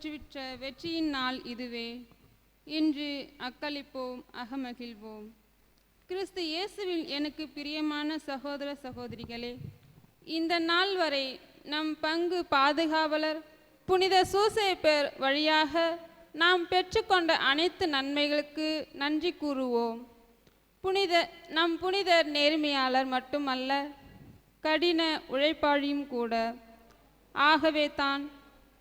பெற்றுவிட்ட வெற்றியின் நாள் இதுவே. இன்று அக்களிப்போம், அகமகிழ்வோம். கிறிஸ்து இயேசுவில் எனக்கு பிரியமான சகோதர சகோதரிகளே, இந்த நாள் வரை நம் பங்கு பாதுகாவலர் புனித சூசையப்பர் வழியாக நாம் பெற்றுக்கொண்ட அனைத்து நன்மைகளுக்கு நன்றி கூறுவோம். நம் புனிதர் நேர்மையாளர் மட்டுமல்ல, கடின உழைப்பாளியும் கூட. ஆகவே தான்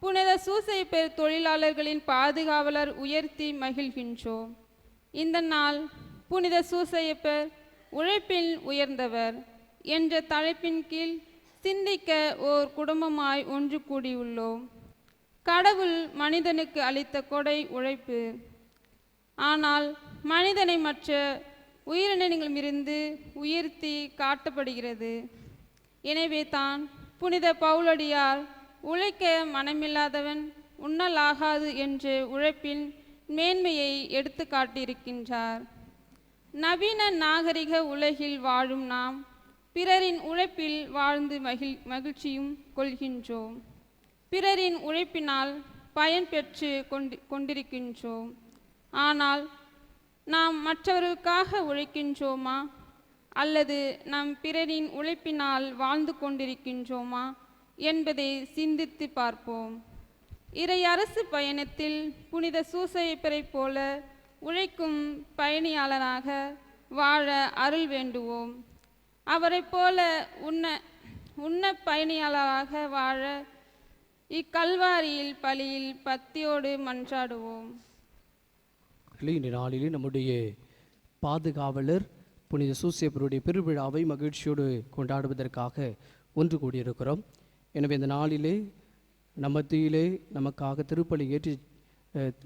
புனித சூசையப்பர் தொழிலாளர்களின் பாதுகாவலர் உயர்த்தி மகிழ்கின்றோம். இந்த நாள் புனித சூசையப்பர் உழைப்பில் உயர்ந்தவர் என்ற தலைப்பின் கீழ் சிந்திக்க ஓர் குடும்பமாய் ஒன்று கூடியுள்ளோம். கடவுள் மனிதனுக்கு அளித்த கொடை உழைப்பு. ஆனால் மனிதனை மற்ற உயிரினங்களிலிருந்து உயர்த்தி காட்டப்படுகிறது. எனவே தான் புனித பவுலடியார் உழைக்க மனமில்லாதவன் உண்ணலாகாது என்று உழைப்பின் மேன்மையை எடுத்து காட்டியிருக்கின்றார். நவீன நாகரிக உலகில் வாழும் நாம் பிறரின் உழைப்பில் வாழ்ந்து மகிழ்ச்சியும் கொள்கின்றோம். பிறரின் உழைப்பினால் பயன் பெற்று கொண்டிருக்கின்றோம். ஆனால் நாம் மற்றவர்களுக்காக உழைக்கின்றோமா அல்லது நம் பிறரின் உழைப்பினால் வாழ்ந்து கொண்டிருக்கின்றோமா என்பதை சிந்தித்து பார்ப்போம். இறையரசு பயணத்தில் புனித சூசையப்பரை போல உழைக்கும் பயணியாளராக வாழ அருள் வேண்டுவோம். அவரை போல உண்ண பயணியாளராக வாழ இக்கல்வாரியில் பலியில் பக்தியோடு மன்றாடுவோம். இந்த நாளிலே நம்முடைய பாதுகாவலர் புனித சூசையப்பருடைய பெருவிழாவை மகிழ்ச்சியோடு கொண்டாடுவதற்காக ஒன்று கூடியிருக்கிறோம். எனவே இந்த நாளிலே மத்தியிலே நமக்காக திருப்பலி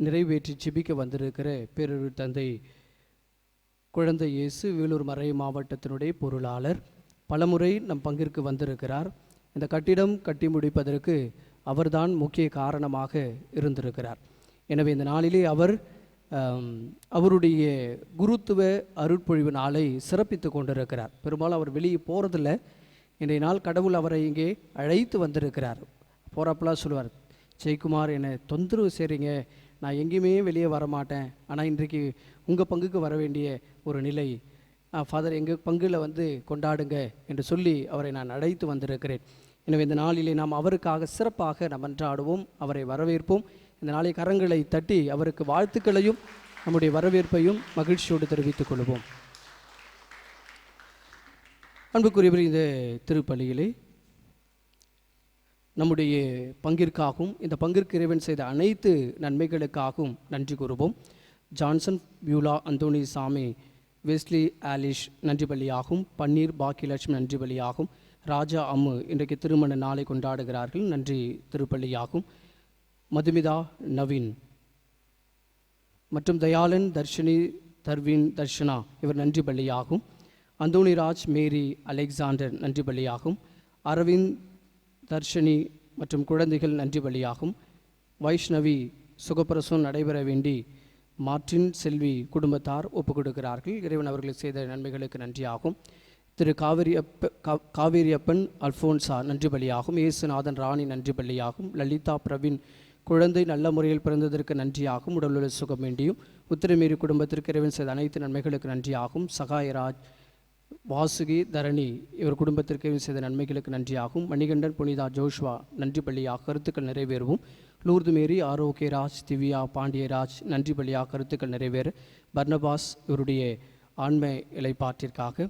நிறைவேற்றி ஜெபிக்க வந்திருக்கிற பேரொரு தந்தை குழந்தை இயேசு வேலூர் மறை மாவட்டத்தினுடைய பொருளாளர் பலமுறை நம் பங்கிற்கு வந்திருக்கிறார். இந்த கட்டிடம் கட்டி முடிப்பதற்கு அவர்தான் முக்கிய காரணமாக இருந்திருக்கிறார். எனவே இந்த நாளிலே அவருடைய குருத்துவ அருட்பொழிவு நாளை சிறப்பித்து கொண்டிருக்கிறார். பெரும்பாலும் அவர் வெளியே போகிறதில்ல. இன்றைய நாள் கடவுள் அவரை இங்கே அழைத்து வந்திருக்கிறார். போகிறப்பெல்லாம் சொல்லுவார், ஜெயக்குமார் என்னை தொந்தரவு செய்கிறீங்க, நான் எங்கேயுமே வெளியே வரமாட்டேன், ஆனால் இன்றைக்கு உங்கள் பங்குக்கு வர வேண்டிய ஒரு நிலை, ஃபாதர் எங்கள் பங்கில் கொண்டாடுங்க என்று சொல்லி அவரை நான் அழைத்து வந்திருக்கிறேன். எனவே இந்த நாளிலே நாம் அவருக்காக சிறப்பாக நாம் மன்றாடுவோம், அவரை வரவேற்போம். இந்த நாளை கரங்களை தட்டி அவருக்கு வாழ்த்துக்களையும் நம்முடைய வரவேற்பையும் மகிழ்ச்சியோடு தெரிவித்துக் கொள்வோம். அன்புக்குரியவர், இந்த திருப்பலியிலே நம்முடைய பங்கிற்காகவும் இந்த பங்கிற்கு இறைவன் செய்த அனைத்து நன்மைகளுக்காகவும் நன்றி கூறுவோம். ஜான்சன் பியூலா அந்தோனி சாமி வெஸ்லி ஆலிஷ் நன்றி பலியாகும். பன்னீர் பாக்கியலட்சுமி நன்றி பலியாகும். ராஜா அம்மு இன்றைக்கு திருமண நாளை கொண்டாடுகிறார்கள், நன்றி திருப்பலியாகும். மதுமிதா நவீன் மற்றும் தயாளன் தர்ஷினி தர்வின் தர்ஷனா இவர் நன்றி பலியாகும். அந்தோனிராஜ் மேரி அலெக்சாண்டர் நன்றி பலியாகும். அரவிந்த் தர்ஷினி மற்றும் குழந்தைகள் நன்றி பலியாகும். வைஷ்ணவி சுகப்பிரசவம் நடைபெற வேண்டி மார்டின் செல்வி குடும்பத்தார் ஒப்புக் கொடுக்கிறார்கள். இறைவன் அவர்களுக்கு செய்த நன்மைகளுக்கு நன்றியாகும். திரு காவேரியப்பன் அல்ஃபோன்சா நன்றி பலியாகும். இயேசுநாதன் ராணி நன்றி பலியாகும். லலிதா பிரவீன் குழந்தை நல்ல முறையில் பிறந்ததற்கு நன்றியாகும். உடலுள்ள சுகம் வேண்டியும் உத்திரமேரி குடும்பத்திற்கு இறைவன் செய்த அனைத்து நன்மைகளுக்கு நன்றியாகும். சகாயராஜ் வாசுகி தரணி இவர் குடும்பத்திற்கு செய்த நன்மைகளுக்கு நன்றியாகும். மணிகண்டன் புனிதா ஜோஷ்வா நன்றி பலியாக கருத்துக்கள் நிறைவேறும். லூர்து மேரி ஆரோக்கியராஜ் திவ்யா பாண்டியராஜ் நன்றி பலியாக கருத்துக்கள் நிறைவேற. பர்னபாஸ் இவருடைய ஆண்மை இலைப்பாற்றிற்காக.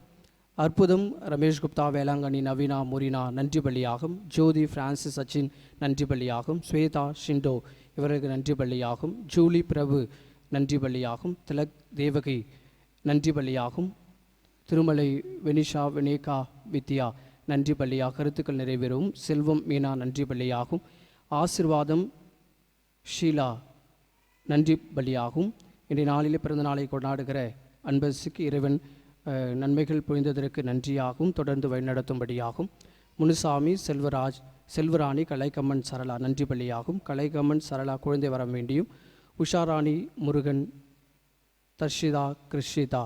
அற்புதம் ரமேஷ் குப்தா வேளாங்கண்ணி நவீனா முரினா நன்றி பலியாகும். ஜோதி பிரான்சிஸ் சச்சின் நன்றி பலியாகும். ஸ்வேதா ஷிண்டோ இவருக்கு நன்றி பலியாகும். ஜூலி பிரபு நன்றி பலியாகும். திலக் தேவகி நன்றி பலியாகும். திருமலை வெனிஷா வினேகா வித்யா நன்றி பலியாக கருத்துக்கள் நிறைவேறும். செல்வம் மீனா நன்றி பலியாகும். ஆசிர்வாதம் ஷீலா நன்றி பலியாகும். இன்றைய நாளிலே பிறந்த நாளை கொண்டாடுகிற அன்பரசுக்கு இறைவன் நன்மைகள் புரிந்ததற்கு நன்றியாகும், தொடர்ந்து வழிநடத்தும்படியாகும். முனுசாமி செல்வராணி கலைக்கம்மன் சரளா நன்றி பலியாகும். கலைக்கம்மன் சரளா குழந்தை வர வேண்டியும். உஷாராணி முருகன் தர்ஷிதா கிருஷிதா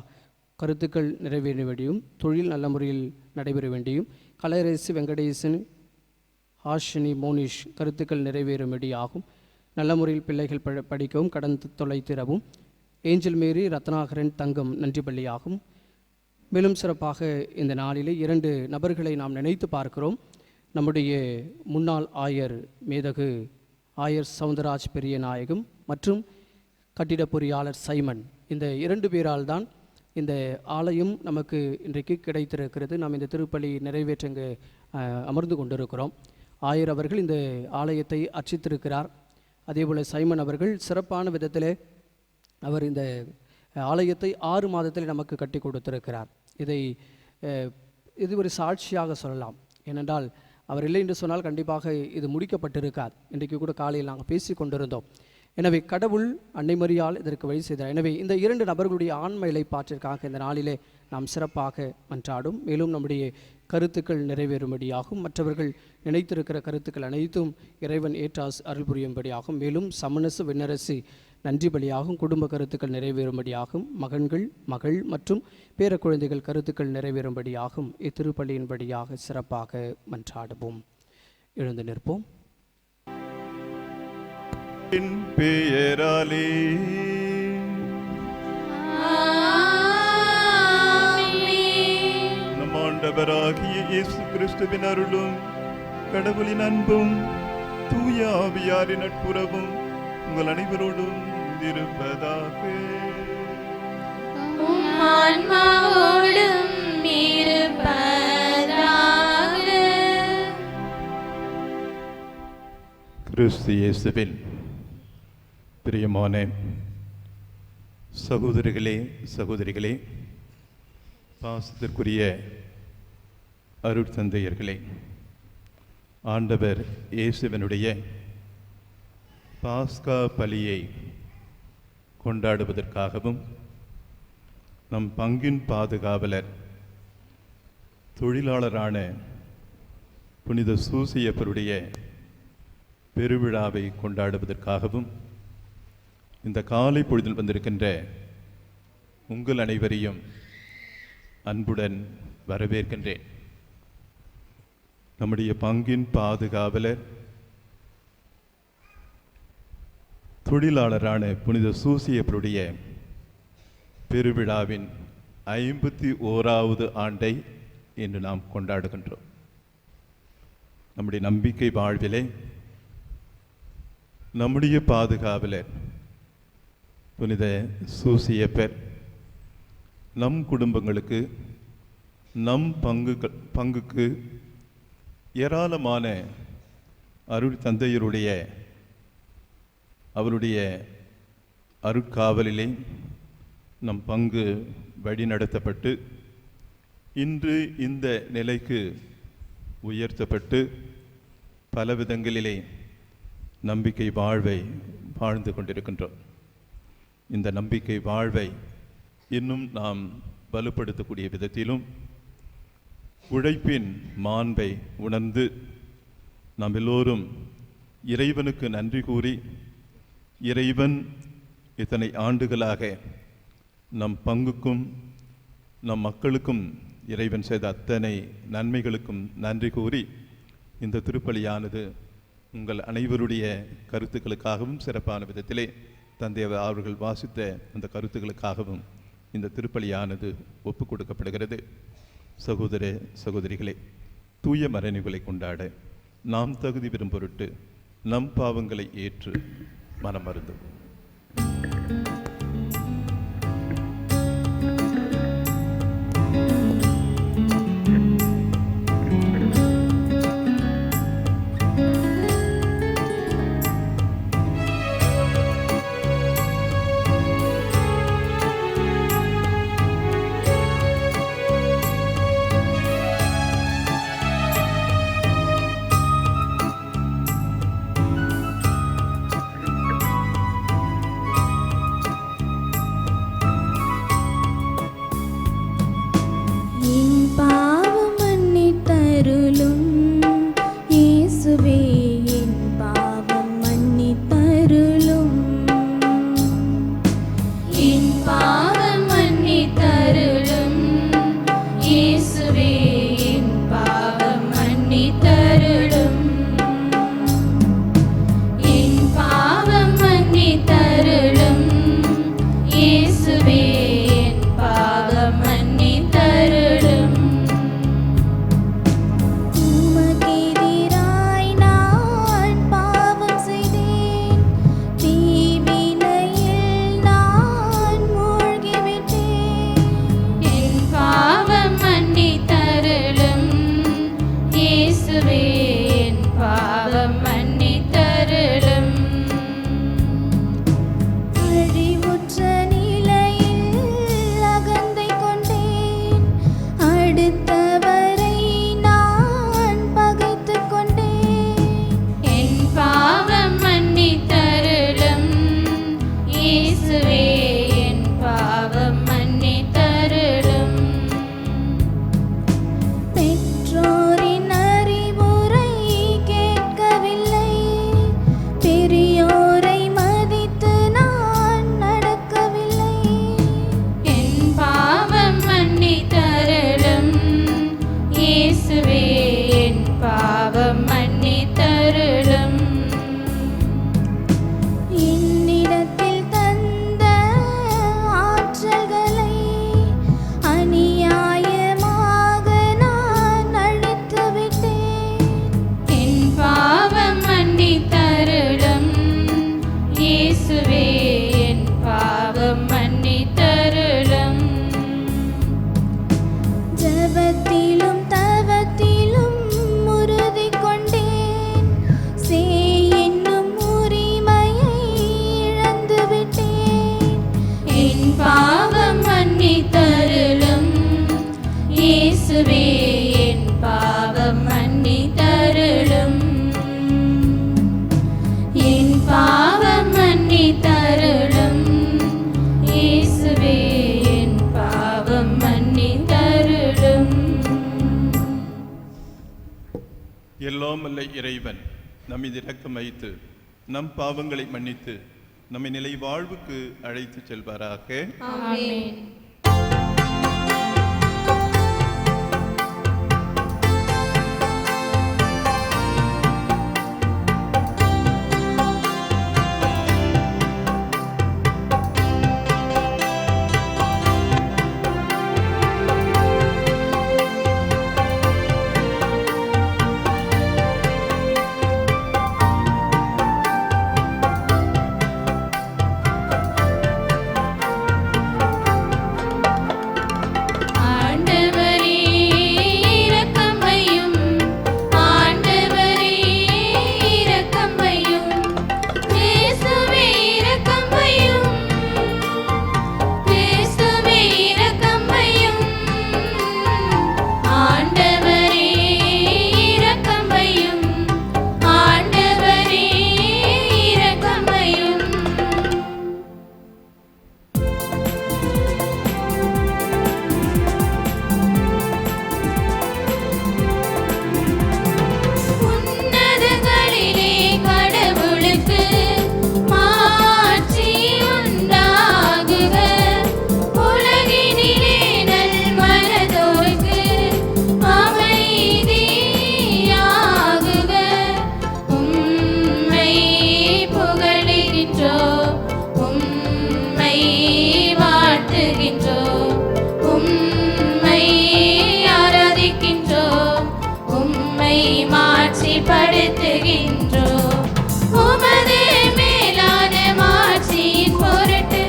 கருத்துக்கள் நிறைவேற வேண்டியும். தொழில் நல்ல முறையில் நடைபெற வேண்டியும். கலைரேசி வெங்கடேசன் ஹாஷினி மோனிஷ் கருத்துக்கள் நிறைவேறும்படியாகும். நல்ல முறையில் பிள்ளைகள் படிக்கவும் கடன் தொலைத்திடவும் ஏஞ்சல் மேரி ரத்னாகரன் தங்கம் நன்றி பள்ளியாகும். மேலும் சிறப்பாக இந்த நாளிலே 2 நபர்களை நாம் நினைத்து பார்க்கிறோம். நம்முடைய முன்னாள் ஆயர் மேதகு ஆயர் சவுந்தரராஜ் பெரிய நாயகம் மற்றும் கட்டிட பொறியாளர் சைமன். இந்த 2 பேரால் தான் இந்த ஆலயம் நமக்கு இன்றைக்கு கிடைத்திருக்கிறது. நாம் இந்த திருப்பலி நிறைவேற்ற இங்கு அமர்ந்து கொண்டிருக்கிறோம். ஆயர் அவர்கள் இந்த ஆலயத்தை அர்ச்சித்திருக்கிறார். அதேபோல் சைமன் அவர்கள் சிறப்பான விதத்தில் அவர் இந்த ஆலயத்தை 6 மாதத்தில் நமக்கு கட்டி கொடுத்திருக்கிறார். இது ஒரு சாட்சியாக சொல்லலாம். ஏனென்றால் அவர் இல்லை என்று சொன்னால் கண்டிப்பாக இது முடிக்கப்பட்டிருக்காது. இன்றைக்கு கூட காலையில் நாங்கள் பேசி கொண்டிருந்தோம். எனவே கடவுள் அன்னை மரியாள் இதற்கு வழி செய்தார். எனவே இந்த 2 நபர்களுடைய ஆன்ம இலைப்பாற்றிற்காக இந்த நாளிலே நாம் சிறப்பாக மன்றாடும். மேலும் நம்முடைய கருத்துக்கள் நிறைவேறும்படியாகும். மற்றவர்கள் நினைத்திருக்கிற கருத்துக்கள் அனைத்தும் இறைவன் ஏற்றாஸ் அருள் புரியும்படியாகும். மேலும் சமணசு விண்ணரசு நன்றி பலியாகும். குடும்ப கருத்துக்கள் நிறைவேறும்படியாகும். மகன்கள், மகள் மற்றும் பேர குழந்தைகள் கருத்துக்கள் நிறைவேறும்படியாகும். இத்திருப்பலியின்படியாக சிறப்பாக மன்றாடுவோம். எழுந்து நிற்போம். பெயராலே நம் ஆண்டவராகிய இயேசு கிறிஸ்துவின் அருளும் கடவுளின் அன்பும் தூய ஆவியாரின் நட்புறவும் உங்கள் அனைவரோடும் இருப்பதாக. கிறிஸ்து இயேசுவில் பிரியமான சகோதரிகளே, சகோதரிகளே, பாசத்திற்குரிய அருட்தந்தையர்களே, ஆண்டவர் இயேசுவினுடைய பாஸ்கா பலியை கொண்டாடுவதற்காகவும் நம் பங்கின் பாதுகாவலர் தொழிலாளரான புனித சூசியப்பருடைய பெருவிழாவை கொண்டாடுவதற்காகவும் இந்த காலை பொழுதில் வந்திருக்கின்ற உங்கள் அனைவரையும் அன்புடன் வரவேற்கின்றேன். நம்முடைய பங்கின் பாதுகாவலர் தொழிலாளரான புனித சூசியப்பருடைய பெருவிழாவின் 51வது ஆண்டை இன்று நாம் கொண்டாடுகின்றோம். நம்முடைய நம்பிக்கை வாழ்விலே நம்முடைய பாதுகாவலர் புனித சூசியப்பர் நம் குடும்பங்களுக்கு, நம் பங்குக்கு ஏராளமான அருள் தந்தையருடைய அவருடைய அருட்காவலிலே நம் பங்கு வழிநடத்தப்பட்டு இன்று இந்த நிலைக்கு உயர்த்தப்பட்டு பல விதங்களிலே நம்பிக்கை வாழ்வை வாழ்ந்து கொண்டிருக்கின்றோம். இந்த நம்பிக்கை வாழ்வை இன்னும் நாம் வலுப்படுத்தக்கூடிய விதத்திலும் உழைப்பின் மாண்பை உணர்ந்து நாம் எல்லோரும் இறைவனுக்கு நன்றி கூறி, இறைவன் இத்தனை ஆண்டுகளாக நம் பங்குக்கும் நம் மக்களுக்கும் இறைவன் செய்த அத்தனை நன்மைகளுக்கும் நன்றி கூறி இந்த திருப்பலியானது உங்கள் அனைவருடைய கருத்துக்களுக்காகவும் சிறப்பான விதத்திலே தந்தை அவர்கள் வாசித்த அந்த கருத்துக்களுக்காகவும் இந்த திருப்பலியானது ஒப்புக் கொடுக்கப்படுகிறது. சகோதர சகோதரிகளே, தூய மறைநிலை கொண்டாட நாம் தகுதி பெறும் பொருட்டு நம் பாவங்களை ஏற்று மனமருந்தும். இயேசுவே என் பாவம் மன்னித்தருளும். என்னிடத்தில் தந்த ஆற்றல்களை அநியாயமாக நான் அழித்துவிட்டேன். என் பாவம் மன்னித்தருளும். இயேசுவே என் பாவம் மன்னித்தருளும். ஜெபத்திலும் தவத்திலும் உறுதி கொண்டேன். சேய் என்னும் உரிமையை இழந்துவிட்டேன். என் பாவம் மன்னித்தருளும். இயேசுவே என் பாவம் மன்னித்தருளும். என் பாவம் மன்னித்தருளும். இயேசுவே என் பாவம் மன்னித்தருளும். எல்லாம் வல்ல இறைவன் நம்மை இரக்கம் வைத்து நம் பாவங்களை மன்னித்து நம்மை நிலை வாழ்வுக்கு அழைத்து செல்வாராக. ஆமென். ஆண்டவரே இரக்கமையும். ஆண்டவரே இரக்கமையும். இயேசுவே இரக்கமையும். இயேசுவே இரக்கமையும். ஆண்டவரே இரக்கமையும். ஆண்டவரே இரக்கமையும். உன்னதங்களிலே கடவுளுக்கு மாட்சி உண்டாகுக. உலகினிலே நல்மனதோர்க்கு அமைதியாகுக. உம்மை புகழுகின்றோம். உம்மை வாழ்த்துகின்றோம். உம்மை ஆராதிக்கின்றோம். உம்மை மாட்சிப்படுத்துகின்றோம். உமது மேலான மாட்சியின் பொருட்டு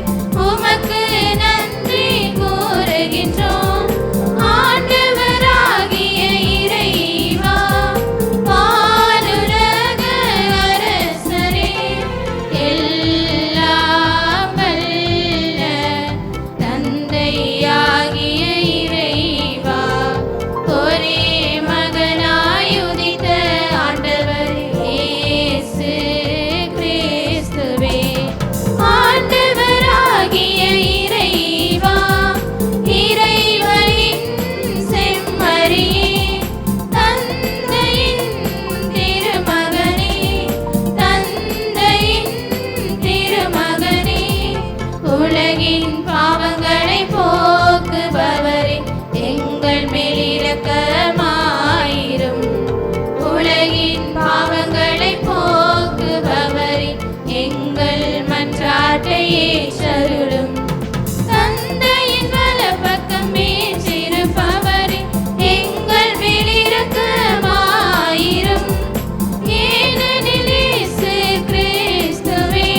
உமக்கு நன்றி கூறுகின்றோம். ஆண்டவராகிய இறைவா, வானுலக அரசரே, எல்லாம் வல்ல தந்தையாகிய இறைவா, ஒரே மகனாய் உதித்த ஆண்டவர் இயேசு கிறிஸ்துவே, ஆண்டவராகிய இறைவா, இறைவனின் செம்மறியே, தந்தையின் திருமகனே, தந்தையின் திருமகனே, உலகின் பாவங்களை போக்குபவரே, எங்கள் மேல் இரக்கமாயிரும். உலகின் பாவங்களை போக்குபவரே, எங்கள் மன்றாட்டை ஏற்றருளும். தந்தையின் வலப்பக்கம் வீற்றிருப்பவரே, எங்கள் மேல் இரக்கமாயிரும். ஏனெனில் இயேசு கிறிஸ்துவே,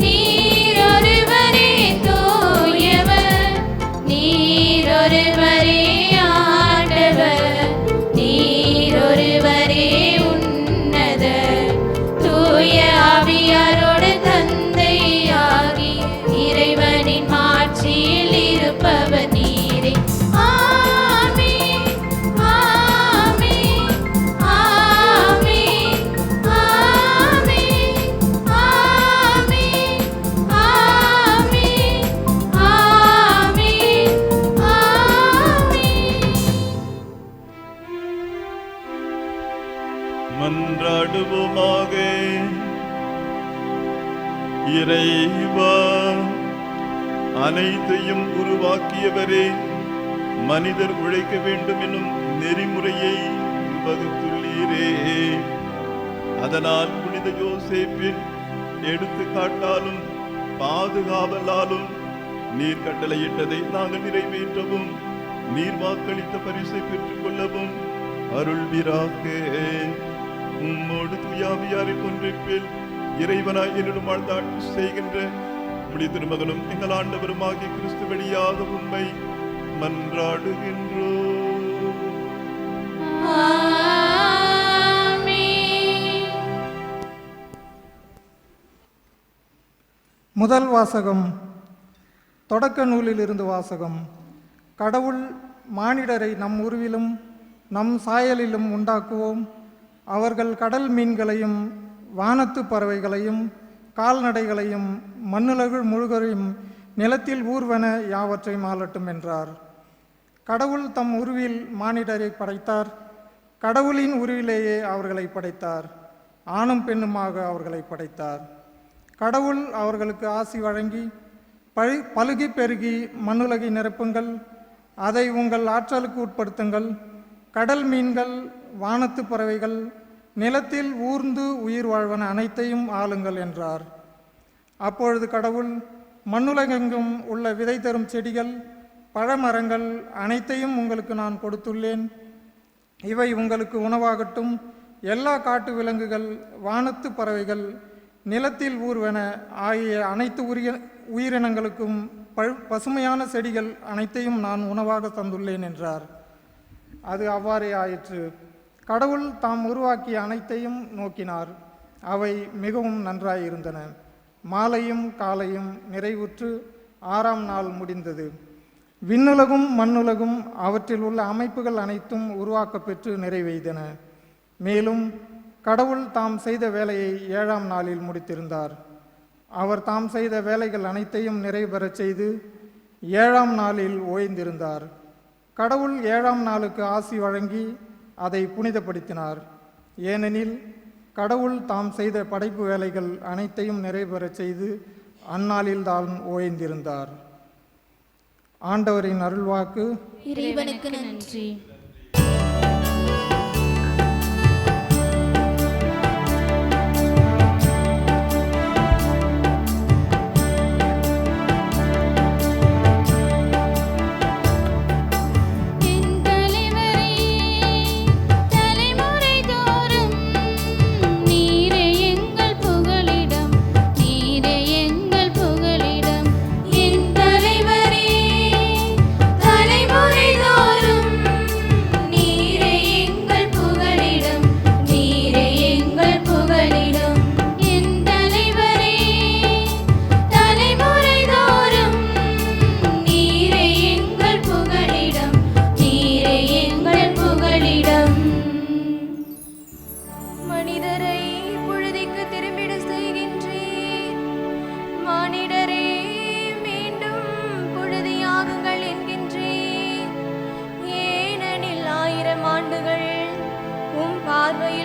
நீர் ஒருவரே தூயவர். நீர் ஒருவரே ஆண்டவர். நீர் ஒருவரே உன்னதர். தூய ஆவியாரோடு தந்தையாகி இறைவனின் மாட்சியில் இருப்பவர் நீரே. ஆமென். ஆமென். ஆமென். ஆமென். ஆமென். ஆமென். ஆமென். ஆமென். மன்றாடுவோமாக. இறைவா, அனைத்தையும் உருவாக்கியவரே, மனிதர் உழைக்க வேண்டும் என்னும் நெறிமுறையை வகுத்துள்ளீரே. அதனால் புனித யோசேப்பின் எடுத்துக்காட்டாலும் பாதுகாவலாலும் நீர் கட்டளையிட்டதை நாங்கள் நிறைவேற்றவும் நீர் வாக்களித்த பரிசை பெற்றுக் கொள்ளவும் அருள்வீராக. உம்மோடு தூயாவியாரின் ஒன்றிப்பில் இறைவனாய் என்னிடம் வாழ்ந்தாட்சி செய்கின்ற உம்முடைய திருமகனும் எங்கள் ஆண்டவருமாகிய கிறிஸ்து வழியாக உம்மை மன்றாடுகின்றோம். முதல் வாசகம். தொடக்க நூலிலிருந்து வாசகம். கடவுள் மானிடரை நம் உருவிலும் நம் சாயலிலும் உண்டாக்குவோம். அவர்கள் கடல் மீன்களையும் வானத்து பறவைகளையும் கால்நடைகளையும் மண்ணுலகு முழுவதையும் நிலத்தில் ஊர்வன யாவற்றையும் ஆளட்டும் என்றார். கடவுள் தம் உருவில் மானிடரை படைத்தார். கடவுளின் உருவிலேயே அவர்களை படைத்தார். ஆணும் பெண்ணுமாக அவர்களை படைத்தார். கடவுள் அவர்களுக்கு ஆசி வழங்கி பலுகி பெருகி மண்ணுலகை நிரப்புங்கள், அதை உங்கள் ஆற்றலுக்கு உட்படுத்துங்கள், கடல் மீன்கள் வானத்து பறவைகள் நிலத்தில் ஊர்ந்து உயிர் வாழ்வன அனைத்தையும் ஆளுங்கள் என்றார். அப்பொழுது கடவுள் மண்ணுலகெங்கும் உள்ள விதை தரும் செடிகள் பழமரங்கள் அனைத்தையும் உங்களுக்கு நான் கொடுத்துள்ளேன், இவை உங்களுக்கு உணவாகட்டும். எல்லா காட்டு விலங்குகள் வானத்து பறவைகள் நிலத்தில் ஊர்வன ஆகிய அனைத்து உயிரினங்களுக்கும் பசுமையான செடிகள் அனைத்தையும் நான் உணவாக தந்துள்ளேன் என்றார். அது அவ்வாறே ஆயிற்று. கடவுள் தாம் உருவாக்கிய அனைத்தையும் நோக்கினார். அவை மிகவும் நன்றாயிருந்தன. மாலையும் காலையும் நிறைவுற்று 6ஆம் நாள் முடிந்தது. விண்ணுலகும் மண்ணுலகும் அவற்றில் உள்ள அமைப்புகள் அனைத்தும் உருவாக்கப் பெற்று நிறைவெய்தன. மேலும் கடவுள் தாம் செய்த வேலையை 7ஆம் நாளில் முடித்திருந்தார். அவர் தாம் செய்த வேலைகள் அனைத்தையும் நிறைவேறச் செய்து 7ஆம் நாளில் ஓய்ந்திருந்தார். கடவுள் 7ஆம் நாளுக்கு ஆசி வழங்கி அதை புனிதப்படுத்தினார். ஏனெனில் கடவுள் தாம் செய்த படைப்பு வேலைகள் அனைத்தையும் நிறைவேறச் செய்து அந்நாளில் தான் ஓய்ந்திருந்தார். ஆண்டவரின் அருள்வாக்கு. இறைவனுக்கு நன்றி.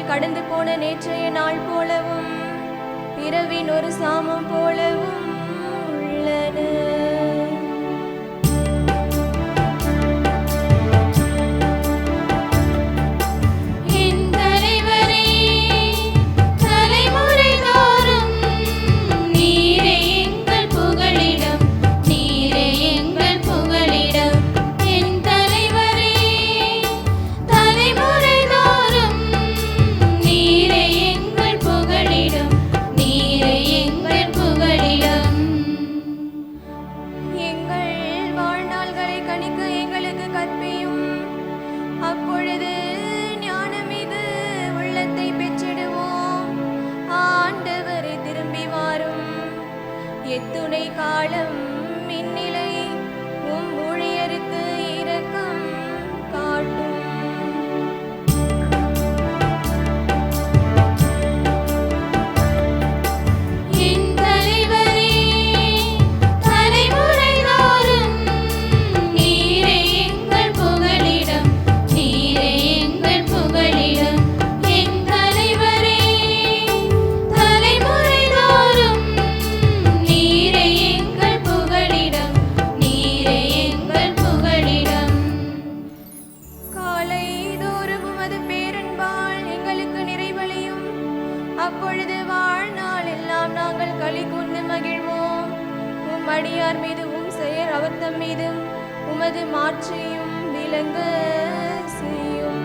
கடந்து போன நேற்றைய நாள் போலவும் இரவின் ஒரு சாமம் போலவும் உள்ளன. நீரே எங்கள் புகழிடம் அடியார் மீது செயல் அவர்த்தம் மீது உமது மாட்சியும் விளங்க செய்யும்.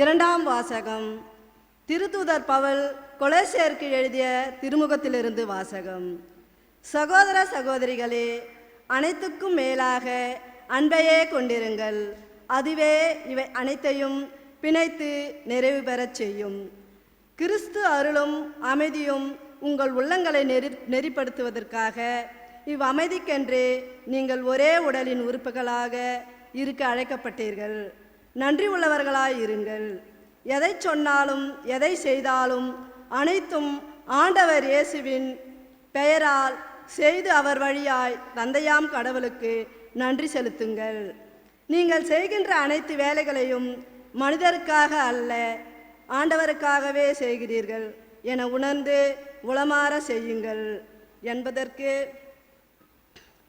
இரண்டாம் வாசகம். திருத்தூதர் பவுல் கொலோசியருக்கு எழுதிய திருமுகத்திலிருந்து வாசகம். சகோதர சகோதரிகளே, அனைத்துக்கும் மேலாக அன்பையே கொண்டிருங்கள். அதுவே இவை அனைத்தையும் பிணைத்து நிறைவு பெறச் செய்யும். கிறிஸ்து அருளும் அமைதியும் உங்கள் உள்ளங்களை நெறிப்படுத்துவதற்காக இவ்வமைதிக்கென்று நீங்கள் ஒரே உடலின் உறுப்புகளாக இருக்க அழைக்கப்பட்டீர்கள். நன்றி உள்ளவர்களாய் இருங்கள். எதை சொன்னாலும் எதை செய்தாலும் அனைத்தும் ஆண்டவர் இயேசுவின் பெயரால் செய்து அவர் வழியாய் தந்தையாம் கடவுளுக்கு நன்றி செலுத்துங்கள். நீங்கள் செய்கின்ற அனைத்து வேலைகளையும் மனிதருக்காக அல்ல, ஆண்டவருக்காகவே செய்கிறீர்கள் என உணர்ந்து உளமாற செய்யுங்கள் என்பதற்கு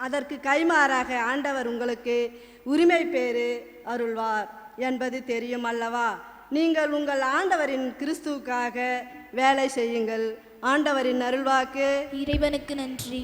அதற்கு கைமாறாக ஆண்டவர் உங்களுக்கு உரிமை பேறு அருள்வார் என்பது தெரியும் அல்லவா? நீங்கள் உங்கள் ஆண்டவரின் கிறிஸ்துவுக்காக வேலை செய்யுங்கள். ஆண்டவரின் அருள்வாக்கு. இறைவனுக்கு நன்றி.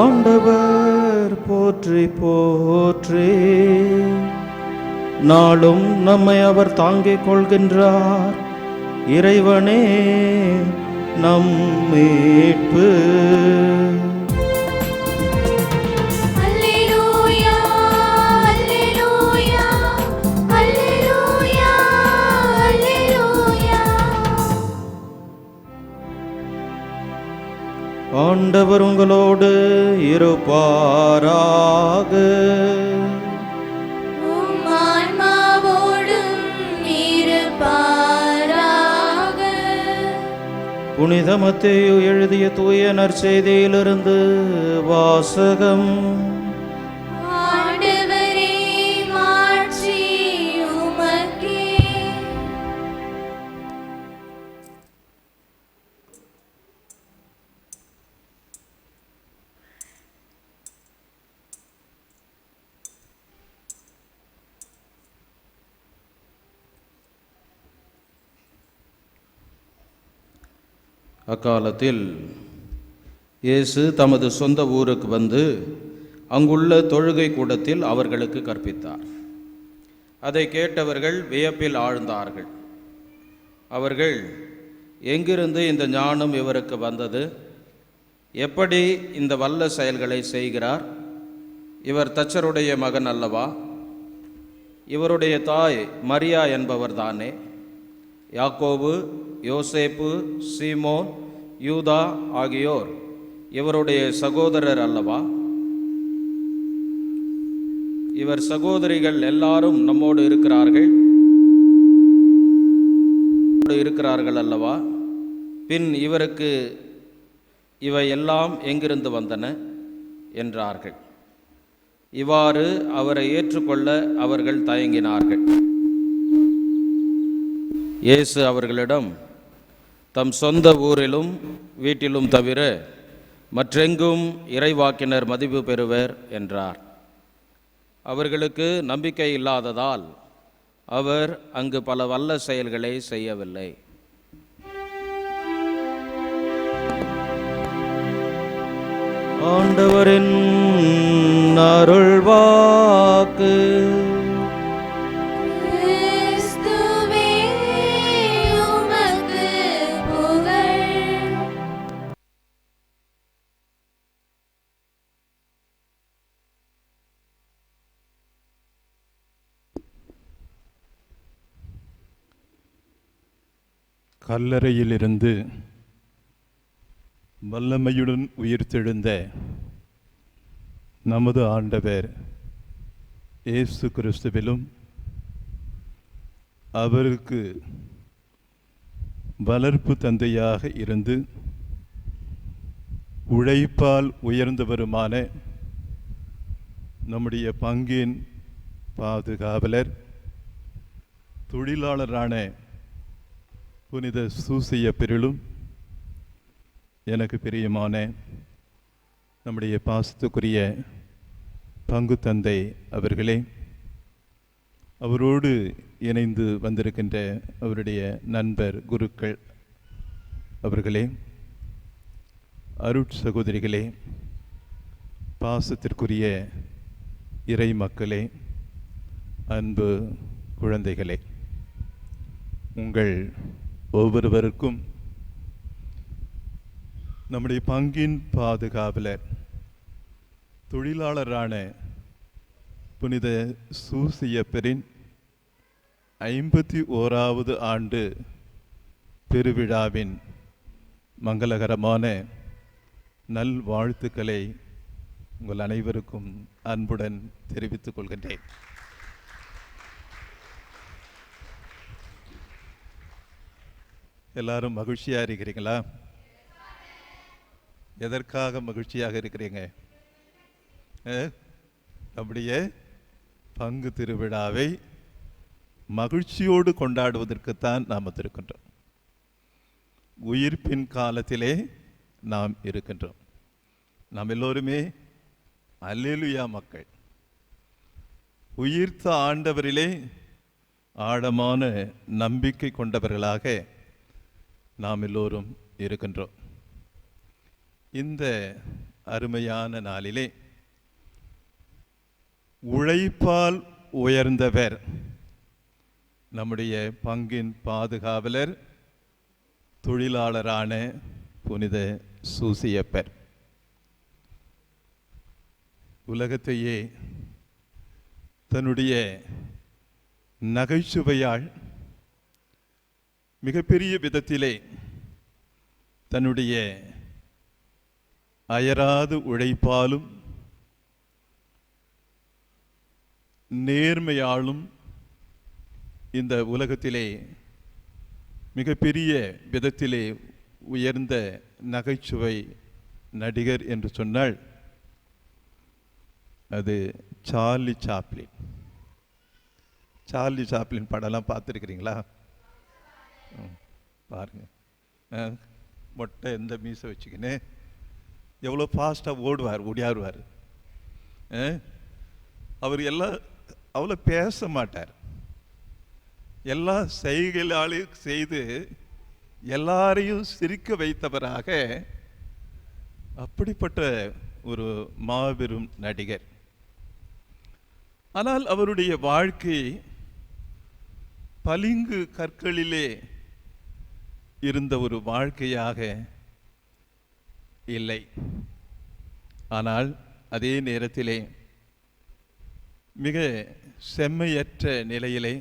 ஆண்டவர் போற்றி போற்றி. நாளும் நம்மை அவர் தாங்கிக் கொள்கின்றார். இறைவனே நம் மீட்பு. ஆண்டவர் உங்களோடு இருப்பாராக. புனித மத்தேயு எழுதிய தூய நற்செய்தியிலிருந்து வாசகம். அக்காலத்தில் இயேசு தமது சொந்த ஊருக்கு வந்து அங்குள்ள தொழுகை கூடத்தில் அவர்களுக்கு கற்பித்தார். அதை கேட்டவர்கள் வியப்பில் ஆழ்ந்தார்கள். அவர்கள், எங்கிருந்து இந்த ஞானம் இவருக்கு வந்தது? எப்படி இந்த வல்ல செயல்களை செய்கிறார்? இவர் தச்சருடைய மகன் அல்லவா? இவருடைய தாய் மரியா என்பவர்தானே? யாக்கோபு, யோசேப்பு, சீமோன், யூதா ஆகியோர் இவருடைய சகோதரர் அல்லவா? இவர் சகோதரிகள் எல்லாரும் நம்மோடு இருக்கிறார்கள் அல்லவா? பின் இவருக்கு இவை எல்லாம் எங்கிருந்து வந்தன என்றார்கள். இவ்வாறு அவரை ஏற்றுக்கொள்ள அவர்கள் தயங்கினார்கள். இயேசு அவர்களிடம், தம் சொந்த ஊரிலும் வீட்டிலும் தவிர மற்றெங்கும் இறைவாக்கினர் மதிப்பு பெறுவர் என்றார். அவர்களுக்கு நம்பிக்கை இல்லாததால் அவர் அங்கு பல வல்ல செயல்களை செய்யவில்லை. ஆண்டவரின் அருள்வாக்கு. கிறிஸ்துவே உமக்கு புகழ். கல்லறையிலிருந்து வல்லமையுடன் உயிர்த்தெழுந்த நமது ஆண்டவர் இயேசு கிறிஸ்துவிலும் அவருக்கு வளர்ப்பு தந்தையாக இருந்து உழைப்பால் உயர்ந்தவருமான நம்முடைய பங்கின் பாதுகாவலர் தொழிலாளரான புனித சூசிய பெருளும் எனக்கு பிரியமான நம்முடைய பாசத்துக்குரிய பங்கு தந்தை அவர்களே, அவரோடு இணைந்து வந்திருக்கின்ற அவருடைய நண்பர் குருக்கள் அவர்களே, அருட்சகோதரிகளே, பாசத்திற்குரிய இறை மக்களே, அன்பு குழந்தைகளே, உங்கள் ஒவ்வொருவருக்கும் நம்முடைய பங்கின் பாதுகாவலர் தொழிலாளரான புனித சூசியப்பரின் 51வது ஆண்டு பெருவிழாவின் மங்களகரமான நல்வாழ்த்துக்களை உங்கள் அனைவருக்கும் அன்புடன் தெரிவித்துக் கொள்கின்றேன். எல்லாரும் மகிழ்ச்சியாக இருக்கிறீங்களா? எதற்காக மகிழ்ச்சியாக இருக்கிறீங்க? நம்முடைய பங்கு திருவிழாவை மகிழ்ச்சியோடு கொண்டாடுவதற்குத்தான் நாம் இருக்கின்றோம். உயிர்ப்பின் காலத்திலே நாம் இருக்கின்றோம். நாம் எல்லோருமே அல்லேலூயா மக்கள். உயிர்த்த ஆண்டவரிலே ஆழமான நம்பிக்கை கொண்டவர்களாக நாம் எல்லோரும் இருக்கின்றோம். இந்த அருமையான நாளிலே உழைப்பால் உயர்ந்தவர் நம்முடைய பங்கின் பாதுகாவலர் தொழிலாளரான புனித சூசியப்பர். உலகத்தையே தன்னுடைய நகைச்சுவையால் மிகப்பெரிய விதத்திலே தன்னுடைய அயராது உழைப்பாலும் நேர்மையாலும் இந்த உலகத்திலே மிகப்பெரிய விதத்திலே உயர்ந்த நகைச்சுவை நடிகர் என்று சொன்னால் அது சார்லி சாப்ளின். சார்லி சாப்ளின் படம்லாம் பார்த்துருக்கிறீங்களா? பாருங்க, மொட்டை எந்த மீசை வச்சுக்கின்னு எவ்வளோ ஃபாஸ்ட்டாக ஓடியாருவார். அவர் எல்லாம் அவ்வளோ பேச மாட்டார். எல்லா செய்களாலையும் செய்து எல்லாரையும் சிரிக்க வைத்தவராக அப்படிப்பட்ட ஒரு மாபெரும் நடிகர். ஆனால் அவருடைய வாழ்க்கை பளிங்கு கற்களிலே இருந்த ஒரு வாழ்க்கையாக இல்லை. ஆனால் அதே நேரத்திலே மிக செம்மையற்ற நிலையிலே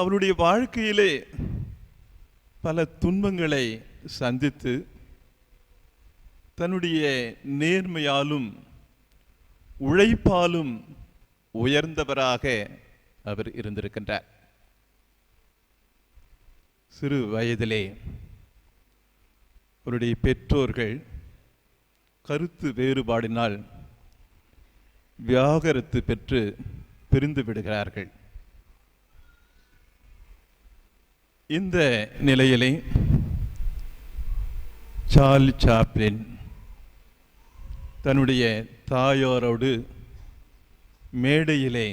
அவருடைய வாழ்க்கையிலே பல துன்பங்களை சந்தித்து தன்னுடைய நேர்மையாலும் உழைப்பாலும் உயர்ந்தவராக அவர் இருந்திருக்கின்றார். சிறு வயதிலே அவருடைய பெற்றோர்கள் கருத்து வேறுபாடினால் வியாகரத்து பெற்று பிரிந்து விடுகிறார்கள். இந்த நிலையிலே சார்லி சாப்ளின் தன்னுடைய தாயாரோடு மேடையிலே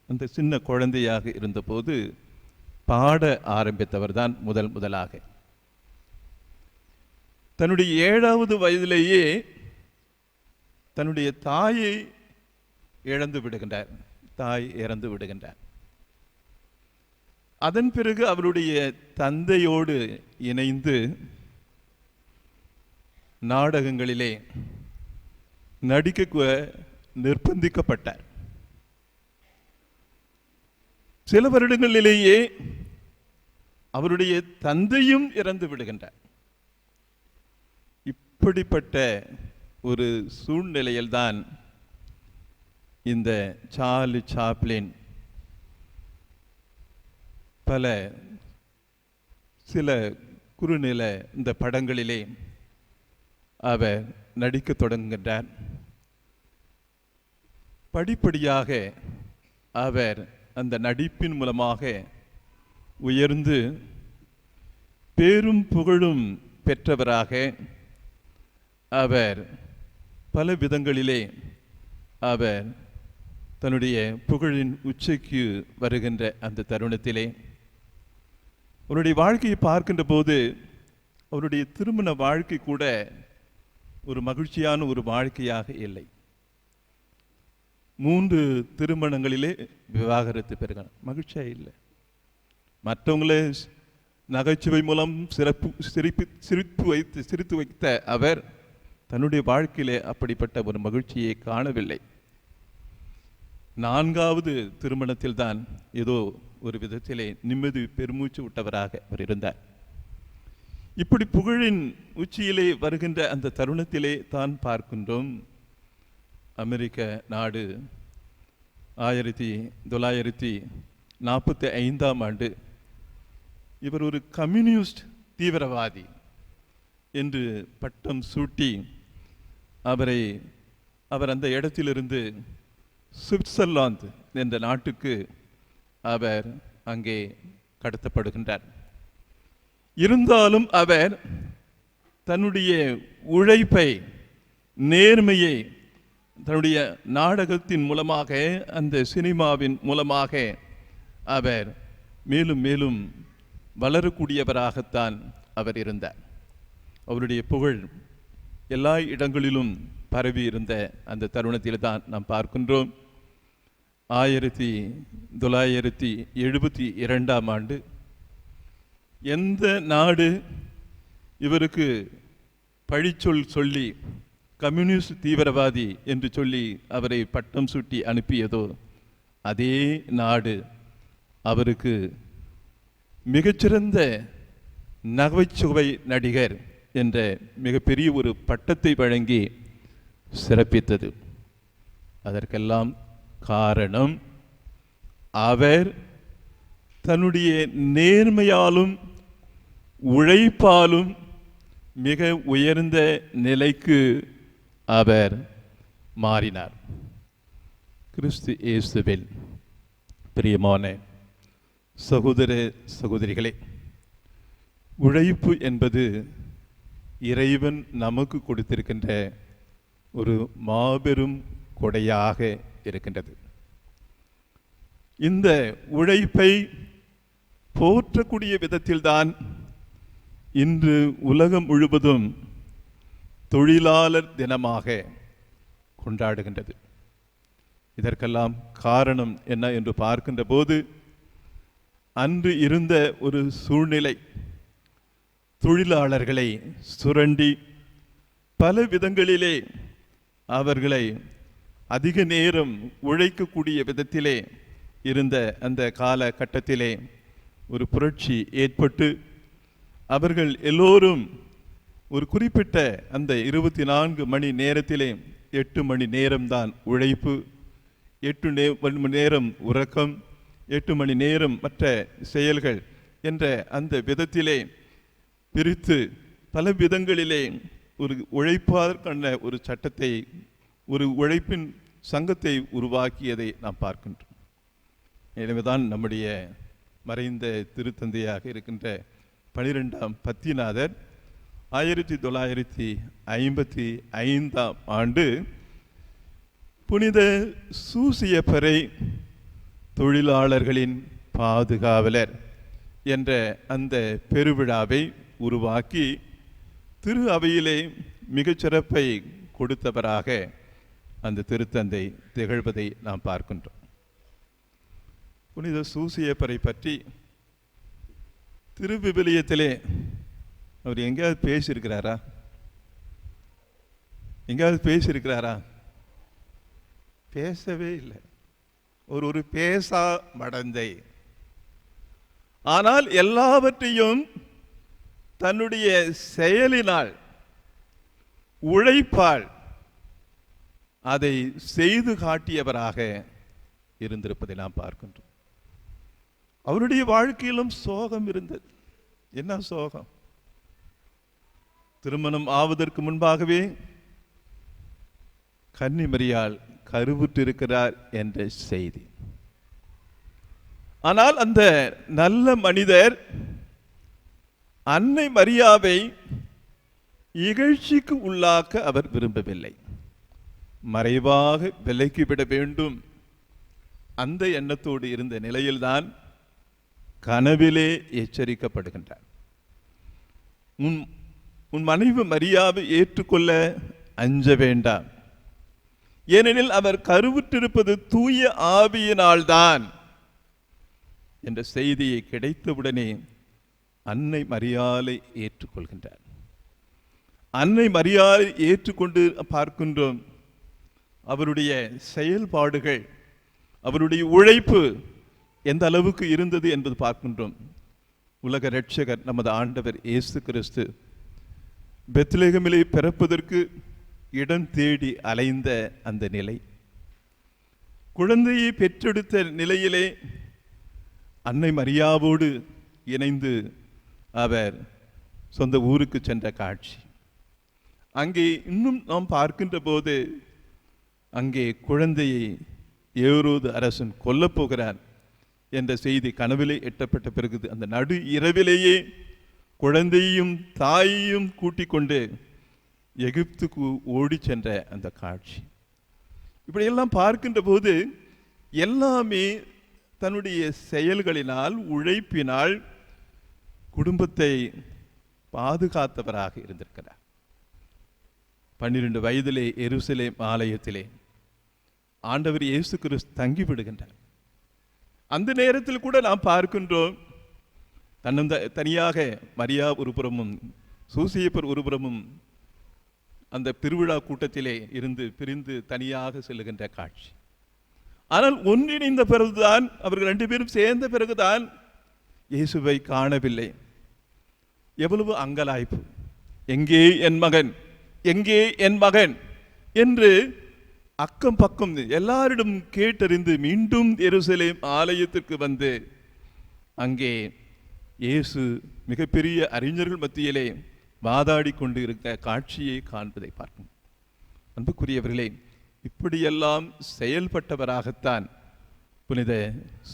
அந்த சின்ன குழந்தையாக இருந்தபோது பாட ஆரம்பித்தவர் தான் முதலாக. தன்னுடைய 7வது வயதிலேயே தன்னுடைய தாயை இழந்து விடுகின்றார். தாய் இறந்து விடுகின்றார். அதன் பிறகு அவருடைய தந்தையோடு இணைந்து நாடகங்களிலே நடிக்க நிர்பந்திக்கப்பட்டார். சில வருடங்களிலேயே அவருடைய தந்தையும் இறந்து விடுகின்றார். இப்படிப்பட்ட ஒரு சூழ்நிலையில்தான் இந்த சார்லி சாப்ளின் சில குறுநில இந்த படங்களிலே அவர் நடிக்க தொடங்குகின்றார். படிப்படியாக அவர் அந்த நடிப்பின் மூலமாக உயர்ந்து பேரும் புகழும் பெற்றவராக அவர் பல விதங்களிலே அவர் தன்னுடைய புகழின் உச்சிக்கு வருகின்ற அந்த தருணத்திலே அவருடைய வாழ்க்கையை பார்க்கின்ற போது அவருடைய திருமண வாழ்க்கை கூட ஒரு மகிழ்ச்சியான ஒரு வாழ்க்கையாக இல்லை. 3 திருமணங்களிலே விவாகரத்து பெறுகிறார். மகிழ்ச்சியாக இல்லை. மற்றவங்களே நகைச்சுவை மூலம் சிரித்து வைத்த அவர் தன்னுடைய வாழ்க்கையிலே அப்படிப்பட்ட ஒரு மகிழ்ச்சியை காணவில்லை. 4வது திருமணத்தில் தான் ஏதோ ஒரு விதத்திலே நிம்மதி பெருமூச்சு விட்டவராக அவர் இருந்தார். இப்படி புகழின் உச்சியிலே வருகின்ற அந்த தருணத்திலே தான் பார்க்கின்றோம் அமெரிக்க நாடு 1945ஆம் ஆண்டு இவர் ஒரு கம்யூனிஸ்ட் தீவிரவாதி என்று பட்டம் சூட்டி அவர் அந்த இடத்திலிருந்து சுவிட்சர்லாந்து என்ற நாட்டுக்கு அவர் அங்கே கடத்தப்படுகின்றார். இருந்தாலும் அவர் தன்னுடைய உழைப்பை நேர்மையை தன்னுடைய நாடகத்தின் மூலமாக அந்த சினிமாவின் மூலமாக அவர் மேலும் மேலும் வளரக்கூடியவராகத்தான் அவர் இருந்தார். அவருடைய புகழ் எல்லா இடங்களிலும் பரவி இருந்த அந்த தருணத்தில் தான் நாம் பார்க்கின்றோம் 1972ஆம் ஆண்டு எந்த நாடு இவருக்கு பழிச்சொல் சொல்லி கம்யூனிஸ்ட் தீவிரவாதி என்று சொல்லி அவரை பட்டம் சூட்டி அனுப்பியதோ அதே நாடு அவருக்கு மிகச்சிறந்த நகைச்சுவை நடிகர் என்ற மிகப்பெரிய ஒரு பட்டத்தை வழங்கி சிறப்பித்தது. அதற்கெல்லாம் காரணம் அவர் தன்னுடைய நேர்மையாலும் உழைப்பாலும் மிக உயர்ந்த நிலைக்கு அவர் மாறினார். கிறிஸ்து இயேசுவில் பிரியமான சகோதர சகோதரிகளே, உழைப்பு என்பது இறைவன் நமக்கு கொடுத்திருக்கின்ற ஒரு மாபெரும் கொடையாக இருக்கின்றது. இந்த உழைப்பை போற்றக்கூடிய விதத்தில்தான் இன்று உலகம் முழுவதும் தொழிலாளர் தினமாக கொண்டாடுகின்றது. இதற்கெல்லாம் காரணம் என்ன என்று பார்க்கின்ற போது அன்று இருந்த ஒரு சூழ்நிலை தொழிலாளர்களை சுரண்டி பல விதங்களிலே அவர்களை அதிக நேரம் உழைக்கக்கூடிய விதத்திலே இருந்த அந்த காலகட்டத்திலே ஒரு புரட்சி ஏற்பட்டு அவர்கள் எல்லோரும் ஒரு குறிப்பிட்ட அந்த 24 மணி நேரத்திலே 8 மணி நேரம்தான் உழைப்பு, 8 மணி நேரம் உறக்கம், 8 மணி நேரம் மற்ற செயல்கள் என்ற அந்த விதத்திலே பிரித்து பல விதங்களிலே ஒரு உழைப்பதற்கான ஒரு சட்டத்தை, ஒரு உழைப்பின் சங்கத்தை உருவாக்கியதை நாம் பார்க்கின்றோம். எனவேதான் நம்முடைய மறைந்த திருத்தந்தையாக இருக்கின்ற 12ஆம் பத்திநாதர் 1955ஆம் ஆண்டு புனித சூசியப்பரை தொழிலாளர்களின் பாதுகாவலர் என்ற அந்த பெருவிழாவை உருவாக்கி திரு அவையிலே மிகச்சிறப்பை கொடுத்தவராக அந்த திருத்தந்தை திகழ்வதை நாம் பார்க்கின்றோம். புனித சூசியப்பரை பற்றி திருவிவிலியத்திலே அவர் எங்கேயாவது பேசியிருக்கிறாரா? பேசவே இல்லை. ஒரு பேசா மடந்தை. ஆனால் எல்லாவற்றையும் தன்னுடைய செயலினால், உழைப்பால் அதை செய்து காட்டியவராக இருந்திருப்பதை நாம் பார்க்கின்றோம். அவருடைய வாழ்க்கையிலும் சோகம் இருந்தது. என்ன சோகம்? திருமணம் ஆவதற்கு முன்பாகவே கன்னிமரியாள் கருவுற்றிருக்கிறார் என்ற செய்தி. ஆனால் அந்த நல்ல மனிதர் அன்னை மரியாவை இகழ்ச்சிக்கு உள்ளாக்க அவர் விரும்பவில்லை. மறைவாக விலக்கிவிட வேண்டும் அந்த எண்ணத்தோடு இருந்த நிலையில்தான் கனவிலே எச்சரிக்கப்படுகின்றார். உன் மனைவி மரியாவை ஏற்றுக்கொள்ள அஞ்ச வேண்டாம், ஏனெனில் அவர் கருவுற்றிருப்பது தூய ஆவியினால்தான் என்ற செய்தியை கிடைத்தவுடனே அன்னை மரியாளை ஏற்றுக்கொள்கின்றார். அன்னை மரியாளை ஏற்றுக்கொண்டு பார்க்கின்றோம். அவருடைய செயல்பாடுகள், அவருடைய உழைப்பு எந்த அளவுக்கு இருந்தது என்பது பார்க்கின்றோம். உலக இரட்சகர் நமது ஆண்டவர் இயேசு கிறிஸ்து பெத்லகேமிலே பிறப்பதற்கு இடம் தேடி அலைந்த அந்த நிலை, குழந்தையை பெற்றெடுத்த நிலையிலே அன்னை மரியாவோடு இணைந்து அவர் சொந்த ஊருக்கு சென்ற காட்சி, அங்கே இன்னும் நாம் பார்க்கின்ற போது அங்கே குழந்தையை ஏரோது அரசன் கொல்லப்போகிறார் என்ற செய்தி கனவிலே எட்டப்பட்ட பிறகு அந்த நடு இரவிலேயே குழந்தையும் தாயையும் கூட்டிக் கொண்டு எகிப்துக்கு ஓடி சென்ற அந்த காட்சி, இப்படியெல்லாம் பார்க்கின்ற போது எல்லாமே தன்னுடைய செயல்களினால், உழைப்பினால் குடும்பத்தை பாதுகாத்தவராக இருந்திருக்கிறார். 12 வயதிலே எருசலேம் ஆலயத்திலே ஆண்டவர் இயேசு கிறிஸ்து தங்கி விடுகின்றார். அந்த நேரத்தில் கூட நாம் பார்க்கின்றோம், தனியாக மரியா ஒருபுறமும் சூசியப்பர் ஒருபுறமும் அந்த திருவிழா கூட்டத்திலே இருந்து பிரிந்து தனியாக செல்லுகின்ற காட்சி. ஆனால் ஒன்றிணைந்த பிறகுதான், அவர்கள் 2 பேரும் சேர்ந்த பிறகுதான் இயேசுவை காணவில்லை. எவ்வளவு அங்கலாய்ப்பு! எங்கே என் மகன், எங்கே என் மகன் என்று அக்கம் பக்கம் எல்லாரிடம் கேட்டறிந்து மீண்டும் எருசலேம் ஆலயத்திற்கு வந்து அங்கே இயேசு மிகப்பெரிய அறிஞர்கள் மத்தியிலே வாதாடி கொண்டு இருக்க காட்சியை காண்பதை பார்க்கும். அன்புக்குரியவர்களே, இப்படியெல்லாம் செயல்பட்டவராகத்தான் புனித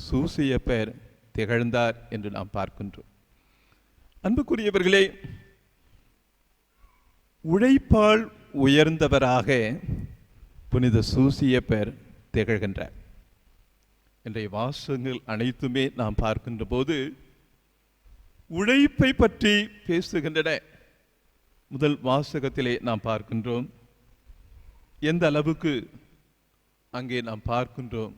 சூசியப்பர் திகழ்ந்தார் என்று நாம் பார்க்கின்றோம். அன்புக்குரியவர்களே, உழைப்பால் உயர்ந்தவராக புனித சூசியப்பர் திகழ்கின்றார். இன்றைய வாசகங்கள் அனைத்துமே நாம் பார்க்கின்ற போது உழைப்பை பற்றி பேசுகின்றன. முதல் வாசகத்திலே நாம் பார்க்கின்றோம் எந்த அளவுக்கு அங்கே நாம் பார்க்கின்றோம்,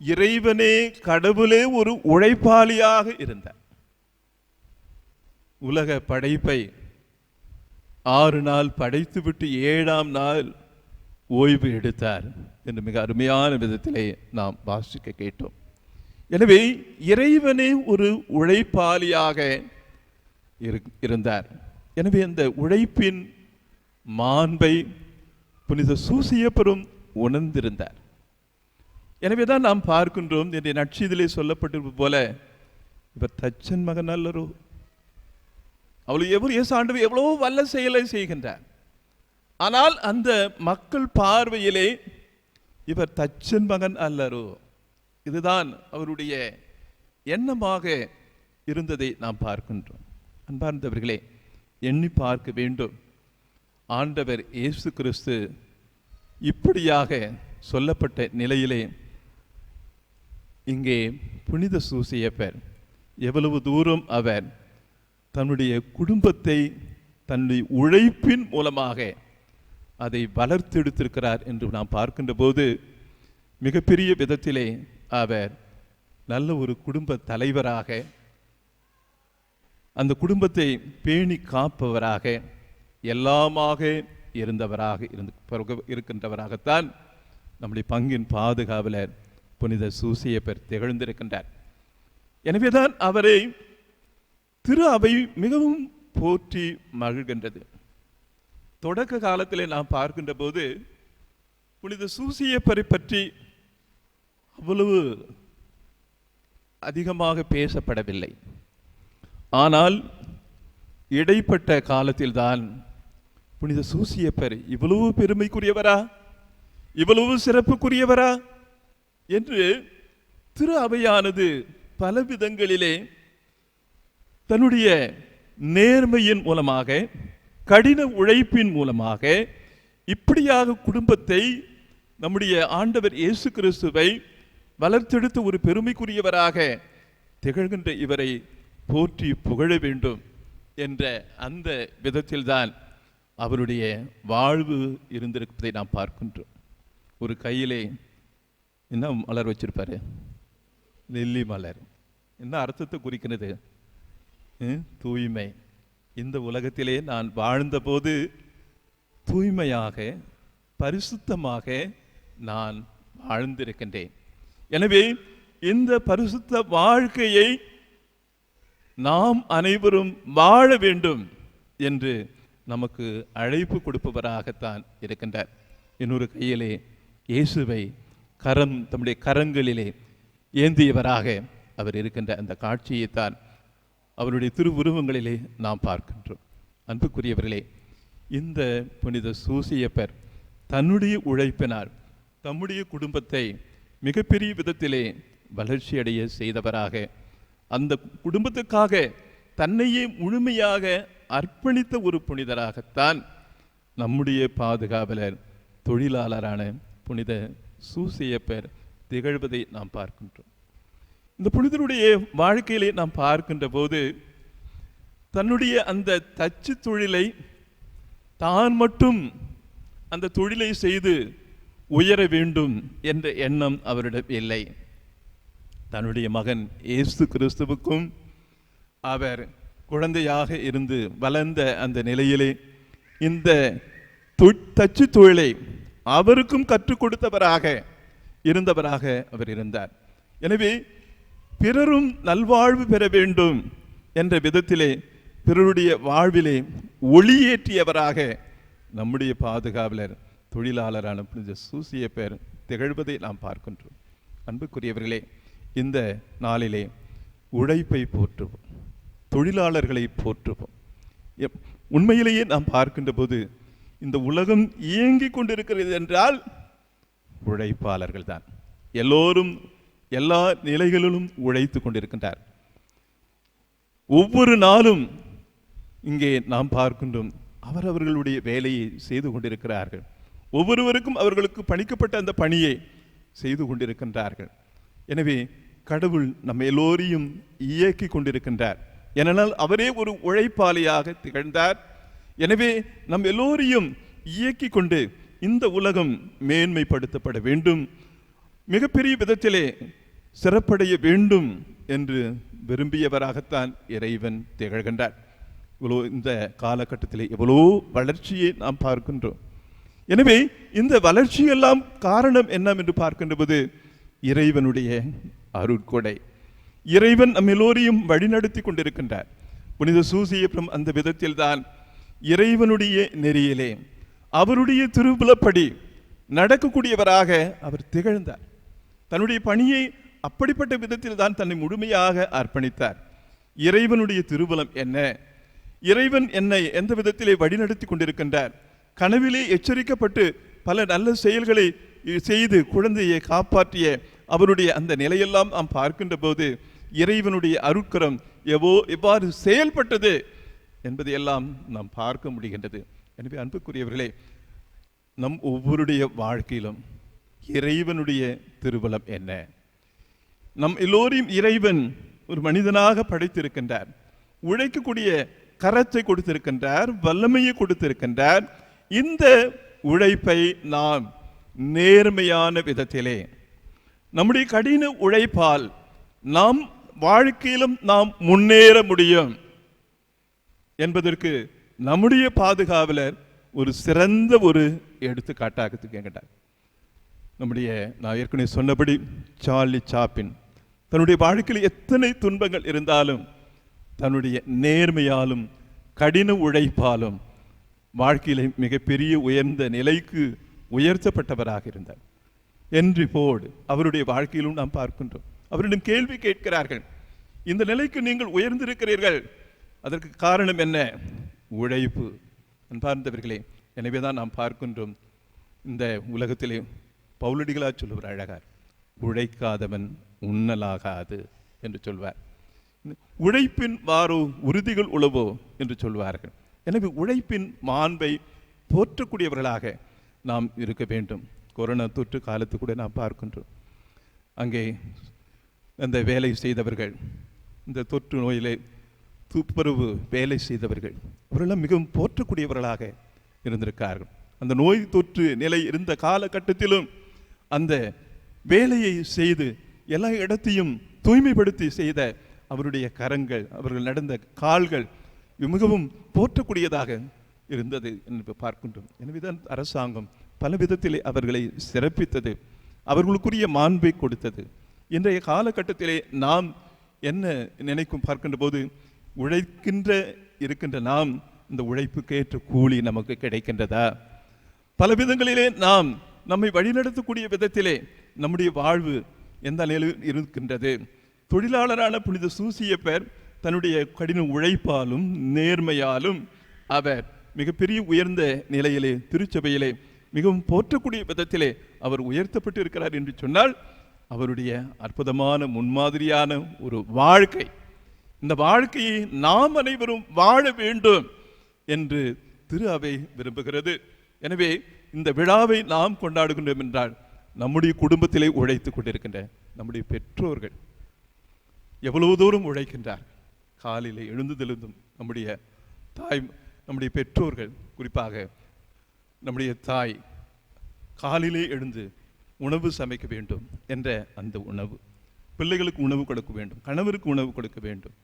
இறைவனே கடவுளே ஒரு உழைப்பாளியாக இருந்தார். உலக படைப்பை 6 நாள் படைத்துவிட்டு 7ஆம் நாள் ஓய்வு எடுத்தார் என்று மிக அருமையான விதத்திலே நாம் வாசிக்க கேட்டோம். எனவே இறைவனே ஒரு உழைப்பாளியாக இருந்தார். எனவே அந்த உழைப்பின் மாண்பை புனித சூசியப்பரும் உணர்ந்திருந்தார். எனவேதான் நாம் பார்க்கின்றோம், என்னுடைய நற்செய்தியிலே சொல்லப்பட்டிருப்பது போல, இவர் தச்சன் மகன் அல்லரோ, அவள் ஆண்டவர் எவ்வளோ வல்ல செயலை செய்கின்றார். ஆனால் அந்த மக்கள் பார்வையிலே இவர் தச்சன் மகன் அல்லரோ, இதுதான் அவருடைய எண்ணமாக இருந்ததை நாம் பார்க்கின்றோம். அன்பார்ந்தவர்களே, எண்ணி பார்க்க வேண்டும், ஆண்டவர் இயேசு கிறிஸ்து இப்படியாக சொல்லப்பட்ட நிலையிலே இங்கே புனித சூசையப்பர் எவ்வளவு தூரம் அவர் தன்னுடைய குடும்பத்தை தன்னுடைய உழைப்பின் மூலமாக அதை வளர்த்தெடுத்திருக்கிறார் என்று நாம் பார்க்கின்ற போது மிகப்பெரிய விதத்திலே அவர் நல்ல ஒரு குடும்ப தலைவராக, அந்த குடும்பத்தை பேணி காப்பவராக, எல்லாமாக இருக்கின்றவராகத்தான் நம்முடைய பங்கின் பாதுகாவலர் புனித சூசையப்பர் திகழ்ந்திருக்கின்றார். எனவேதான் அவரை திரு அவை மிகவும் போற்றி மகிழ்கின்றது. தொடக்க காலத்திலே நாம் பார்க்கின்ற போது புனித சூசையப்பரை பற்றி அவ்வளவு அதிகமாக பேசப்படவில்லை. ஆனால் இடைப்பட்ட காலத்தில்தான் புனித சூசையப்பர் இவ்வளவு பெருமைக்குரியவரா, இவ்வளவு சிறப்புக்குரியவரா என்று திரு அவையானது பல விதங்களிலே தன்னுடைய நேர்மையின் மூலமாக, கடின உழைப்பின் மூலமாக இப்படியாக குடும்பத்தை, நம்முடைய ஆண்டவர் இயேசு கிறிஸ்துவை வளர்த்தெடுத்த ஒரு பெருமைக்குரியவராக திகழ்கின்ற இவரை போற்றி புகழ வேண்டும் என்ற அந்த விதத்தில்தான் அவருடைய வாழ்வு இருந்திருப்பதை நாம் பார்க்கின்றோம். ஒரு கையிலே என்ன மலர் வச்சிருப்பாரு? நெல்லி மலர். என்ன அர்த்தத்தை குறிக்கிறது? தூய்மை. இந்த உலகத்திலே நான் வாழ்ந்தபோது தூய்மையாக, பரிசுத்தமாக நான் வாழ்ந்திருக்கின்றேன். எனவே இந்த பரிசுத்த வாழ்க்கையை நாம் அனைவரும் வாழ வேண்டும் என்று நமக்கு அழைப்பு கொடுப்பவராகத்தான் இருக்கின்றார். இன்னொரு கையிலே இயேசுவை தம்முடைய கரங்களிலே ஏந்தியவராக அவர் இருக்கின்ற அந்த காட்சியைத்தான் அவருடைய திருவுருவங்களிலே நாம் பார்க்கின்றோம். அன்புக்குரியவர்களே, இந்த புனித சூசையப்பர் தன்னுடைய உழைப்பினால் தம்முடைய குடும்பத்தை மிகப்பெரிய விதத்திலே வளர்ச்சியடைய செய்தவராக, அந்த குடும்பத்துக்காக தன்னையே முழுமையாக அர்ப்பணித்த ஒரு புனிதராகத்தான் நம்முடைய பாதுகாவலர், தொழிலாளரான புனித சூசையப்பர் திகழ்வதை நாம் பார்க்கின்றோம். இந்த புனிதருடைய வாழ்க்கையிலே நாம் பார்க்கின்ற போது தன்னுடைய அந்த தச்சு தொழிலை தான் மட்டும் அந்த தொழிலை செய்து உயர வேண்டும் என்ற எண்ணம் அவரிடம் இல்லை. தன்னுடைய மகன் இயேசு கிறிஸ்துவுக்கும் அவர் குழந்தையாக இருந்து வளர்ந்த அந்த நிலையிலே இந்த தச்சு தொழிலை அவருக்கும் கற்றுக் கொடுத்தவராக இருந்தவராக அவர் இருந்தார். எனவே பிறரும் நல்வாழ்வு பெற வேண்டும் என்ற விதத்திலே பிறருடைய வாழ்விலே ஒளியேற்றியவராக நம்முடைய பாதுகாவலர், தொழிலாளரான புனித சூசையப்பர் திகழ்வதை நாம் பார்க்கின்றோம். அன்புக்குரியவர்களே, இந்த நாளிலே உழைப்பை போற்றுவோம், தொழிலாளர்களை போற்றுவோம். உண்மையிலேயே நாம் பார்க்கின்ற போது இந்த உலகம் இயங்கிக் கொண்டிருக்கிறது என்றால் உழைப்பாளர்கள் தான். எல்லோரும் எல்லா நிலைகளிலும் உழைத்து கொண்டிருக்கின்றார். ஒவ்வொரு நாளும் இங்கே நாம் பார்க்கின்றோம், அவர்களுடைய வேலையை செய்து கொண்டிருக்கிறார்கள். ஒவ்வொருவருக்கும் அவர்களுக்கு பணிக்கப்பட்ட அந்த பணியை செய்து கொண்டிருக்கின்றார்கள். எனவே கடவுள் நம்ம எல்லோரையும் இயக்கி கொண்டிருக்கின்றார். ஏனென்றால் அவரே ஒரு உழைப்பாளியாக திகழ்ந்தார். எனவே நம் எல்லோரையும் இயக்கி கொண்டு இந்த உலகம் மேன்மைப்படுத்தப்பட வேண்டும், மிகப்பெரிய விதத்திலே சிறப்படைய வேண்டும் என்று விரும்பியவராகத்தான் இறைவன் திகழ்கின்றார். இவ்வளோ இந்த காலகட்டத்திலே எவ்வளோ வளர்ச்சியை நாம் பார்க்கின்றோம். எனவே இந்த வளர்ச்சியெல்லாம் காரணம் என்ன என்று பார்க்கின்ற போது இறைவனுடைய அருட்கொடை. இறைவன் நம் எல்லோரையும் வழிநடத்தி கொண்டிருக்கின்றார். புனித சூசையப்பரும் அந்த விதத்தில் தான் இறைவனுடைய நெறியிலே அவருடைய திருவுளப்படி நடக்கக்கூடியவராக அவர் திகழ்ந்தார். தன்னுடைய பணியை அப்படிப்பட்ட விதத்தில் தான் தன்னை முழுமையாக அர்ப்பணித்தார். இறைவனுடைய திருவுளம் என்ன, இறைவன் என்னை எந்த விதத்திலே வழிநடத்தி கொண்டிருக்கின்றார், கனவிலே எச்சரிக்கப்பட்டு பல நல்ல செயல்களை செய்து குழந்தையை காப்பாற்றிய அவருடைய அந்த நிலையெல்லாம் நாம் பார்க்கின்ற போது இறைவனுடைய அருட்கரம் எவ்வாறு செயல்பட்டது என்பதையெல்லாம் நாம் பார்க்க முடிகின்றது. எனவே அன்புக்குரியவர்களே, நம் ஒவ்வொருடைய வாழ்க்கையிலும் இறைவனுடைய திருவுளம் என்ன, நம் எல்லோரையும் இறைவன் ஒரு மனிதனாக படைத்திருக்கின்றார். உழைக்கக்கூடிய கரத்தை கொடுத்திருக்கின்றார், வல்லமையை கொடுத்திருக்கின்றார். இந்த உழைப்பை நாம் நேர்மையான விதத்திலே நம்முடைய கடின உழைப்பால் நாம் வாழ்க்கையிலும் நாம் முன்னேற முடியும் என்பதற்கு நம்முடைய பாதுகாவலர் ஒரு சிறந்த ஒரு எடுத்துக்காட்டாக திகழ்கின்றார். நம்முடைய நான் ஏற்கனவே சொன்னபடி சார்லி சாப்ளின் தன்னுடைய வாழ்க்கையில் எத்தனை துன்பங்கள் இருந்தாலும் தன்னுடைய நேர்மையாலும் கடின உழைப்பாலும் வாழ்க்கையில மிகப்பெரிய உயர்ந்த நிலைக்கு உயர்த்தப்பட்டவராக இருந்தார். ஹென்றி ஃபோர்டு அவருடைய வாழ்க்கையிலும் நாம் பார்க்கின்றோம். அவரிடம் கேள்வி கேட்கிறார்கள், இந்த நிலைக்கு நீங்கள் உயர்ந்திருக்கிறீர்கள், அதற்கு காரணம் என்ன? உழைப்பு. அன்பார்ந்தவர்களே, எனவே தான் நாம் பார்க்கின்றோம் இந்த உலகத்திலே பவுலடிகளாக சொல்லுவார் அழகார், உழைக்காதவன் உண்ணலாகாது என்று சொல்வார். உழைப்பின் வாரோ உறுதிகள் உழவோ என்று சொல்வார்கள். எனவே உழைப்பின் மாண்பை போற்றக்கூடியவர்களாக நாம் இருக்க வேண்டும். கொரோனா தொற்று காலத்து கூட நாம் பார்க்கின்றோம், அங்கே அந்த வேலை செய்தவர்கள், இந்த தொற்று நோயிலே துப்புரவு வேலை செய்தவர்கள், அவரெல்லாம் மிகவும் போற்றக்கூடியவர்களாக இருந்திருக்கார்கள். அந்த நோய் தொற்று நிலை இருந்த காலகட்டத்திலும் அந்த வேலையை செய்து எல்லா இடத்தையும் தூய்மைப்படுத்தி செய்த அவருடைய கரங்கள், அவர்கள் நடந்த கால்கள் மிகவும் போற்றக்கூடியதாக இருந்தது என்று பார்க்கின்றோம். எனவேதான் அரசாங்கம் பல விதத்திலே அவர்களை சிறப்பித்தது, அவர்களுக்குரிய மாண்பை கொடுத்தது. இன்றைய காலகட்டத்திலே நாம் என்ன நினைக்கும் பார்க்கின்ற போது, இருக்கின்ற நாம் இந்த உழைப்புக்கு ஏற்ற கூலி நமக்கு கிடைக்கின்றதா? பல விதங்களிலே நாம் நம்மை வழிநடத்தக்கூடிய விதத்திலே நம்முடைய வாழ்வு எந்த நிலையில் இருக்கின்றது? தொழிலாளரான புனித சூசியப்பர் தன்னுடைய கடின உழைப்பாலும் நேர்மையாலும் அவர் மிகப்பெரிய உயர்ந்த நிலையிலே திருச்சபையிலே மிகவும் போற்றக்கூடிய விதத்திலே அவர் உயர்த்தப்பட்டு இருக்கிறார் என்று சொன்னால், அவருடைய அற்புதமான முன்மாதிரியான ஒரு வாழ்க்கை, இந்த வாழ்க்கையை நாம் அனைவரும் வாழ வேண்டும் என்று திரு அவை விரும்புகிறது. எனவே இந்த விழாவை நாம் கொண்டாடுகின்றோம் என்றால், நம்முடைய குடும்பத்திலே உழைத்து கொண்டிருக்கின்ற நம்முடைய பெற்றோர்கள் எவ்வளவு தூரம் உழைக்கின்றார். காலையில் எழுந்ததிலிருந்தும் நம்முடைய பெற்றோர்கள், குறிப்பாக நம்முடைய தாய் காலையிலே எழுந்து உணவு சமைக்க வேண்டும் என்ற அந்த உணவு, பிள்ளைகளுக்கு உணவு கொடுக்க வேண்டும், கணவருக்கு உணவு கொடுக்க வேண்டும்,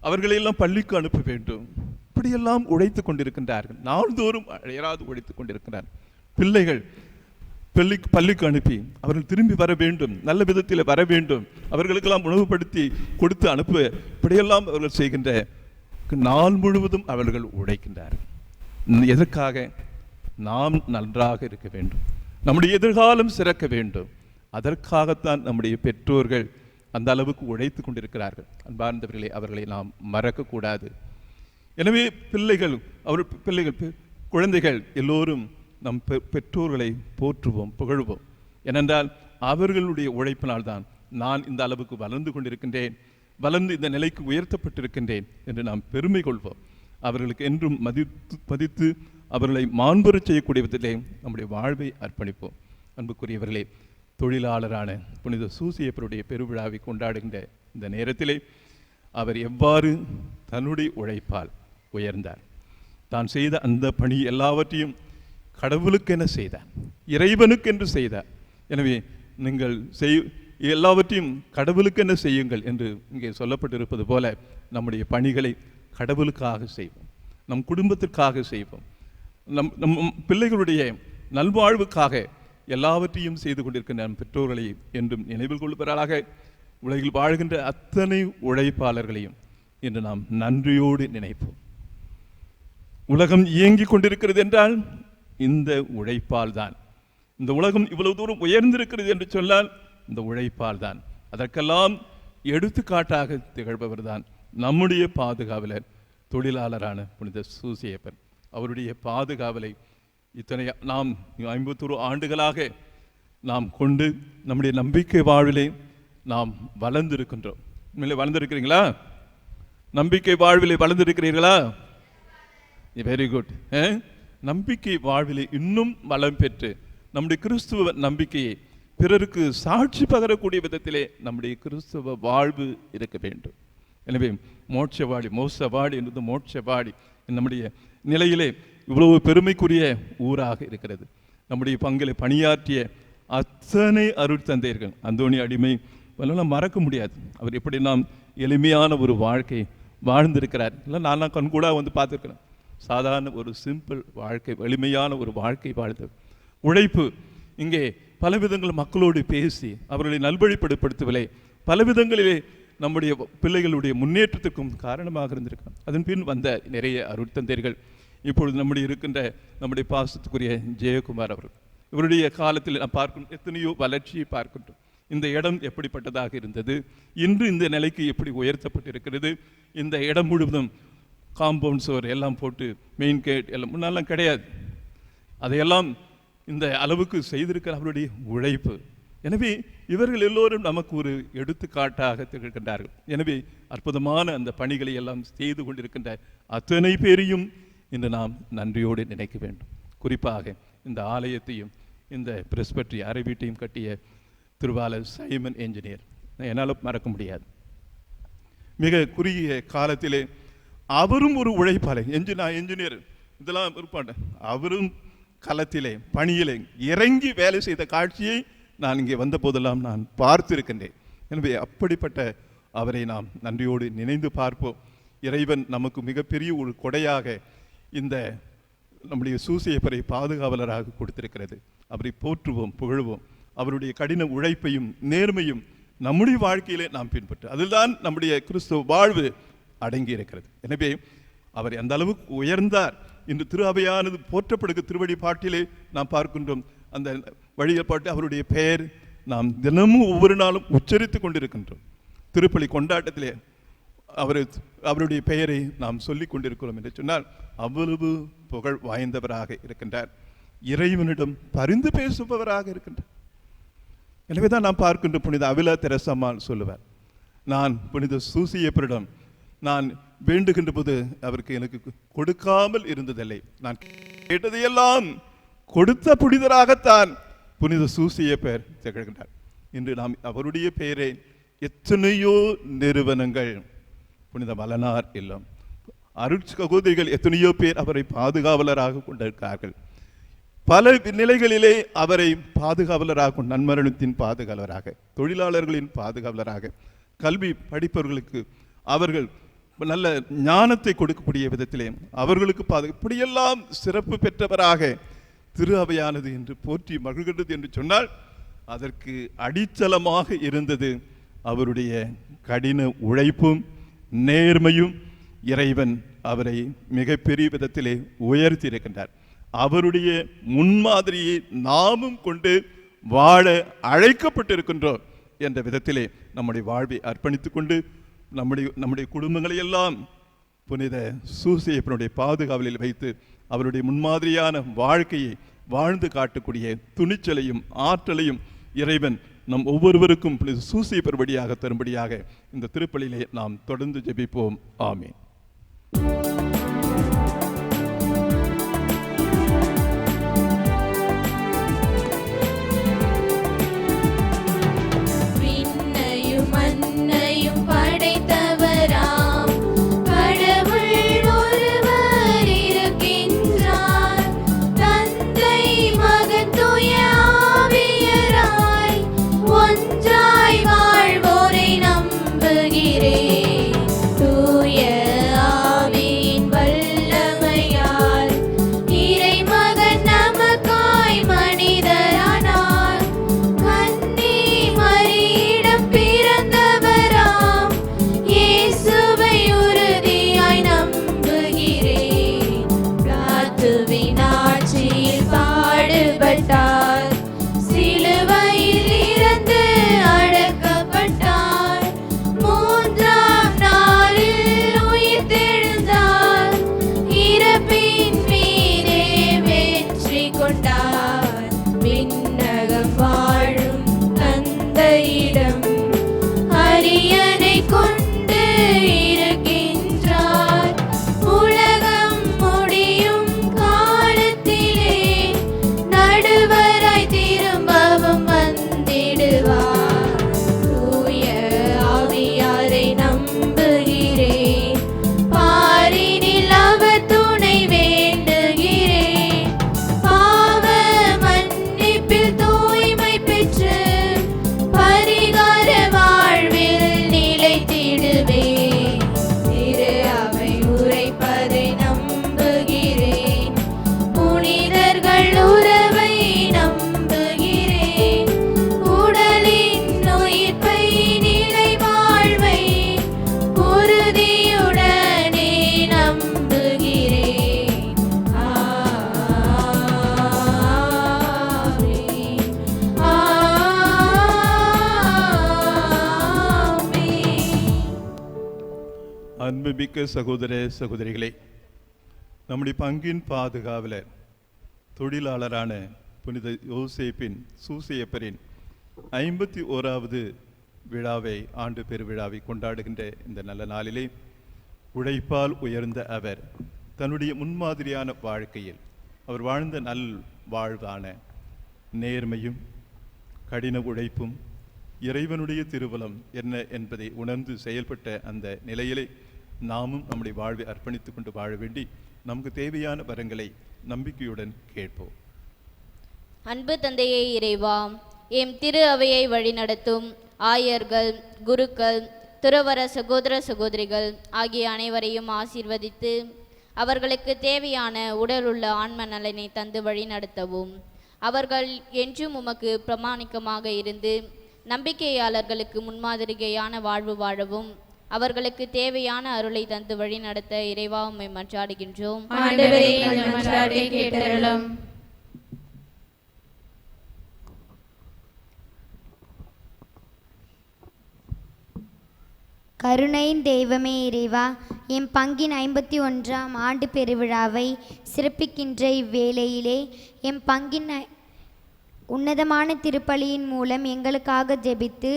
அவர்களையெல்லாம் பள்ளிக்கு அனுப்ப வேண்டும், இப்படியெல்லாம் உழைத்து கொண்டிருக்கின்றார்கள். நாள்தோறும் அயராது உழைத்து கொண்டிருக்கிறார். பிள்ளைகள் பள்ளிக்கு அனுப்பி அவர்கள் திரும்பி வர வேண்டும், நல்ல விதத்தில் வர வேண்டும், அவர்களுக்கெல்லாம் உணவுபடுத்தி கொடுத்து அனுப்ப, இப்படியெல்லாம் அவர்கள் செய்கின்ற நாள் முழுவதும் அவர்கள் உழைக்கின்றார்கள். எதற்காக? நாம் நன்றாக இருக்க வேண்டும், நம்முடைய எதிர்காலம் சிறக்க வேண்டும். அதற்காகத்தான் நம்முடைய பெற்றோர்கள் அந்த அளவுக்கு உழைத்து கொண்டிருக்கிறார்கள். அன்பார்ந்தவர்களே, அவர்களை நாம் மறக்கக்கூடாது. எனவே குழந்தைகள் எல்லோரும் நம் பெற்றோர்களை போற்றுவோம், புகழ்வோம். ஏனென்றால் அவர்களுடைய உழைப்பினால் தான் நான் இந்த அளவுக்கு வளர்ந்து கொண்டிருக்கின்றேன், வளர்ந்து இந்த நிலைக்கு உயர்த்தப்பட்டிருக்கின்றேன் என்று நாம் பெருமை கொள்வோம். அவர்களுக்கு என்றும் மதித்து அவர்களை மாண்புறச் செய்யக்கூடிய விதத்திலே நம்முடைய வாழ்வை அர்ப்பணிப்போம். அன்புக்குரியவர்களே, தொழிலாளரான புனித சூசியப்பருடைய பெருவிழாவை கொண்டாடுகின்ற இந்த நேரத்திலே அவர் எவ்வாறு தன்னுடைய உழைப்பால் உயர்ந்தார், தான் செய்த அந்த பணி எல்லாவற்றையும் கடவுளுக்கென செய்தார், இறைவனுக்கென்று செய்தார். எனவே நீங்கள் எல்லாவற்றையும் கடவுளுக்கென செய்யுங்கள் என்று இங்கே சொல்லப்பட்டிருப்பது போல நம்முடைய பணிகளை கடவுளுக்காக செய்வோம், நம் குடும்பத்திற்காக செய்வோம், நம் பிள்ளைகளுடைய நல்வாழ்வுக்காக எல்லாவற்றையும் செய்து கொண்டிருக்கின்ற நம் பெற்றோர்களை என்றும் நினைவில் கொள்வதாக உலகில் வாழ்கின்ற அத்தனை உழைப்பாளர்களையும் இன்று நாம் நன்றியோடு நினைப்போம். உலகம் இயங்கிக் கொண்டிருக்கிறது என்றால் இந்த உழைப்பால் தான். இந்த உலகம் இவ்வளவு தூரம் உயர்ந்திருக்கிறது என்று சொன்னால் இந்த உழைப்பால் தான். அதற்கெல்லாம் எடுத்துக்காட்டாக திகழ்பவர் தான் நம்முடைய பாதுகாவலர், தொழிலாளரான புனித சூசியப்பர். அவருடைய பாதுகாவலை இத்தனை நாம் 51 ஆண்டுகளாக நாம் கொண்டு நம்முடைய நம்பிக்கை வாழ்விலே நாம் வளர்ந்திருக்கின்றோம். உண்மையிலே வளர்ந்திருக்கிறீங்களா? நம்பிக்கை வாழ்விலே வளர்ந்திருக்கிறீர்களா? Very good. நம்பிக்கை வாழ்விலே இன்னும் வளம் பெற்று நம்முடைய கிறிஸ்துவ நம்பிக்கையை பிறருக்கு சாட்சி பகரக்கூடிய விதத்திலே நம்முடைய கிறிஸ்தவ வாழ்வு இருக்க வேண்டும். எனவே மோட்சவாடி என்பது மோட்சவாடி நம்முடைய நிலையிலே இவ்வளவு பெருமைக்குரிய ஊராக இருக்கிறது. நம்முடைய பங்கிலே பணியாற்றிய அத்தனை அருட்தந்தையர்கள், அந்தோணி அடிமை அதெல்லாம் மறக்க முடியாது. அவர் எப்படி நாம் எளிமையான ஒரு வாழ்க்கை வாழ்ந்திருக்கிறார். இல்லை நான் கண்கூடா வந்து பார்த்துருக்கிறேன். சாதாரண ஒரு சிம்பிள் வாழ்க்கை, எளிமையான ஒரு வாழ்க்கை வாழ்ந்தது. உழைப்பு, இங்கே பல விதங்கள் மக்களோடு பேசி அவர்களை நல்வழிப்படுத்தவில்லை, பல விதங்களிலே நம்முடைய பிள்ளைகளுடைய முன்னேற்றத்துக்கும் காரணமாக இருந்திருக்கிறார். அதன் பின் வந்த நிறைய அருட்தந்தையர்கள், இப்பொழுது நம்முடைய பாசத்துக்குரிய ஜெயக்குமார் அவர்கள், இவருடைய காலத்தில் நாம் பார்க்கும் எத்தனையோ வளர்ச்சியை பார்க்கின்றோம். இந்த இடம் எப்படிப்பட்டதாக இருந்தது, இன்று இந்த நிலைக்கு எப்படி உயர்த்தப்பட்டிருக்கிறது. இந்த இடம் முழுவதும் காம்பவுண்ட் சுவர் எல்லாம் போட்டு மெயின் கேட் எல்லாம் முன்னெல்லாம் கிடையாது. அதையெல்லாம் இந்த அளவுக்கு செய்திருக்கிற அவருடைய உழைப்பு. எனவே இவர்கள் எல்லோரும் நமக்கு ஒரு எடுத்துக்காட்டாக திகழ்கின்றார்கள். எனவே அற்புதமான அந்த பணிகளை எல்லாம் செய்து கொண்டிருக்கின்ற அத்தனை பேரையும் இன்று நாம் நன்றியோடு நினைக்க வேண்டும். குறிப்பாக இந்த ஆலயத்தையும் இந்த பிரெஸ்பெட்ரி அறை வீட்டையும் கட்டிய திருவாளர் சைமன் என்ஜினியர், என்னால் மறக்க முடியாது. மிக குறுகிய காலத்திலே அவரும் ஒரு உழைப்பாளர், என்ஜினியர் இதெல்லாம் இருப்பாண்ட, அவரும் களத்திலே பணியிலே இறங்கி வேலை செய்த காட்சியை நான் இங்கே வந்த போதெல்லாம் நான் பார்த்திருக்கின்றேன். எனவே அப்படிப்பட்ட அவரை நாம் நன்றியோடு நினைந்து பார்ப்போம். இறைவன் நமக்கு மிகப்பெரிய ஒரு கொடையாக இந்த நம்முடைய சூசையப்பரை பாதுகாவலராக கொடுத்திருக்கிறது. அவரை போற்றுவோம், புகழ்வோம். அவருடைய கடின உழைப்பையும் நேர்மையும் நம்முடைய வாழ்க்கையிலே நாம் பின்பற்ற, அதில்தான் நம்முடைய கிறிஸ்துவ வாழ்வு அடங்கி இருக்கிறது. எனவே அவர் எந்த அளவுக்கு உயர்ந்தார். இன்று திரு அவையானது போற்றப்படுகிற திருவடி பாட்டிலே நாம் பார்க்கின்றோம். அந்த வழிபாட்டு அவருடைய பெயர் நாம் தினமும் ஒவ்வொரு நாளும் உச்சரித்து கொண்டிருக்கின்றோம். திருப்பலி கொண்டாட்டத்திலே அவருடைய பெயரை நாம் சொல்லிக் கொண்டிருக்கிறோம் என்று சொன்னால் அவ்வளவு புகழ் வாய்ந்தவராக இருக்கின்றார். இறைவனிடம் பரிந்து பேசுபவராக இருக்கின்றார். எனவே தான் நாம் பார்க்கின்ற புனித அவிலா தெரசம்மாள் சொல்லுவார், நான் புனித சூசியப்பரிடம் நான் வேண்டுகின்ற போது அவருக்கு எனக்கு கொடுக்காமல் இருந்ததில்லை, நான் கேட்டதையெல்லாம் கொடுத்த புனிதராகத்தான் புனித சூசியப்பர் திகழ்கின்றார். இன்று நாம் அவருடைய பெயரை எத்தனையோ நிறுவனங்கள், புனித மலனார் இல்லம், அருட்சகோதரிகள் எத்தனையோ பேர் அவரை பாதுகாவலராக கொண்டிருக்கிறார்கள். பல நிலைகளிலே அவரை பாதுகாவலராக, நன்மரணத்தின் பாதுகாவலராக, தொழிலாளர்களின் பாதுகாவலராக, கல்வி படிப்பவர்களுக்கு அவர்கள் நல்ல ஞானத்தை கொடுக்கக்கூடிய விதத்திலே அவர்களுக்கு இப்படியெல்லாம் சிறப்பு பெற்றவராக திரு அவையானது என்று போற்றி மகிழ்கிறது என்று சொன்னால் அதற்கு அடித்தளமாக இருந்தது அவருடைய கடின உழைப்பும் நேர்மையும். இறைவன் அவரை மிகப்பெரிய விதத்திலே உயர்த்தி இருக்கின்றார். அவருடைய முன்மாதிரியை நாமும் கொண்டு வாழ அழைக்கப்பட்டிருக்கின்றோம் என்ற விதத்திலே நம்முடைய வாழ்வை அர்ப்பணித்துக் கொண்டு நம்முடைய குடும்பங்களை எல்லாம் புனித சூசையப்பனுடைய பாதுகாவலில் வைத்து அவருடைய முன்மாதிரியான வாழ்க்கையை வாழ்ந்து காட்டக்கூடிய துணிச்சலையும் ஆற்றலையும் இறைவன் நம் ஒவ்வொருவருக்கும் புனித சூசையப்பர் வழியாக தரும்படியாக இந்த திருப்பலியிலே நாம் தொடர்ந்து ஜெபிப்போம். ஆமென். திரும்பவும் வந்தே அன்புமிக்க சகோதர சகோதரிகளே, நம்முடைய பங்கின் பாதுகாவலர் தொழிலாளரான புனித யோசேப்பின் சூசையப்பரின் 51வது விழாவை ஆண்டு பெருவிழாவை கொண்டாடுகின்ற இந்த நல்ல நாளிலே உழைப்பால் உயர்ந்த அவர் தன்னுடைய முன்மாதிரியான வாழ்க்கையில் அவர் வாழ்ந்த நல் வாழ்வான நேர்மையும் கடின உழைப்பும் இறைவனுடைய திருவலம் என்ன என்பதை உணர்ந்து செயல்பட்ட அந்த நிலையிலே நாமும் நம்முடைய வாழ்வை அர்ப்பணித்துக் கொண்டு வாழ வேண்டி நமக்கு தேவையான வரங்களை நம்பிக்கையுடன் கேட்போம். அன்பு தந்தையே இறைவா, எம் திரு அவையை வழிநடத்தும் ஆயர்கள், குருக்கள், துறவர சகோதர சகோதரிகள் ஆகிய அனைவரையும் ஆசீர்வதித்து அவர்களுக்கு தேவையான உடலுள்ள ஆன்ம நலனை தந்து வழி நடத்தவும். அவர்கள் என்றும் உமக்கு பிரமாணிக்கமாக இருந்து நம்பிக்கையாளர்களுக்கு முன்மாதிரிகையான வாழ்வு வாழவும் அவர்களுக்கு தேவையான அருளை தந்து வழி நடத்த இறைவா உம்மை மன்றாடுகின்றோம். கருணையின் தெய்வமே இறைவா, என் பங்கின் 51ஆம் ஆண்டு பெருவிழாவை சிறப்பிக்கின்ற இவ்வேளையிலே எம் பங்கின் உன்னதமான திருப்பலியின் மூலம் எங்களுக்காக ஜெபித்து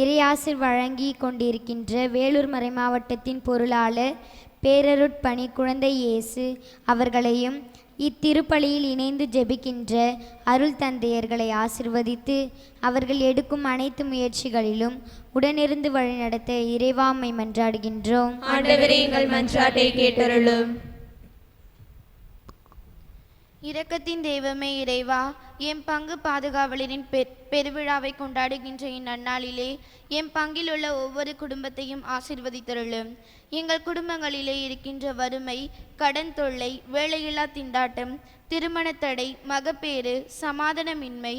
இறையாசிர் வழங்கி கொண்டிருக்கின்ற வேலூர் மறைமாவட்டத்தின் பொருளாளர் பேரருட்பணி குழந்தை இயேசு அவர்களையும் இத்திருப்பலியில் இணைந்து ஜெபிக்கின்ற அருள் தந்தையர்களை ஆசிர்வதித்து அவர்கள் எடுக்கும் அனைத்து முயற்சிகளிலும் உடனிருந்து வழிநடத்த இறைவாமை மன்றாடுகின்றோம். ஆண்டவரே, எங்கள் மன்றாட்டை கேட்டருளும். இரக்கத்தின் தெய்வமே இறைவா, எம் பங்கு பாதுகாவலரின் பெருவிழாவை கொண்டாடுகின்ற இந்நன்னாளிலே எம் பங்கில் உள்ள ஒவ்வொரு குடும்பத்தையும் ஆசிர்வதித்தருளும். எங்கள் குடும்பங்களிலே இருக்கின்ற வறுமை, கடன் தொல்லை, வேலையில்லா திண்டாட்டம், திருமணத்தடை, மகப்பேறு, சமாதானமின்மை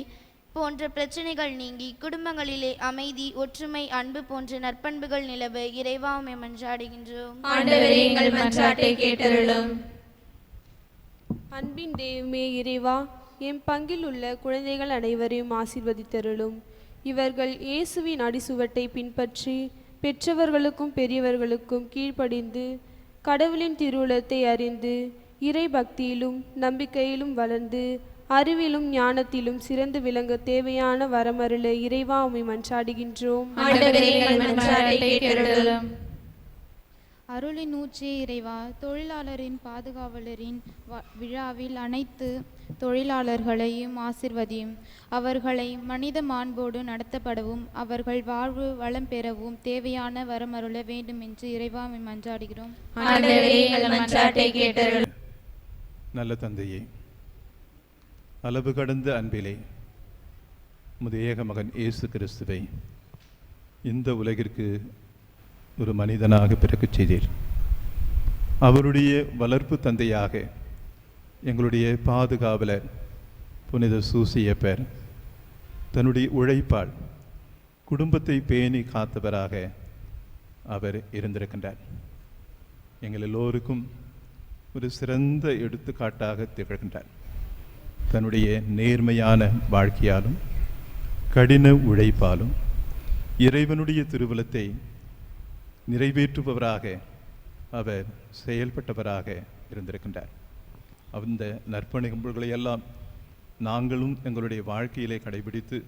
போன்ற பிரச்சனைகள் நீங்கி குடும்பங்களிலே அமைதி, ஒற்றுமை, அன்பு போன்ற நற்பண்புகள் நிலவ இறைவா உம்மை மன்றாடுகின்றோம். ஆண்டவரே, எங்கள் மன்றாட்டை கேட்டருளும். அன்பின் தெய்வமே இறைவா, என் பங்கில் உள்ள குழந்தைகள் அனைவரையும் ஆசீர்வதித்தருளும். இவர்கள் இயேசுவின் அடிசுவட்டை பின்பற்றி பெற்றவர்களுக்கும் பெரியவர்களுக்கும் கீழ்ப்படிந்து கடவுளின் திருவுளத்தை அறிந்து இறை பக்தியிலும் நம்பிக்கையிலும் வளர்ந்து அறிவிலும் ஞானத்திலும் சிறந்து விளங்க தேவையான வரமருள இறைவா உம்மை மன்றாடுகின்றோம். அருளின் ஊற்றே இறைவா, தொழிலாளரின் பாதுகாவலரின் விழாவில் அனைத்து தொழிலாளர்களையும் ஆசிர்வதியும். அவர்களை மனித மாண்போடு நடத்தப்படவும் அவர்கள் வாழ்வு வளம் பெறவும் தேவையான வரமருள வேண்டும் என்று இறைவா மன்றாடுகிறோம். நல்ல தந்தையே, அளவு கடந்த அன்பிலே உமது ஏக மகன் இயேசு கிறிஸ்துவை இந்த உலகிற்கு ஒரு மனிதனாக பிறக்கச் செய்தீர். அவருடைய வளர்ப்பு தந்தையாக எங்களுடைய பாதுகாவலர் புனித சூசையப்பர் தன்னுடைய உழைப்பால் குடும்பத்தை பேணி காத்தவராக அவர் இருந்திருக்கின்றார். எங்கள் எல்லோருக்கும் ஒரு சிறந்த எடுத்துக்காட்டாக திகழ்கின்றார். தன்னுடைய நேர்மையான வாழ்க்கையாலும் கடின உழைப்பாலும் இறைவனுடைய திருவுளத்தை நிறைவேற்றுபவராக அவர் செயல்பட்டவராக இருந்திருக்கின்றார். அந்த நற்பணிகளை எல்லாம் நாங்களும் எங்களுடைய வாழ்க்கையிலே கடைபிடித்து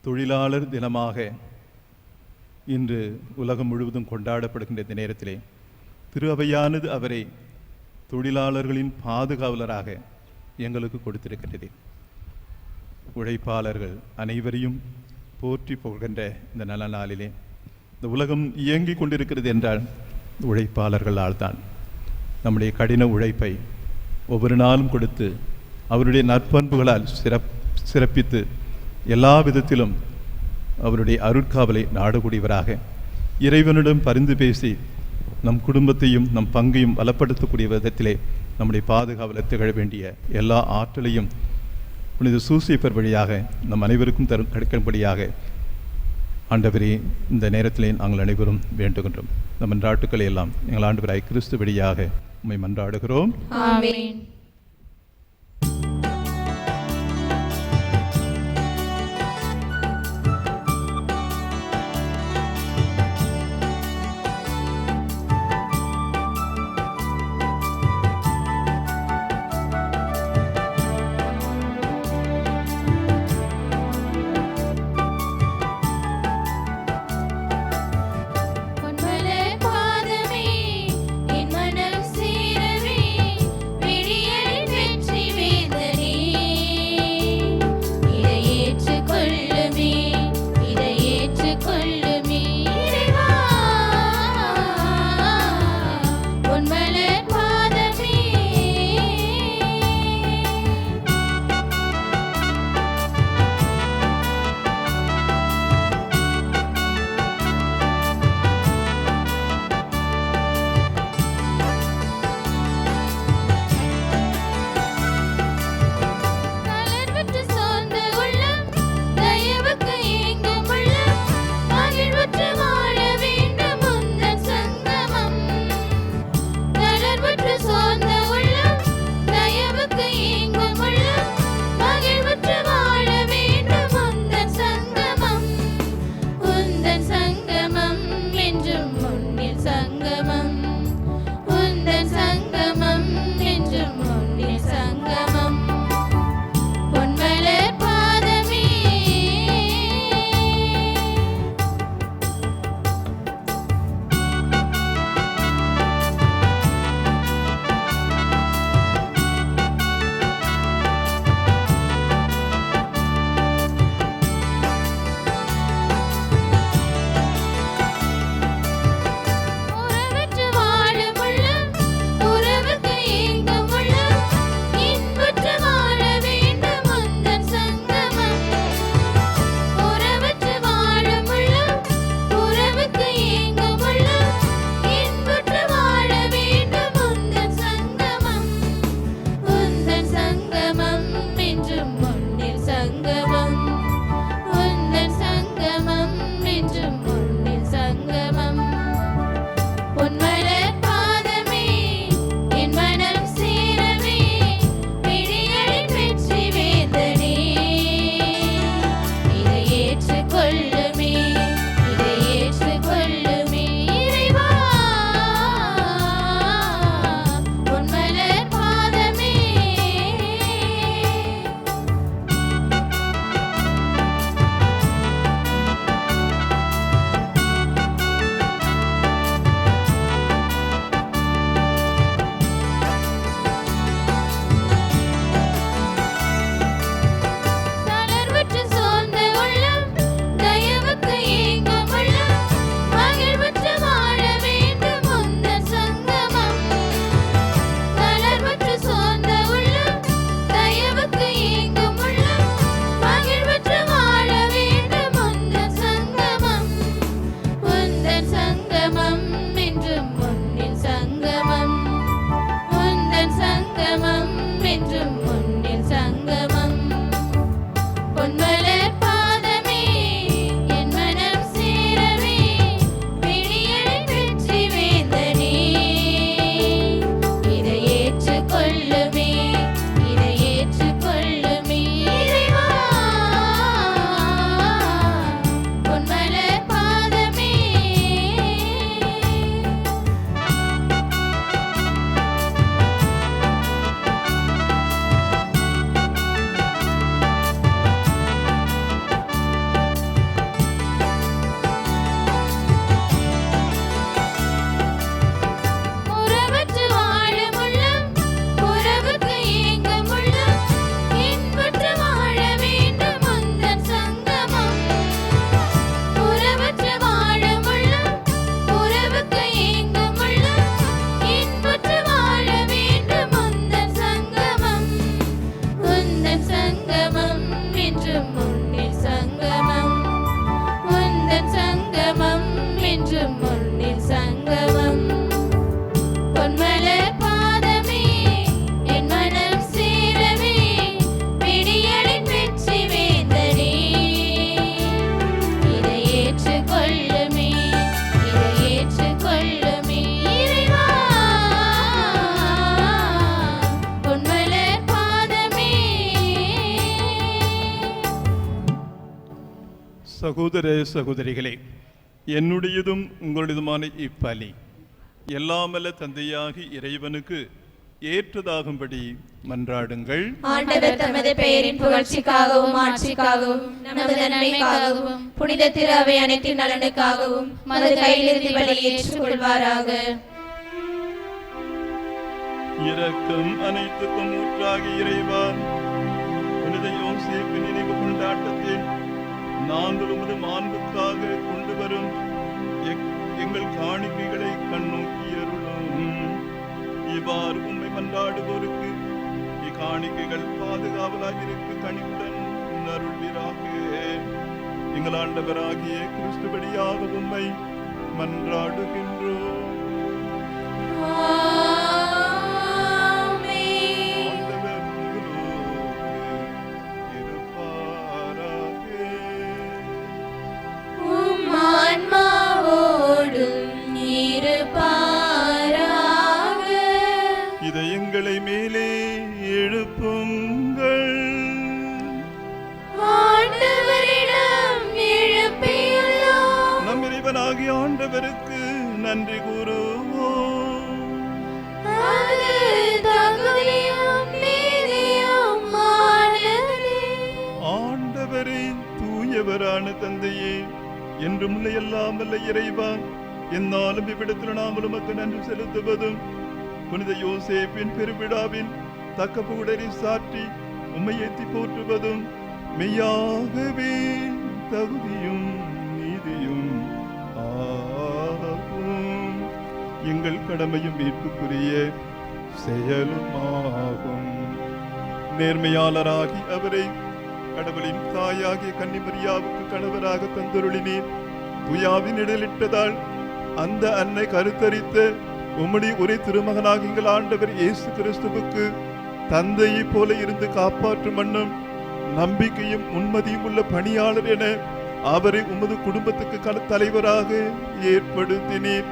தொழிலாளர் தினமாக இன்று உலகம் முழுவதும் கொண்டாடப்படுகின்ற இந்த நேரத்திலே திரு அவையானது அவரை தொழிலாளர்களின் பாதுகாவலராக எங்களுக்கு கொடுத்திருக்கின்றது. உழைப்பாளர்கள் அனைவரையும் போற்றி புகழ்கின்ற இந்த நல்ல நாளிலே இந்த உலகம் இயங்கிக் கொண்டிருக்கிறது என்றால் உழைப்பாளர்களால் தான். நம்முடைய கடின உழைப்பை ஒவ்வொரு நாளும் கொடுத்து அவருடைய நற்பண்புகளால் சிறப்பித்து எல்லா விதத்திலும் அவருடைய அருட்காவலை நாடக்கூடியவராக இறைவனிடம் பரிந்து பேசி நம் குடும்பத்தையும் நம் பங்கையும் பலப்படுத்தக்கூடிய விதத்திலே நம்முடைய பாதுகாவலை திகழ வேண்டிய எல்லா ஆற்றலையும் புனித சூசையப்பர் வழியாக நம் அனைவருக்கும் கிடைக்கும்படியாக ஆண்டவரே இந்த நேரத்திலே நாங்கள் அனைவரும் வேண்டுகின்றோம். நம் மன்றாட்டுக்களை எல்லாம் எங்கள் ஆண்டவராய் கிறிஸ்து வழியாக உம்மை மன்றாடுகிறோம். ஆமென். சங்கமம் என்றும் முன்னில் சங்கமம் உந்தன் சங்கமம் என்றும் முன்னில் சங்கமம் பொன்மலர் பாதமே என் மனம் சேரவே பிடியடை பெற்றி வேந்தனே இதை ஏற்றுக்கொள்ளுமே இதை ஏற்றுக்கொள்ளுமே இறைவா பொன்மலர் பாதமே. சகோதர சகோதரிகளே, என்னுடையதும் உங்களுடையதுமான இப்பலி எல்லாமல்ல தந்தையாகி இறைவனுக்கு ஏற்றதாகும்படி மன்றாடுங்கள். ஆண்டவர் தமது பெயரின் புகழ்ச்சிக்காகவும் ஆட்சிக்காகவும் நமது நன்மைக்காகவும் புனித திரு அவை அனைத்தின் நலனுக்காகவும் மது கையிலிருந்து பலியை ஏற்றுக்கொள்வாராக. இரக்கம் அனைத்துக்கும் ஊற்றாகி இறைவா, புனித யோசேப்பு நினைவு கொண்டாட்டத்தில் நாங்கள் உமது மாண்புக்காக கொண்டு வரும் எங்கள் காணிக்கைகளை கண்ணோக்கியருளும். இவ்வாறு உம்மை மன்றாடுவோருக்கு இக்காணிக்கைகள் பாதுகாவலாயிருக்க கனிவுடன் அருள்வீராக. எங்கள் ஆண்டவராகிய கிறிஸ்துபடியாக உம்மை மன்றாடுகின்றோம். ஆண்டவர் உங்களோடு இருப்பாராக. உம் ஆன்மாவோடும் இருப்பாராக. இதயங்களை மேலே எழுப்புங்கள். ஆண்டவரிடம் எழுப்பியுள்ளோம். நம் இறைவனாகிய ஆண்டவருக்கு நன்றி கூறுவோம். அது தகுதியும் நீதியுமானதே. ஆண்டவரே, தூயவரான தந்தையே, என்றும் எல்லாம் வல்ல இறைவா, என்னாலும் இவ்விடத்தில் நாமல் உமக்கு நன்றி செலுத்துவதும் புனித யோசேப்பின் பெருவிழாவின் தக்க புகழரை சாற்றி உம்மை ஏத்தி போற்றுவதும் மெய்யாகவே தகுதியும் நீதியும் ஆகும். எங்கள் கடமையும் மீட்புக்குரிய செயலுமாகும். நேர்மையாளராகி அவரை கடவுளின் தாயாகிய கன்னிமரியாவுக்கு கணவராக தந்தருளினீர். துயாவின் இடலிட்டதால் அந்த அன்னை கருத்தரித்த உம்முடைய ஒரே திருமகனாக எங்கள் ஆண்டவர் இயேசு கிறிஸ்துவுக்கு தந்தையை போல இருந்து காப்பாற்றும் வண்ணம் நம்பிக்கையும் உண்மதியும் உள்ள பணியாளர் என அவரை உமது குடும்பத்துக்கு தலைவராக ஏற்படுத்தினீர்.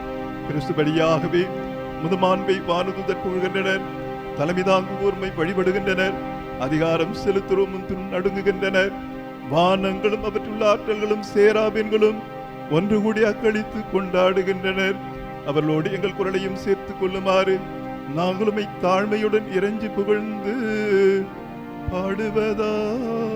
கிறிஸ்துபடியாகவே முதுமாண்பை வானுதர் புகழ்கின்றனர், தலைமை தாங்குவோர்மை வழிபடுகின்றனர், அதிகாரம் செலுத்துவோரும் நடுங்குகின்றனர். வானங்களும் அவற்றுள்ள ஆற்றல்களும் சேராபின்களும் ஒன்று கூடி அக்களித்து கொண்டாடுகின்றனர். அவர்களோடு எங்கள் குரலையும் சேர்த்துக் கொள்ளுமாறு நாங்களும் தாழ்மையுடன் இறைஞ்சி புகழ்ந்து பாடுவதாவது.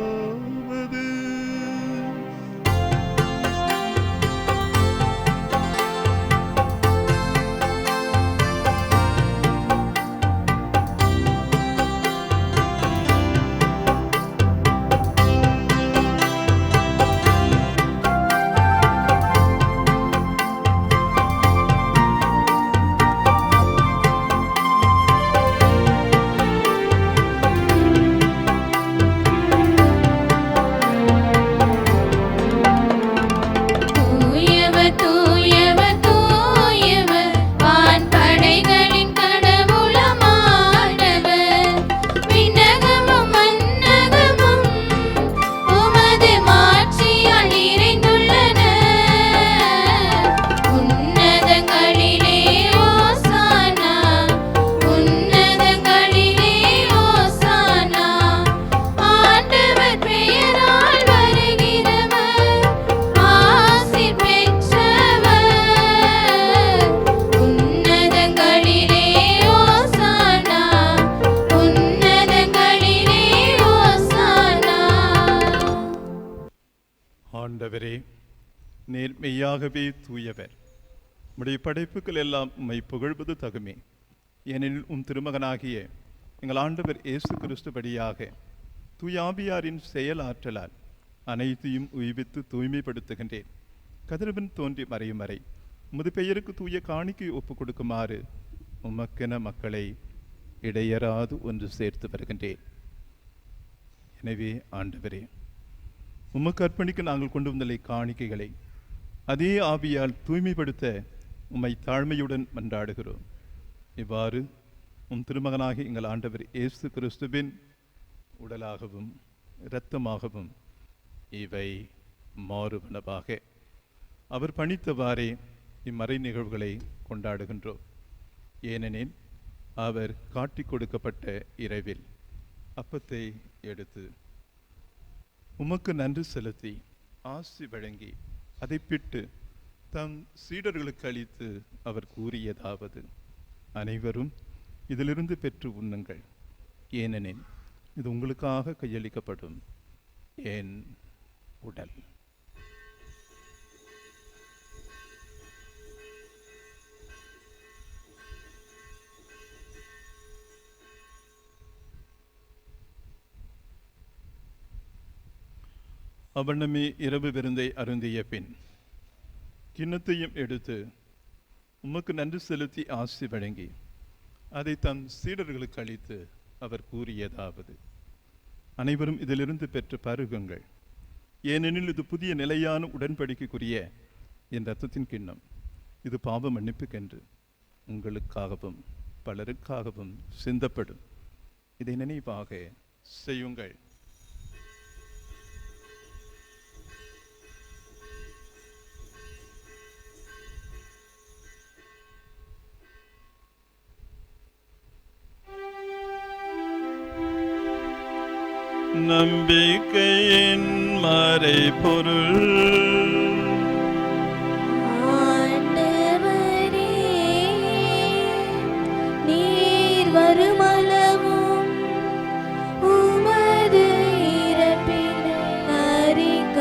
ஆண்டவரே, நீர் மெய்யாகவே தூயவர். உம்முடைய படைப்புகள் எல்லாம் உம்மை புகழ்வது தகுமே. ஏனெனில் உம் திருமகனாகிய எங்கள் ஆண்டவர் இயேசு கிறிஸ்துபடியாக தூயாவியாரின் செயல் ஆற்றலால் அனைத்தையும் உய்வித்து தூய்மைப்படுத்துகின்றேன். கதிரவன் தோன்றி மறையும் வரை உமது பெயருக்கு தூய காணிக்கை ஒப்புக் கொடுக்குமாறு உமக்கென மக்களை இடையராது ஒன்று சேர்த்து வருகின்றேன். எனவே ஆண்டவரே, உமக்கு அர்ப்பணிக்க நாங்கள் கொண்டு வந்த காணிக்கைகளை அதே ஆவியால் தூய்மைப்படுத்த உம்மை தாழ்மையுடன் மன்றாடுகிறோம். இவ்வாறு உம் திருமகனாகி எங்கள் ஆண்டவர் இயேசு கிறிஸ்துவின் உடலாகவும் இரத்தமாகவும் இவை மாறுவனவாக. அவர் பணித்தவாறே இம்மறை நிகழ்வுகளை கொண்டாடுகின்றோம். ஏனெனில் அவர் காட்டிக் கொடுக்கப்பட்ட இரவில் அப்பத்தை எடுத்து உமக்கு நன்றி செலுத்தி ஆசி வழங்கி அதை பிட்டு தம் சீடர்களுக்கு அளித்து அவர் கூறியதாவது: அனைவரும் இதிலிருந்து பெற்று உண்ணுங்கள், ஏனெனில் இது உங்களுக்காக கையளிக்கப்படும் என் உடல். அவண்ணமே இரவு விருந்தை அருந்திய பின் கிண்ணத்தையும் எடுத்து உமக்கு நன்றி செலுத்தி ஆசி வழங்கி அதை தம் சீடர்களுக்கு அளித்து அவர் கூறியதாவது: அனைவரும் இதிலிருந்து பெற்று பருகுங்கள், ஏனெனில் இது புதிய நிலையான உடன்படிக்கைக்குரிய என் இரத்தத்தின் கிண்ணம். இது பாவ மன்னிப்புக்கென்று உங்களுக்காகவும் பலருக்காகவும் சிந்தப்படும். இதை நினைவாக செய்யுங்கள். நம்பிக்கையின் மறைபொருள். ஆண்டவரே, நீர் வருமளவும் உமது இறப்பினை அறிக்கையிடுகின்றோம்,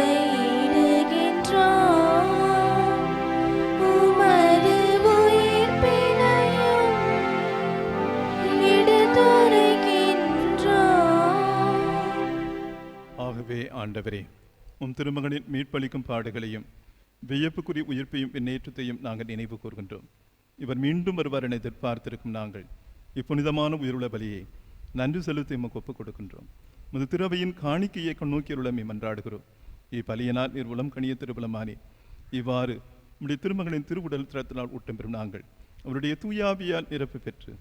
உமது உயிர்ப்பினையும் எடுத்துரைக்கின்றோம். ஆகவே ஆண்டவரே, உம் திருமகனின் மீட்பளிக்கும் பாடுகளையும் வியப்புக்குரிய உயிர்ப்பையும் பின்னேற்றத்தையும் நாங்கள் நினைவு கூர்கின்றோம். இவர் மீண்டும் வருவார் என எதிர்பார்த்திருக்கும் நாங்கள் இப்புனிதமான உயிருள்ள பலியை நன்றி செலுத்தி உமக்கு ஒப்புக் கொடுக்கின்றோம். முது திருவையின் காணிக்கையை நோக்கியருளமை மன்றாடுகிறோம். இப்பலியினால் நீர் உளம் கணிய திருபலமானே. இவ்வாறு உம்முடைய திருமகனின் திருவுடல் திறத்தினால் ஊட்டம் பெறும் நாங்கள் அவருடைய தூயாவியால் நிரப்பு பெற்று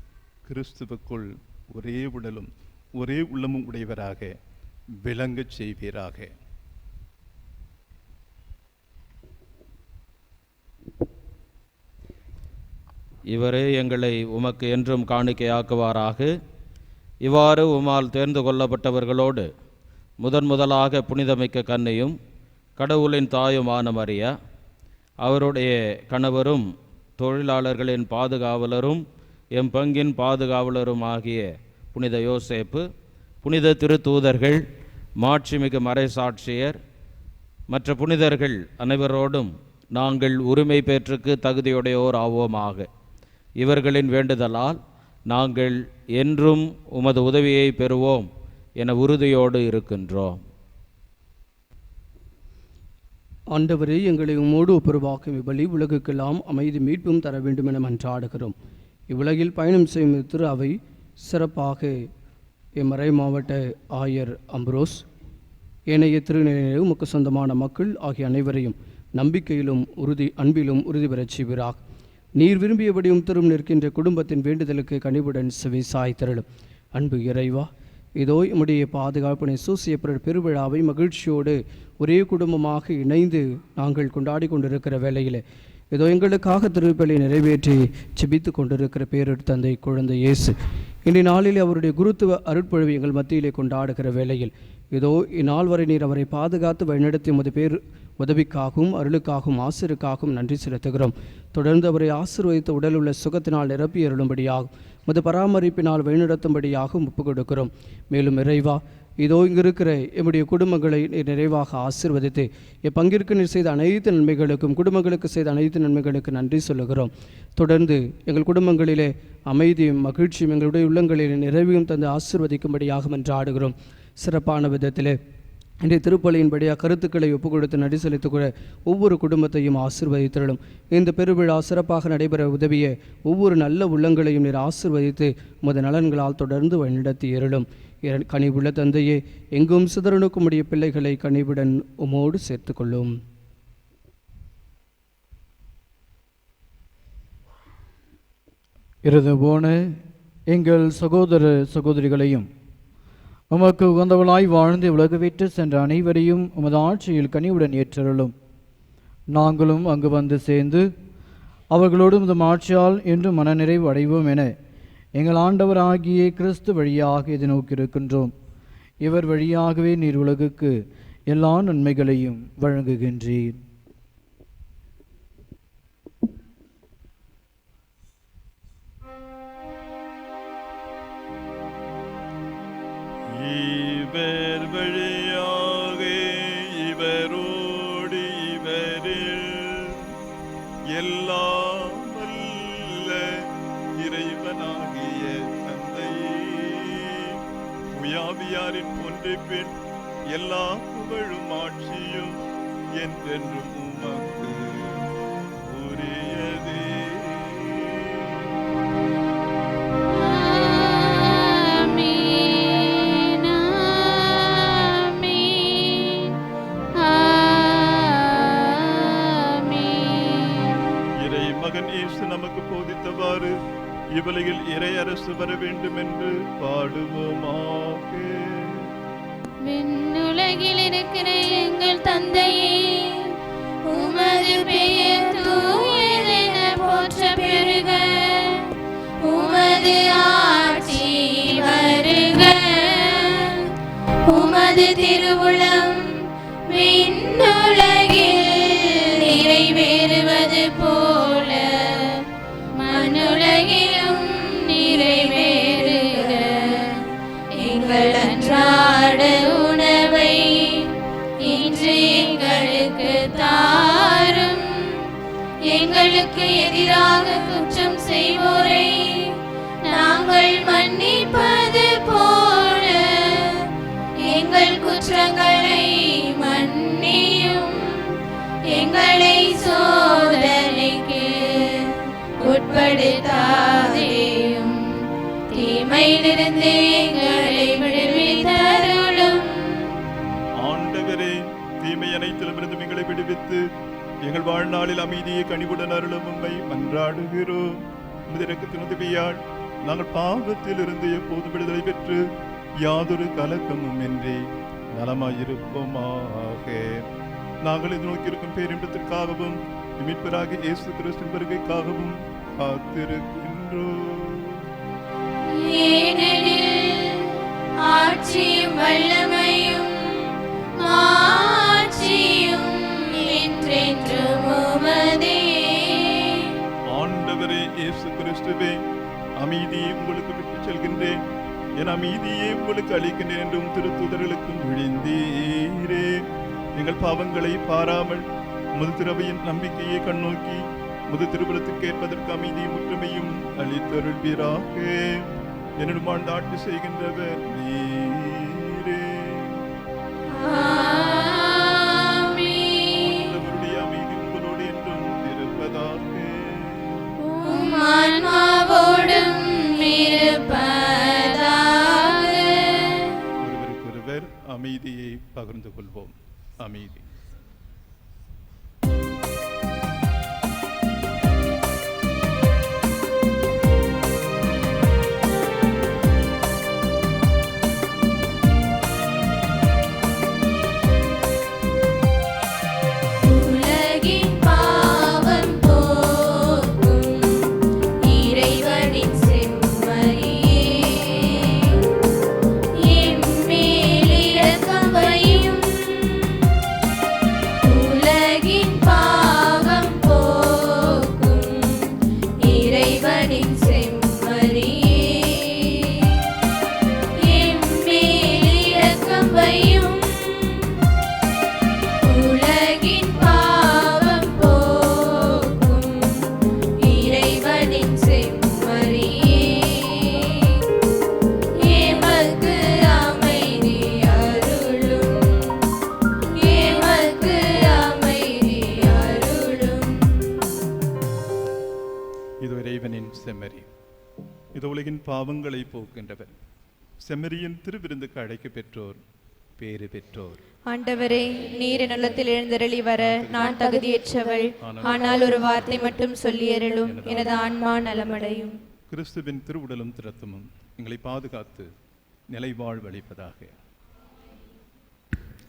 கிறிஸ்துவுக்குள் ஒரே உடலும் ஒரே உள்ளமும் உடையவராக விளங்கச் செய்வீராக. இவரே எங்களை உமக்கு என்றும் காணிக்கையாக்குவாராக. இவ்வாறு உமால் தேர்ந்து கொள்ளப்பட்டவர்களோடு முதலாக புனிதமிக்க கன்னியும் கடவுளின் தாயுமான மரியா, அவருடைய கணவரும் தொழிலாளர்களின் பாதுகாவலரும் எம் பங்கின் பாதுகாவலரும் ஆகிய புனித யோசேப்பு, புனித திருத்தூதர்கள், மாட்சிமிகு மறைசாட்சியர், மற்ற புனிதர்கள் அனைவரோடும் நாங்கள் உரிமை பேற்றுக்கு தகுதியுடையோர் ஆவோமாக. இவர்களின் வேண்டுதலால் நாங்கள் என்றும் உமது உதவியை பெறுவோம் என உறுதியோடு இருக்கின்றோம். ஆண்டவரே, எங்களை உம்மோடு ஒப்புரவாக்கும் இவ்வழி உலகுக்கெல்லாம் அமைதி மீட்பும் தர வேண்டும் என மன்றாடுகிறோம். இவ்வுலகில் பயணம் செய்யும் திரு அவை சிறப்பாக மறை மாவட்ட ஆயர் அம்ப்ரோஸ், ஏனைய திருநிலையிலும் உமக்கு சொந்தமான மக்கள் ஆகிய அனைவரையும் நம்பிக்கையிலும் அன்பிலும் உறுதி பெறச் செய்வீராக. நீர் விரும்பியபடியும் திரும் நிற்கின்ற குடும்பத்தின் வேண்டுதலுக்கு கனிவுடன் செவி சாய்த்தருளும். அன்பு இறைவா, இதோ நம்முடைய பாதுகாப்பினை சூசிய பெருவிழாவை மகிழ்ச்சியோடு ஒரே குடும்பமாக இணைந்து நாங்கள் கொண்டாடி கொண்டிருக்கிற வேளையில் இதோ எங்களுக்காக திருப்பலி நிறைவேற்றி செபித்து கொண்டிருக்கிற பேரொரு தந்தை குழந்தை இயேசு இன்றைய நாளில் அவருடைய குருத்துவ அருட்பொழிவை எங்கள் மத்தியிலே கொண்டாடுகிற வேளையில் இதோ இந்நாள் வரை நீர் அவரை பாதுகாத்து வழிநடத்தி உமது பேர் உதவிக்காகவும் அருளுக்காகவும் ஆசிரியருக்காகவும் நன்றி செலுத்துகிறோம். தொடர்ந்து அவரை ஆசீர்வதித்த உடல் உள்ள சுகத்தினால் நிரப்பி அருளும்படியாகும் உமது பராமரிப்பினால் வழிநடத்தும்படியாகவும் ஒப்புக் கொடுக்கிறோம். மேலும் இறைவா, இதோ இங்கிருக்கிற எம்முடைய குடும்பங்களை நிறைவாக ஆசீர்வதித்து பங்கிற்கு நீர் செய்த அனைத்து நன்மைகளுக்கும் குடும்பங்களுக்கு செய்த அனைத்து நன்மைகளுக்கு நன்றி சொல்லுகிறோம். தொடர்ந்து எங்கள் குடும்பங்களிலே அமைதியும் மகிழ்ச்சியும் எங்களுடைய உள்ளங்களிலே நிறைவையும் தந்து ஆசீர்வதிக்கும்படியாக மன்றாடுகிறோம். சிறப்பான விதத்திலே இன்றைய திருப்பலியின்படியாக கருத்துக்களை ஒப்புக் கொடுத்து நடி செலுத்துக்கூட ஒவ்வொரு குடும்பத்தையும் ஆசீர்வதித்தருளும். இந்த பெருவிழா சிறப்பாக நடைபெற உதவிய ஒவ்வொரு நல்ல உள்ளங்களையும் நீர் ஆசீர்வதித்து உமது நலன்களால் தொடர்ந்து வழிநடத்தி ஏறலும். கனிவுள்ள தந்தையே, எங்கும் சிதறனுக்குமுடைய பிள்ளைகளை கனிவுடன் உமோடு சேர்த்துக்கொள்ளும். இருந்து போன எங்கள் சகோதர சகோதரிகளையும் உமக்கு உகந்தவளாய் வாழ்ந்து உலகவிட்டு சென்ற அனைவரையும் உமது ஆட்சியில் கனிவுடன் ஏற்றருளும். நாங்களும் அங்கு வந்து சேர்ந்து அவர்களோடு உமது ஆட்சியால் என்று மனநிறைவு அடைவோம் என எங்கள் ஆண்டவராகிய கிறிஸ்து வழியாக இதை நோக்கியிருக்கின்றோம். இவர் வழியாகவே நீர் உலகுக்கு எல்லா நன்மைகளையும் வழங்குகின்றீர். இவர் வழியாக இவரோடு இவரில் எல்லாம் வல்ல இறைவனாகிய தந்தையே, உயாவியாரின் ஒன்றிப்பின் எல்லா புகழும் ஆட்சியும் என்றென்றும் உமக்கு உரியதே. நமக்கு போதித்தவாறு இவ்வுலகில் இறை அரசு வர வேண்டும் என்று பாடுவோமாக. விண்ணுலகில் இருக்கிற எங்கள் தந்தையே, உமது பெயர் தூயதென போற்ற பெறுக. உமது ஆட்சி வருக. உமது திருவுளம் விண்ணுலகில் நிறைவேறுவது போல மண்ணுலகிலும் நிறைவேறுக. எங்கள் அன்றாட உணவை இன்று எங்களுக்கு தாரும். எங்களுக்கு எதிராக குற்றம் செய்வோரை நாங்கள் மன்னிப்பது போல எங்கள் குற்றங்களை மன்னியும். எங்களை சோதனைக்கு உட்படுத்தாதேயும், தீமையிலிருந்து எங்களை விடுவித்தருளும். ஆண்டவரே, தீமை அனைத்திலுமிருந்து எங்களை விடுவித்து எங்கள் வாழ்நாளில் அமைதியை கனிவுடன் அருளும் உம்மை மன்றாடுகிறோம். உமது இரக்கத்தின் உதவியால் நாங்கள் பாவத்தில் இருந்து எப்போது விடுதலை பெற்று யாதொரு கலக்கமும் இன்றி நலமாயிருப்போமாக. நாங்கள் இது நோக்கியிருக்கும் பேரின்பத்திற்காகவும் மீட்பராகிய இயேசு கிறிஸ்துவின் வருகைக்காகவும் காத்திருக்கின்றோம். ஏனெனில் ஆட்சியும் வல்லமையும் மாட்சியும் என்றென்றும் உமதே. ஆண்டவரே இயேசு கிறிஸ்துவே, அமைதியை உங்களுக்கு விட்டுச் செல்கின்றேன், என் அமைதியை உங்களுக்கு அளிக்கின்றேன் என்றும் திருத்தூதர்களுக்கும் விழிந்தீரே. எங்கள் பாவங்களை பாராமல் முது திரவையின் நம்பிக்கையை கண்ணோக்கி முது திருபுரத்துக்கு ஏற்பதற்கு அமைதியும் ஒற்றுமையும் அளித்தருள்வீராக. என்னிடம் ஆண்டு ஆட்சி செய்கின்றவர் நீரே. ஆண்டவருடைய அமைதி உங்களோடு என்றும் இருப்பதாக. ஒருவருக்கொருவர் அமைதியை பகிர்ந்து கொள்வோம். அமைதி. இது இறைவனின் செம்மறி, இது உலகின் பாவங்களை போக்கின்றவர். செம்மறியின் திருவிருந்துக்கு அழைக்க பெற்றோர் பேறு பெற்றோர். ஆண்டவரே, நீர் என் உள்ளத்தில் எழுந்தருளி வர நான் தகுதியற்றவள். ஆனால் ஒரு வார்த்தை மட்டும் சொல்லியருளும், எனது ஆன்மா நலமடையும். கிறிஸ்துவின் திருவுடலும் திரத்தமும் எங்களை பாதுகாத்து நிலைவாழ் அளிப்பதாக.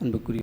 அன்புக்குரிய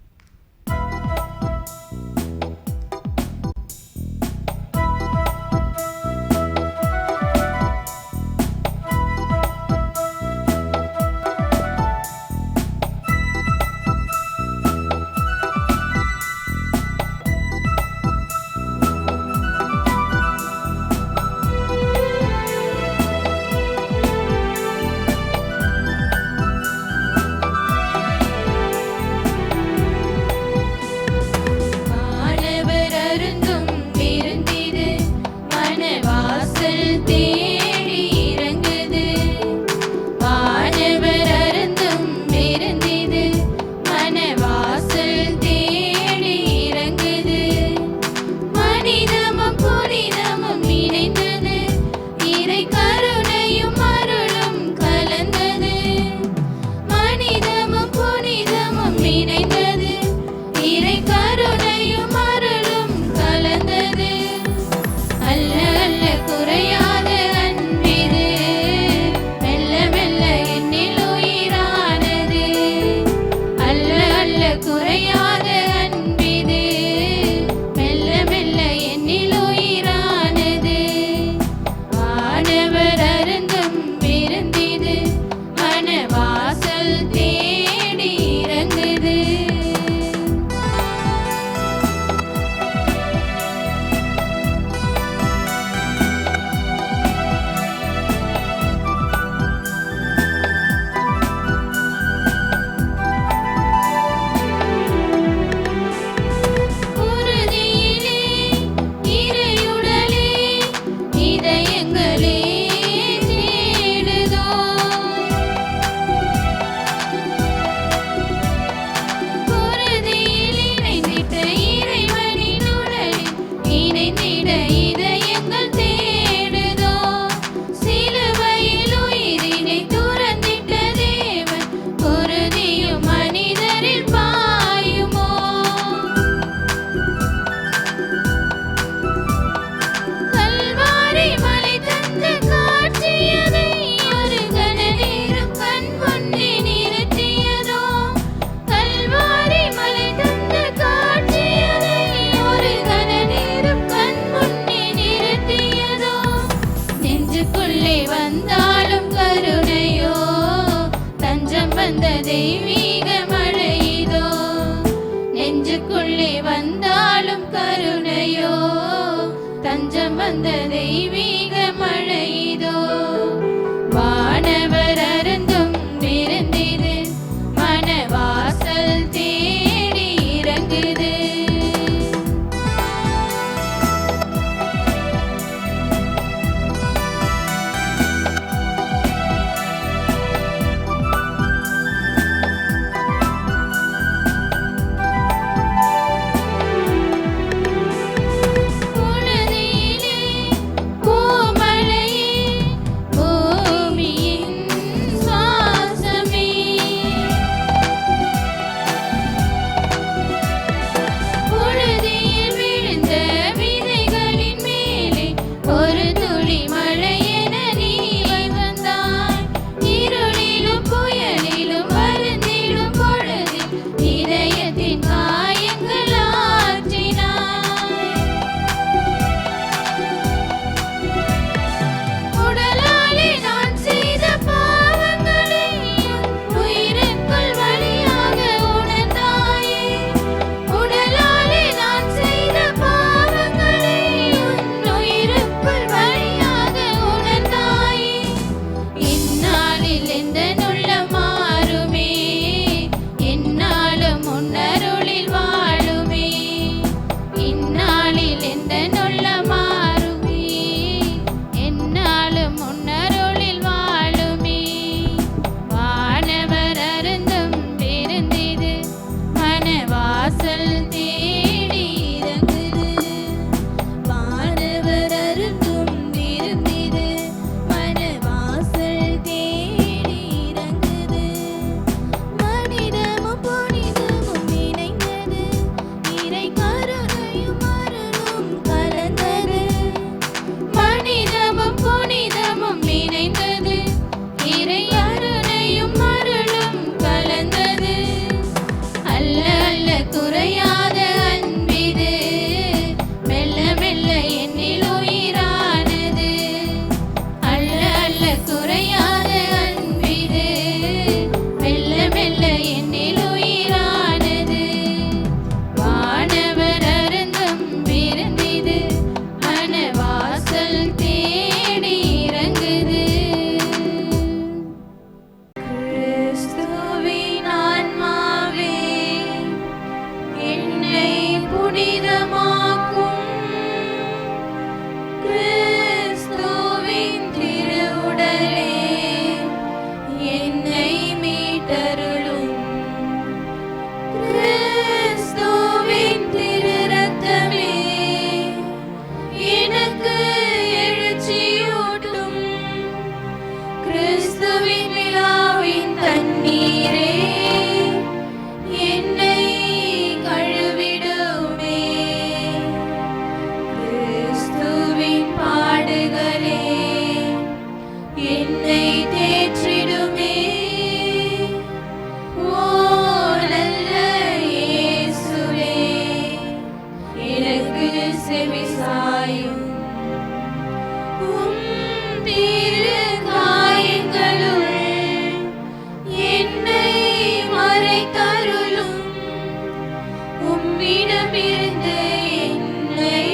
உம்மிடமிருந்து என்னை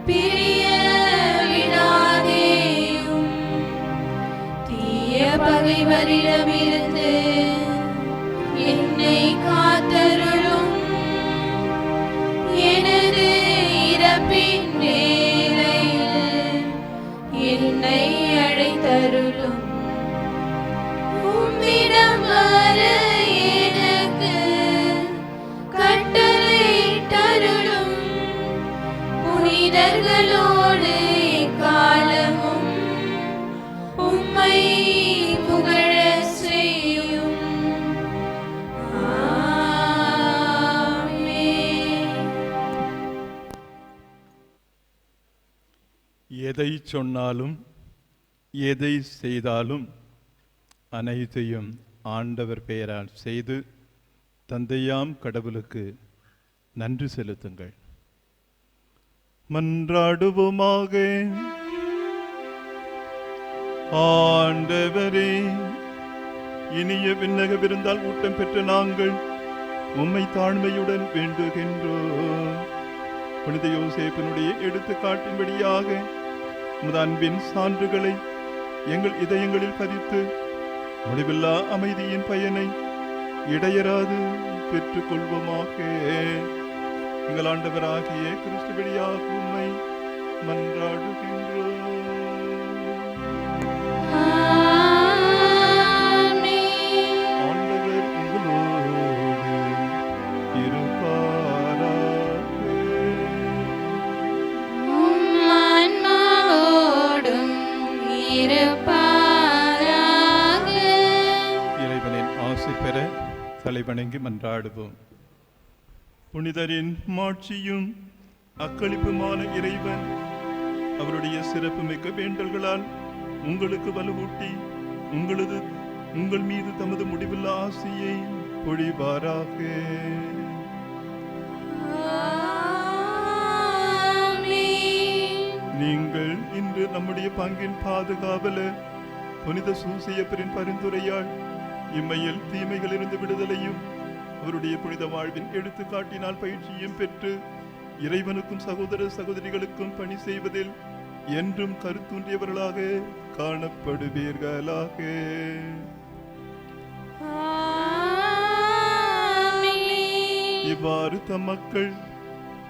பிரிய விடாதேயும். தீய பகைவரிடமிருந்து என்னை காத்தருளும். எனது இறப்பின் வேளையில் என்னை அழைத்தருளும். உம்மிடம் வர எனக்கு கட்டளையிட்டருளும். புனிதர்களோடு எக்காலமும் உம்மை புகழச் செய்யும். ஆமென். எதை சொன்னாலும் எதை செய்தாலும் அனைத்தையும் ஆண்டவர் பெயரால் செய்து தந்தையாம் கடவுளுக்கு நன்றி செலுத்துங்கள். மன்றாடுவோமாக. ஆண்டவரே, இனிய விண்ணக விருந்தால் ஊட்டம் பெற்ற நாங்கள் உம்மை தாழ்மையுடன் வேண்டுகின்றோம். புனித யோசேப்பினுடைய எடுத்துக்காட்டின்படியாக உமது அன்பின் சான்றுகளை எங்கள் இதயங்களில் பதித்து முடிவில்லா அமைதியின் பயனை இடையராது பெற்றுக் கொள்வோமாக. எங்கள் ஆண்டவராகிய கிறிஸ்து வழியாக உம்மை மன்றாடுகின்றோம். ஆண்டவர் உங்களோடு இருப்பாராக. ஆன்மாவோடும் இருப்பாராக. இறைவனின் ஆசி பெற தலைவணங்கி மன்றாடுவோம். புனிதரின் மாட்சியும் அக்களிப்புமான இறைவன் அவருடைய சிறப்புமிக்க வேண்டல்களால் உங்களுக்கு வலுவூட்டி உங்கள் மீது தமது முடிவில்லா ஆசியை பொழிவாராக. நீங்கள் இன்று நம்முடைய பங்கின் பாதுகாவலர் புனித சூசையப்பரின் பரிந்துரையால் இம்மையில் தீமைகளிலிருந்து விடுதலையும் அவருடைய புனித வாழ்வின் எடுத்துக்காட்டினால் பயிற்சியும் பெற்று இறைவனுக்கும் சகோதர சகோதரிகளுக்கும் பணி செய்வதில் என்றும் கருத்தூன்றியவர்களாக காணப்படுவீர்களாக. இவ்வாறு தம் மக்கள்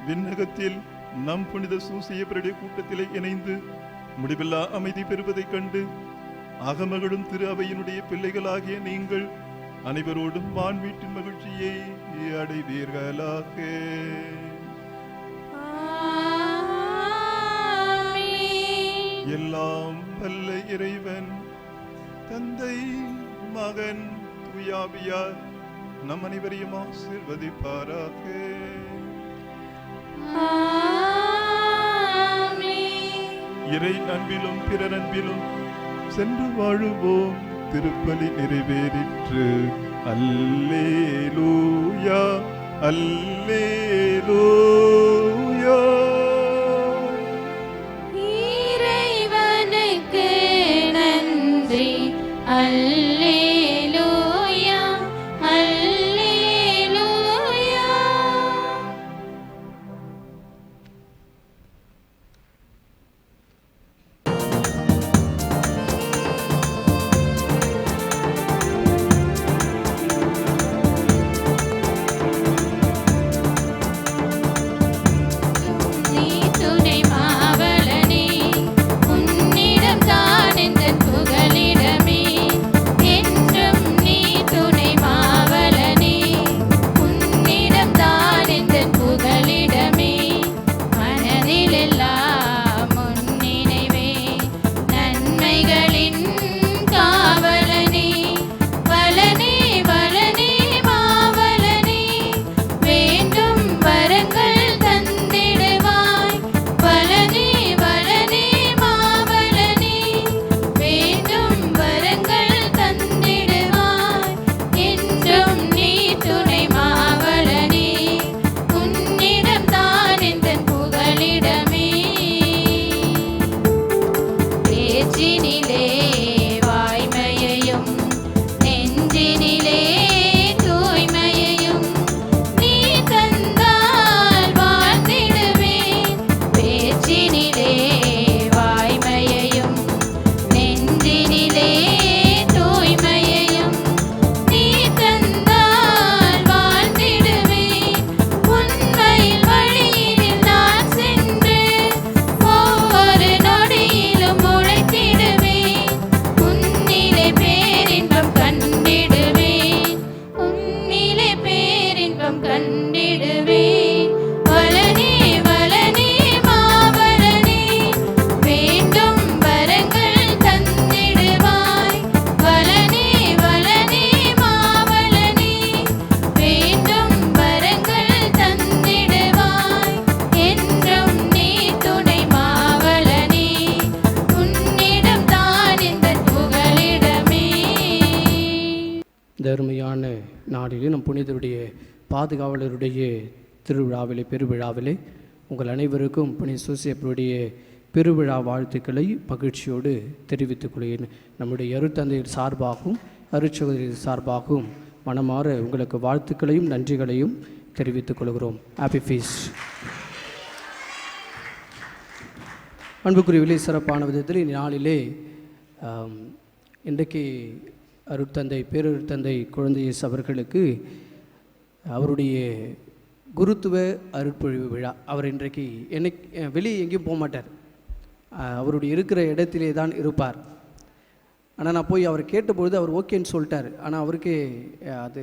விண்ணகத்தில் நம் புனித சூசையப்பருடைய கூட்டத்திலே இணைந்து முடிவில்லா அமைதி பெறுவதைக் கண்டு அகமகளும் திரு அவையினுடைய பிள்ளைகளாகிய நீங்கள் அனைவரோடும் வான்வீட்டின் மகிழ்ச்சியை அடைவீர்களாக. எல்லாம் வல்ல இறைவன் தந்தை மகன் தூயாவியார் நம் அனைவரையும் ஆசீர்வதிப்பாராக. இறை அன்பிலும் பிறர் அன்பிலும் சென்று வாழுவோம். திருப்பலி நிறைவேறிற்று. அல்லேலூயா அல்லேலூயா. இறைவனுக்கு நன்றி. அல்லேலூயா அல்லேலூயா. கண்டிடுவேன். வளனே வளனே மாவளனே, வேண்டும் வரங்கள் தந்திடுவாய். வளனே வளனே மாவளனே, வேண்டும் வரங்கள் தந்திடுவாய். என்றும் நீ துணை மாவளனே, உன்னிடம் தான் இந்த புகலிடமே. இந்த அருமையான நாளிலே நம் புனிதருடைய பாதுகாவலருடைய திருவிழாவிலே பெருவிழாவிலே உங்கள் அனைவருக்கும் புனித சூசையப்பருடைய பெருவிழா வாழ்த்துக்களை மகிழ்ச்சியோடு தெரிவித்துக் கொள்கிறேன். நம்முடைய அருட்தந்தையர் சார்பாகவும் அருட்சகோதரின் சார்பாகவும் மனமாற உங்களுக்கு வாழ்த்துக்களையும் நன்றிகளையும் தெரிவித்துக் கொள்கிறோம். Happy feast. அன்புக்குரியவிலே சிறப்பான விதத்தில் இந்நாளிலே இன்றைக்கு அருட்தந்தை பேரருட்தந்தை குழந்தையேசு அவர்களுக்கு அவருடைய குருத்துவ அருட்பொழிவு விழா. அவர் இன்றைக்கு வெளியே எங்கேயும் போக மாட்டார், அவருடைய இருக்கிற இடத்திலே தான் இருப்பார். ஆனால் நான் போய் அவர் கேட்டபொழுது அவர் ஓகேன்னு சொல்லிட்டார். ஆனால் அவருக்கு அது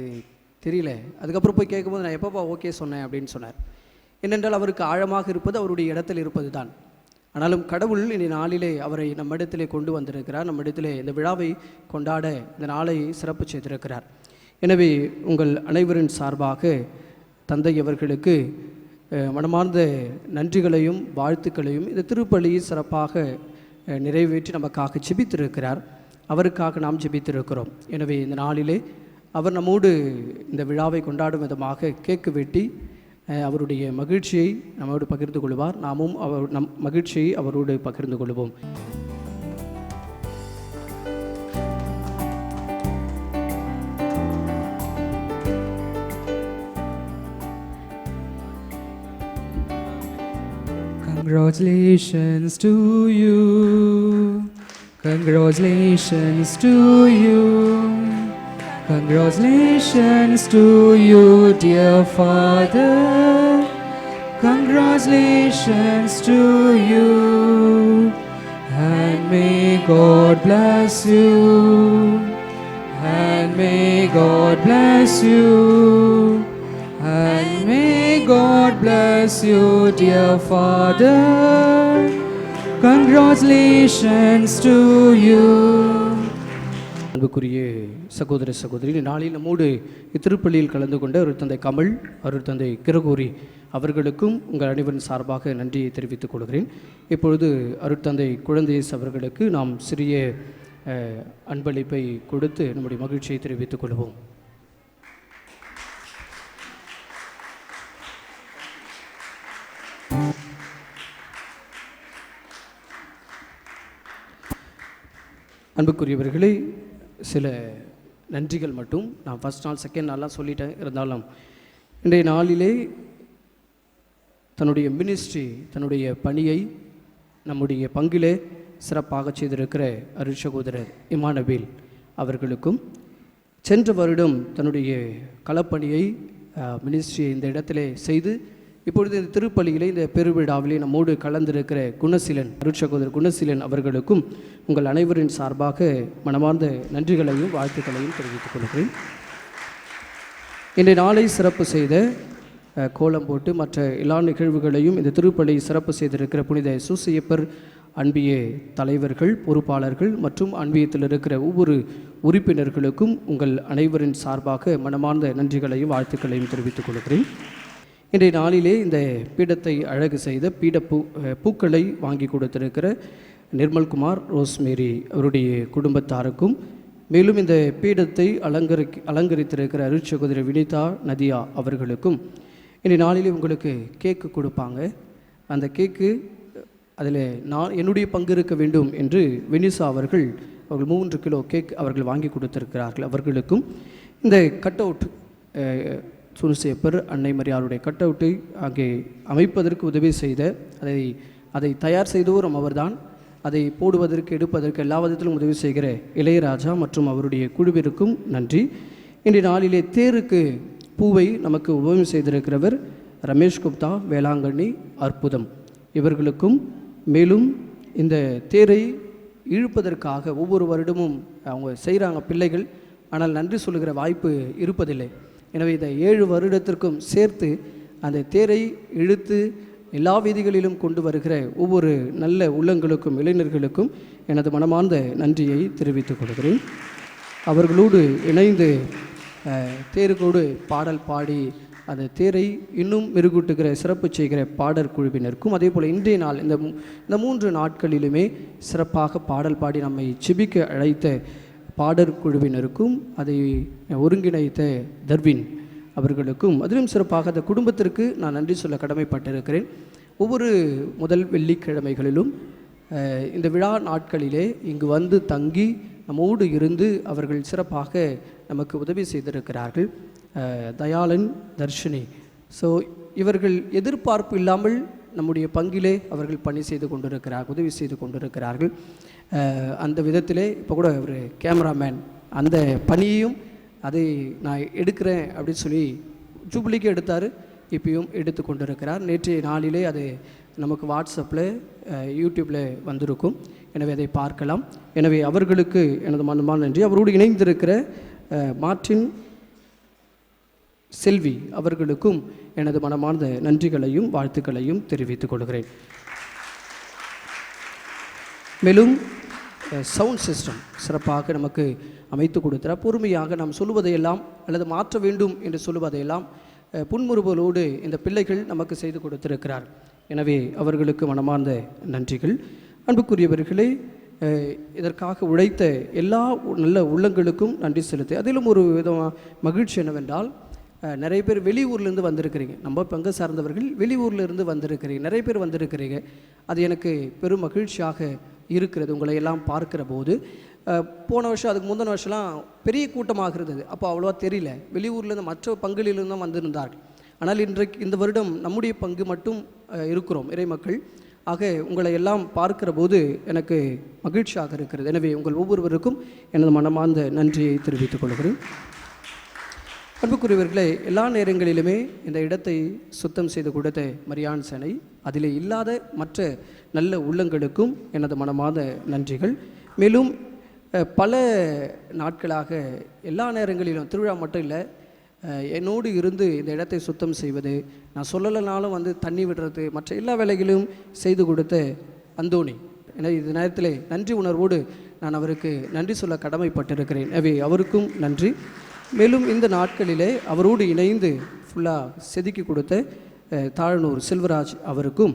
தெரியல. அதுக்கப்புறம் போய் கேட்கும்போது நான் எப்பப்பா ஓகே சொன்னேன் அப்படின்னு சொன்னார். ஏனென்றால் அவருக்கு ஆழமாக இருப்பது அவருடைய இடத்தில் இருப்பது தான். ஆனாலும் கடவுள் இந்த நாளிலே அவரை நம்மிடத்திலே கொண்டு வந்திருக்கிறார். நம்மிடத்திலே இந்த விழாவை கொண்டாட இந்த நாளை சிறப்பு செய்திருக்கிறார். எனவே உங்கள் அனைவரின் சார்பாக தந்தை அவர்களுக்கு மனமார்ந்த நன்றிகளையும் வாழ்த்துக்களையும் இந்த திருப்பலியை சிறப்பாக நிறைவேற்றி நமக்காக ஜெபித்திருக்கிறார். அவருக்காக நாம் ஜெபித்திருக்கிறோம். எனவே இந்த நாளிலே அவர் நம்மோடு இந்த விழாவை கொண்டாடும் விதமாக கேக்கு வெட்டி அவருடைய மகிழ்ச்சியை நம்மோடு பகிர்ந்து கொள்வார். நாமும் நம் மகிழ்ச்சியை அவரோடு பகிர்ந்து கொள்வோம். Congratulations to you. Congratulations to you. Congratulations to you, dear Father. Congratulations to you. And may God bless you. And may God bless you. And may God bless you, dear Father. Congratulations to you. அன்புக்குரிய சகோதர சகோதரி, நாளில் நம்மோடு இத்திருப்பள்ளியில் கலந்து கொண்ட அருட்தந்தை கமல், அருட்தந்தை Gregory அவர்களுக்கும் உங்கள் அனைவரின் சார்பாக நன்றியை தெரிவித்துக் கொள்கிறேன். இப்பொழுது அருட்தந்தை குழந்தையேசு அவர்களுக்கு நாம் சிறிய அன்பளிப்பை கொடுத்து நம்முடைய மகிழ்ச்சியை தெரிவித்துக் கொள்வோம். அன்புக்குரியவர்களே, சில நன்றிகள் மட்டும். நான் ஃபஸ்ட் நாள் செகண்ட் நாள்லாம் சொல்லிட்டேன். இருந்தாலும் இன்றைய நாளிலே தன்னுடைய மினிஸ்ட்ரி, தன்னுடைய பணியை நம்முடைய பங்கிலே சிறப்பாக செய்திருக்கிற அருட்சகோதரர் இமானுவேல் அவர்களுக்கும், சென்ற வருடம் தன்னுடைய களப்பணியை மினிஸ்ட்ரியை இந்த இடத்திலே செய்து இப்பொழுது இந்த திருப்பலியிலே இந்த பெருவிழாவிலே நம்மோடு கலந்திருக்கிற குணசீலன், அருட்சகோதரர் குணசீலன் அவர்களுக்கும் உங்கள் அனைவரின் சார்பாக மனமார்ந்த நன்றிகளையும் வாழ்த்துக்களையும் தெரிவித்துக் கொள்கிறேன். இன்றைய நாளை சிறப்பு செய்த கோலம் போட்டு மற்ற எல்லா நிகழ்வுகளையும் இந்த திருப்பலி சிறப்பு செய்திருக்கிற புனித சூசையப்பர் அன்பிய தலைவர்கள், பொறுப்பாளர்கள் மற்றும் அன்பியத்தில் இருக்கிற ஒவ்வொரு உறுப்பினர்களுக்கும் உங்கள் அனைவரின் சார்பாக மனமார்ந்த நன்றிகளையும் வாழ்த்துக்களையும் தெரிவித்துக் கொள்கிறேன். இன்றைய நாளிலே இந்த பீடத்தை அழகு செய்த பூக்களை வாங்கி கொடுத்திருக்கிற நிர்மல்குமார், ரோஸ்மேரி அவருடைய குடும்பத்தாருக்கும், மேலும் இந்த பீடத்தை அலங்கரித்திருக்கிற அருட்சகோதரி வினிதா, நதியா அவர்களுக்கும் இன்றைய நாளிலே உங்களுக்கு கேக்கு கொடுப்பாங்க. அந்த கேக்கு அதில் நான் என்னுடைய பங்கு இருக்க வேண்டும் என்று வெனிசா அவர்கள் 3 கிலோ கேக் அவர்கள் வாங்கி கொடுத்திருக்கிறார்கள். அவர்களுக்கும் இந்த கட் அவுட் சூசையப்பர் அன்னை மரியாளுடைய கட் அவுட்டை அங்கே அமைப்பதற்கு உதவி செய்த, அதை தயார் செய்தோரும் அவர்தான், அதை போடுவதற்கு எடுப்பதற்கு எல்லா விதத்திலும் உதவி செய்கிற இளையராஜா மற்றும் அவருடைய குழுவிற்கும் நன்றி. இன்றைய நாளிலே தேருக்கு பூவை நமக்கு உதவி செய்திருக்கிறவர் ரமேஷ் குப்தா, வேளாங்கண்ணி, அற்புதம் இவர்களுக்கும், மேலும் இந்த தேரை இழுப்பதற்காக ஒவ்வொரு வருடமும் அவங்க செய்கிறாங்க பிள்ளைகள், ஆனால் நன்றி சொல்லுகிற வாய்ப்பு இருப்பதில்லை. எனவே இந்த 7 வருடத்திற்கும் சேர்த்து அந்த தேரை இழுத்து எல்லா வீதிகளிலும் கொண்டு வருகிற ஒவ்வொரு நல்ல உள்ளங்களுக்கும் இளைஞர்களுக்கும் எனது மனமார்ந்த நன்றியை தெரிவித்துக் கொள்கிறேன். அவர்களோடு இணைந்து தேருக்கோடு பாடல் பாடி அந்த தேரை இன்னும் மெருகூட்டுகிற சிறப்பு செய்கிற பாடற் குழுவினருக்கும், அதே போல் இன்றைய நாள் இந்த 3 நாட்களிலுமே சிறப்பாக பாடல் பாடி நம்மை செபிக்க அழைத்த பாடற் குழுவினருக்கும், அதை ஒருங்கிணைத்த தர்வின் அவர்களுக்கும், அதிலும் சிறப்பாக அந்த குடும்பத்திற்கு நான் நன்றி சொல்ல கடமைப்பட்டிருக்கிறேன். ஒவ்வொரு முதல் வெள்ளிக்கிழமைகளிலும் இந்த விழா நாட்களிலே இங்கு வந்து தங்கி நம்மோடு இருந்து அவர்கள் சிறப்பாக நமக்கு உதவி செய்திருக்கிறார்கள். தயாளன், தர்ஷினி. ஸோ இவர்கள் எதிர்பார்ப்பு இல்லாமல் நம்முடைய பங்கிலே அவர்கள் பணி செய்து கொண்டிருக்கிறார்கள், உதவி செய்து கொண்டிருக்கிறார்கள். அந்த விதத்திலே இப்போ கூட ஒரு கேமராமேன் அந்த பணியையும் அதை நான் எடுக்கிறேன் அப்படின்னு சொல்லி ஜூபிலிக்கு எடுத்தார், இப்பயும் எடுத்து கொண்டிருக்கிறார். நேற்றைய நாளிலே அது நமக்கு வாட்ஸ்அப்பில் யூடியூப்பில் வந்திருக்கும், எனவே அதை பார்க்கலாம். எனவே அவர்களுக்கு எனது மனமான நன்றி. அவரோடு இணைந்திருக்கிற மார்ட்டின், செல்வி அவர்களுக்கும் எனது மனமார்ந்த நன்றிகளையும் வாழ்த்துக்களையும் தெரிவித்துக் கொள்கிறேன். மேலும் சவுண்ட் சிஸ்டம் சிறப்பாக நமக்கு அமைத்து கொடுத்தார். பொறுமையாக நாம் சொல்லுவதையெல்லாம் அல்லது மாற்ற வேண்டும் என்று சொல்லுவதையெல்லாம் புன்முறுவலோடு இந்த பிள்ளைகள் நமக்கு செய்து கொடுத்திருக்கிறார். எனவே அவர்களுக்கு மனமார்ந்த நன்றிகள். அன்புக்குரியவர்களே, இதற்காக உழைத்த எல்லா நல்ல உள்ளங்களுக்கும் நன்றி செலுத்து. அதிலும் ஒரு விதமாக மகிழ்ச்சி என்னவென்றால், நிறைய பேர் வெளியூர்லேருந்து வந்திருக்கிறீங்க. நம்ம பங்கு சார்ந்தவர்கள் வெளியூர்லேருந்து வந்திருக்கிறீங்க, நிறைய பேர் வந்திருக்கிறீங்க. அது எனக்கு பெரும் மகிழ்ச்சியாக இருக்கிறது உங்களை எல்லாம் பார்க்கிற போது. போன வருஷம் அதுக்கு முந்தின வருஷம்லாம் பெரிய கூட்டமாக இருந்தது, அப்போ அவ்வளோவா தெரியல. வெளியூர்லேருந்து மற்ற பங்குகளிலிருந்து தான் வந்திருந்தார்கள். ஆனால் இன்றைக்கு இந்த வருடம் நம்முடைய பங்கு மட்டும் இருக்கிறோம் இறை மக்கள். ஆக உங்களை எல்லாம் பார்க்கிற போது எனக்கு மகிழ்ச்சியாக இருக்கிறது. எனவே உங்கள் ஒவ்வொருவருக்கும் எனது மனமார்ந்த நன்றியை தெரிவித்துக் கொள்கிறேன். அன்புக்குரியவர்களே, எல்லா நேரங்களிலுமே இந்த இடத்தை சுத்தம் செய்து கொடுத்த மரியான் சேனை, அதிலே இல்லாத மற்ற நல்ல உள்ளங்களுக்கும் எனது மனமார்ந்த நன்றிகள். மேலும் பல நாட்களாக எல்லா நேரங்களிலும், திருவிழா மட்டும் இல்லை, என்னோடு இருந்து இந்த இடத்தை சுத்தம் செய்வது, நான் சொல்லலைனாலும் வந்து தண்ணி விடுறது, மற்ற எல்லா வேலைகளையும் செய்து கொடுத்த அந்தோணி, எனவே இந்த நேரத்தில் நன்றி உணர்வோடு நான் அவருக்கு நன்றி சொல்ல கடமைப்பட்டிருக்கிறேன். எனவே அவருக்கும் நன்றி. மேலும் இந்த நாட்களிலே அவரோடு இணைந்து ஃபுல்லாக செதுக்கி கொடுத்த தாழனூர் செல்வராஜ் அவருக்கும்,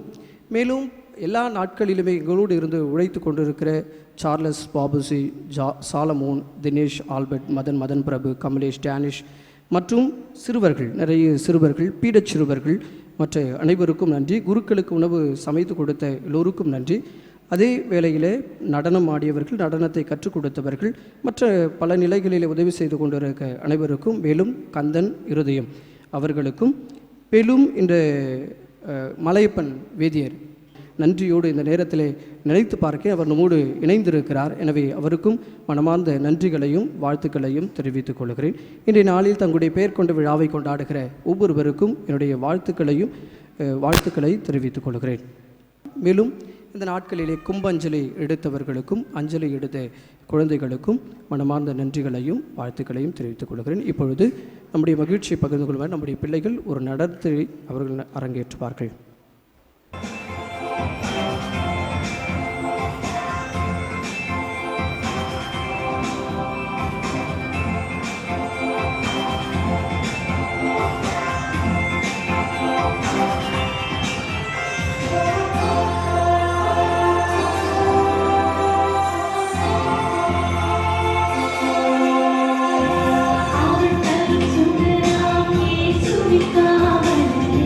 மேலும் எல்லா நாட்களிலுமே எங்களோடு இருந்து உழைத்து கொண்டிருக்கிற Charles, Babusi, Solomon, Dinesh, Albert, Madan Prabhu, Kamalesh, Danish மற்றும் சிறுவர்கள், நிறைய சிறுவர்கள், பீடச் சிறுவர்கள், மற்ற அனைவருக்கும் நன்றி. குருக்களுக்கு உணவு சமைத்து கொடுத்த எல்லோருக்கும் நன்றி. அதே வேளையிலே நடனம் ஆடியவர்கள், நடனத்தை கற்றுக் கொடுத்தவர்கள், மற்ற பல நிலைகளில் உதவி செய்து கொண்டிருக்க அனைவருக்கும், மேலும் கந்தன், இருதயம் அவர்களுக்கும், மேலும் இந்த மலையப்பன் வேதியர் நன்றியோடு இந்த நேரத்தில் நினைத்து பார்க்க அவர் நம்மோடு இணைந்திருக்கிறார். எனவே அவருக்கும் மனமார்ந்த நன்றிகளையும் வாழ்த்துக்களையும் தெரிவித்துக் கொள்கிறேன். இன்றைய நாளில் தங்களுடைய பெயர் கொண்ட விழாவை கொண்டாடுகிற ஒவ்வொருவருக்கும் என்னுடைய வாழ்த்துக்களை தெரிவித்துக் கொள்கிறேன். மேலும் இந்த நாட்களிலே கும்பஞ்சலி எடுத்தவர்களுக்கும் அஞ்சலி எடுத்த குழந்தைகளுக்கும் மனமார்ந்த நன்றிகளையும் வாழ்த்துக்களையும் தெரிவித்துக் கொள்கிறேன். இப்பொழுது நம்முடைய மகிழ்ச்சியை பகிர்ந்து கொள்வார் நம்முடைய பிள்ளைகள் ஒரு நடத்தை அவர்கள் அரங்கேற்றுவார்கள். அவன் தரும் சுந்தராம் இயேசுவின் காவலரே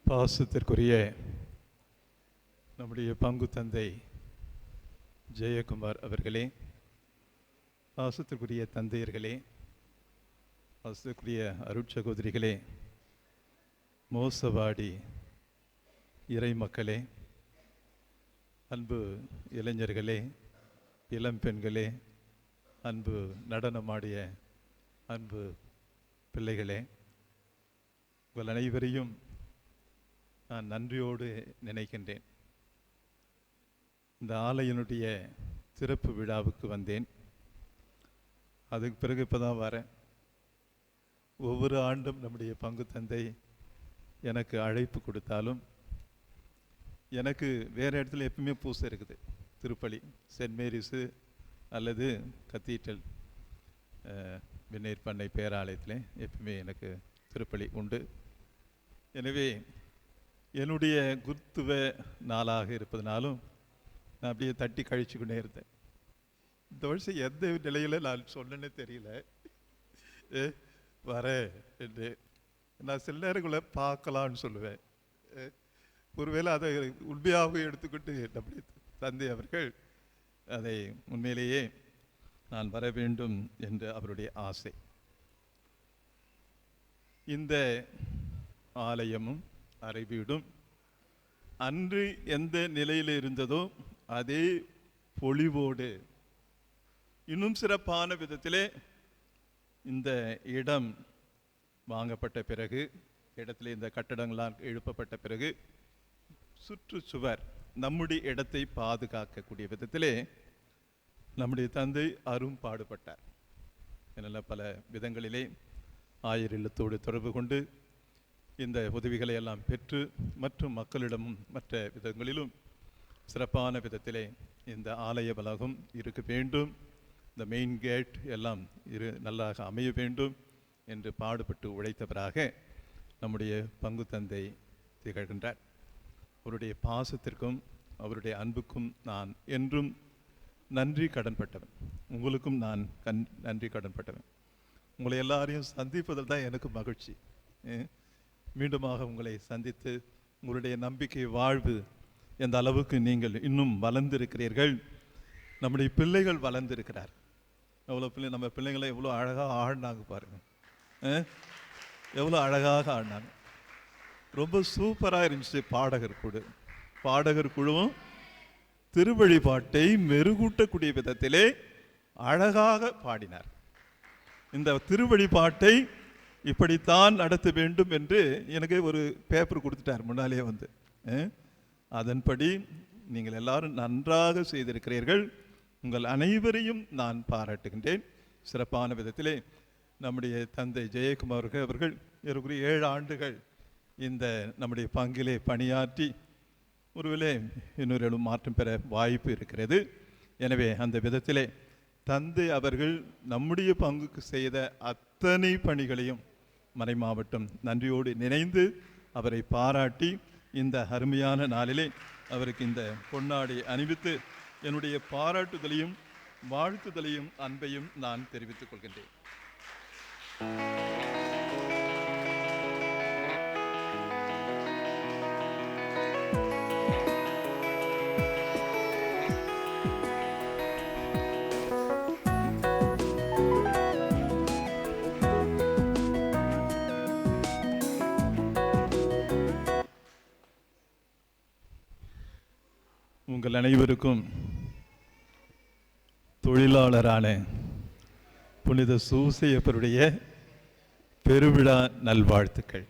பாசத்திற்குரிய நம்முடைய பங்கு தந்தை ஜெயக்குமார் அவர்களே, பாசத்திற்குரிய தந்தையர்களே, பாசத்திற்குரிய அருட்சகோதரிகளே, மோசவாடி இறை மக்களே, அன்பு இளைஞர்களே, இளம் பெண்களே, அன்பு நடனமாடிய அன்பு பிள்ளைகளே, உங்கள் அனைவரையும் நான் நன்றியோடு நினைக்கின்றேன். இந்த ஆலயனுடைய திறப்பு விழாவுக்கு வந்தேன். அதுக்கு பிறகு இப்போ தான் வரேன். ஒவ்வொரு ஆண்டும் நம்முடைய பங்கு தந்தை எனக்கு அழைப்பு கொடுத்தாலும் எனக்கு வேறு இடத்துல எப்பவுமே பூசை இருக்குது. திருப்பலி, சென்ட் மேரிஸு அல்லது கத்தீட்ரல் விண்ணேற் பண்ணை பேராலயத்தில் எப்பவுமே எனக்கு திருப்பலி உண்டு. எனவே என்னுடைய குருத்துவ நாளாக இருப்பதனாலும் நான் அப்படியே தட்டி கழிச்சுக்கிட்டே இருந்தேன். இந்த வருஷம் எந்த நிலையில் நான் சொன்னேன்னே தெரியல. வரேன் என்று நான் சில நேரங்களை பார்க்கலான்னு சொல்லுவேன். ஒருவேளை அதை உண்மையாக எடுத்துக்கிட்டு நம்முடைய தந்தை அவர்கள் அதை உண்மையிலேயே நான் வர வேண்டும் என்று அவருடைய ஆசை. இந்த ஆலயமும் அறை வீடும் அன்று எந்த நிலையில் இருந்ததோ அதே பொலிவோடு இன்னும் சிறப்பான விதத்திலே இந்த இடம் வாங்கப்பட்ட பிறகு, இடத்துல இந்த கட்டடங்களால் எழுப்பப்பட்ட பிறகு சுற்றுச்சுவர் நம்முடைய இடத்தை பாதுகாக்கக்கூடிய விதத்திலே நம்முடைய தந்தை அரும்பாடுபட்டார். என்னால் பல விதங்களிலே ஆயர் இல்லத்தோடு தொடர்பு கொண்டு இந்த உதவிகளை எல்லாம் பெற்று மற்றும் மக்களிடமும் மற்ற விதங்களிலும் சிறப்பான விதத்திலே இந்த ஆலய வளாகம் இருக்க வேண்டும், இந்த மெயின் கேட் எல்லாம் நல்லாக அமைய வேண்டும் என்று பாடுபட்டு உழைத்தவராக நம்முடைய பங்கு தந்தை திகழ்கின்றார். அவருடைய பாசத்திற்கும் அவருடைய அன்புக்கும் நான் என்றும் நன்றி கடன்பட்டவன். உங்களுக்கும் நான் நன்றி கடன்பட்டவன். உங்களை எல்லாரையும் சந்திப்பதில் தான் எனக்கு மகிழ்ச்சி. மீண்டுமாக உங்களை சந்தித்து உங்களுடைய நம்பிக்கை வாழ்வு எந்த அளவுக்கு நீங்கள் இன்னும் வளர்ந்திருக்கிறீர்கள். நம்முடைய பிள்ளைகள் வளர்ந்திருக்கிறார். எவ்வளோ நம்ம பிள்ளைங்களை எவ்வளோ அழகாக ஆடினாங்க பாருங்க. எவ்வளோ அழகாக ஆடினாங்க. ரொம்ப சூப்பராக இருந்துச்சு. பாடகர் குழுவும் திருவழிபாட்டை மெருகூட்டக்கூடிய விதத்திலே அழகாக பாடினார். இந்த திருவழிபாட்டை இப்படித்தான் நடத்த வேண்டும் என்று எனக்கு ஒரு பேப்பர் கொடுத்துட்டார் முன்னாலே வந்து. அதன்படி நீங்கள் எல்லாரும் நன்றாக செய்திருக்கிறீர்கள். உங்கள் அனைவரையும் நான் பாராட்டுகின்றேன். சிறப்பான விதத்திலே நம்முடைய தந்தை ஜெயக்குமார் அவர்கள் 7 ஆண்டுகள் இந்த நம்முடைய பங்கிலே பணியாற்றி ஒருவேளை இன்னொரு மாற்றம் பெற வாய்ப்பு இருக்கிறது. எனவே அந்த விதத்திலே தந்தை அவர்கள் நம்முடைய பங்குக்கு செய்த அத்தனை பணிகளையும் மறைமாவட்டம் நன்றியோடு நினைந்து அவரை பாராட்டி இந்த அருமையான நாளிலே அவருக்கு இந்த பொன்னாடை அணிவித்து என்னுடைய பாராட்டுதலையும் வாழ்த்துதலையும் அன்பையும் நான் தெரிவித்துக் கொள்கின்றேன். உங்கள் அனைவருக்கும் தொழிலாளரான புனித சூசையப்பருடைய பெருவிழா நல்வாழ்த்துக்கள்.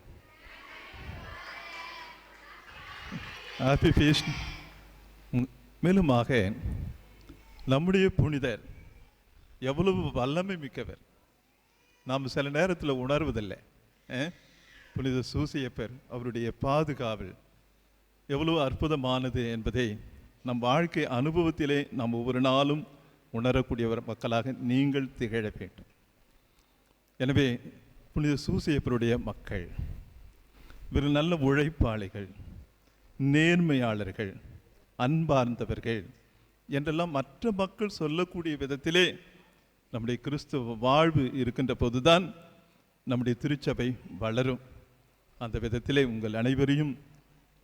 Happy feast. மேலுமாக நம்முடைய புனிதர் எவ்வளவு வல்லமை மிக்கவர் நாம் சில நேரத்தில் உணர்வதில்லை. புனித சூசையப்பர் அவருடைய பாதுகாவல் எவ்வளவு அற்புதமானது என்பதை நம் வாழ்க்கை அனுபவத்திலே நாம் ஒவ்வொரு நாளும் உணரக்கூடியவர் மக்களாக நீங்கள் திகழ வேண்டும். எனவே புனித சூசையப்பருடைய மக்கள் இவர்கள் நல்ல உழைப்பாளிகள், நேர்மையாளர்கள், அன்பார்ந்தவர்கள் என்றெல்லாம் மற்ற மக்கள் சொல்லக்கூடிய விதத்திலே நம்முடைய கிறிஸ்துவ வாழ்வு இருக்கின்ற போதுதான் நம்முடைய திருச்சபை வளரும். அந்த விதத்திலே உங்கள் அனைவரையும்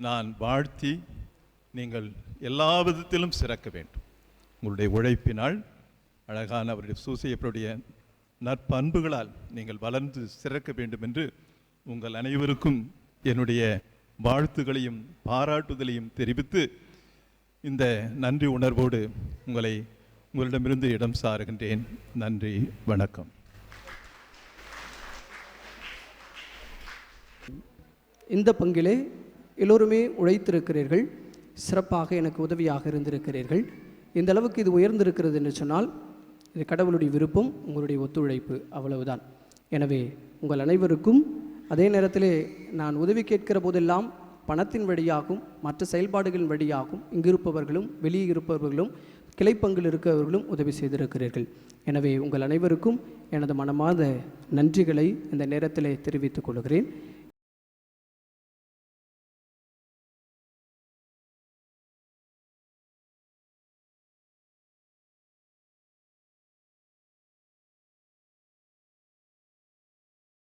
நான் வாழ்த்தி, நீங்கள் எல்லா விதத்திலும் சிறக்க வேண்டும். உங்களுடைய உழைப்பினால், அழகான அவருடைய சூசையப்பருடைய நற்பண்புகளால் நீங்கள் வளர்ந்து சிறக்க வேண்டும் என்று உங்கள் அனைவருக்கும் என்னுடைய வாழ்த்துகளையும் பாராட்டுதலையும் தெரிவித்து, இந்த நன்றி உணர்வோடு உங்களிடமிருந்து இடம் சாருகின்றேன். நன்றி, வணக்கம். இந்த பங்கிலே எல்லோருமே உழைத்திருக்கிறீர்கள், சிறப்பாக எனக்கு உதவியாக இருந்திருக்கிறீர்கள். இந்த அளவுக்கு இது உயர்ந்திருக்கிறது என்று சொன்னால் இது கடவுளுடைய விருப்பம், உங்களுடைய ஒத்துழைப்பு, அவ்வளவுதான். எனவே உங்கள் அனைவருக்கும், அதே நேரத்திலே நான் உதவி கேட்கிற போதெல்லாம் பணத்தின் வழியாகவும் மற்ற செயல்பாடுகளின் வழியாகவும் இங்கிருப்பவர்களும் வெளியே இருப்பவர்களும் கிளைப்பங்கில் இருக்கிறவர்களும் உதவி செய்திருக்கிறீர்கள். எனவே உங்கள் அனைவருக்கும் எனது மனமார்ந்த நன்றிகளை இந்த நேரத்திலே தெரிவித்துக் கொள்கிறேன்.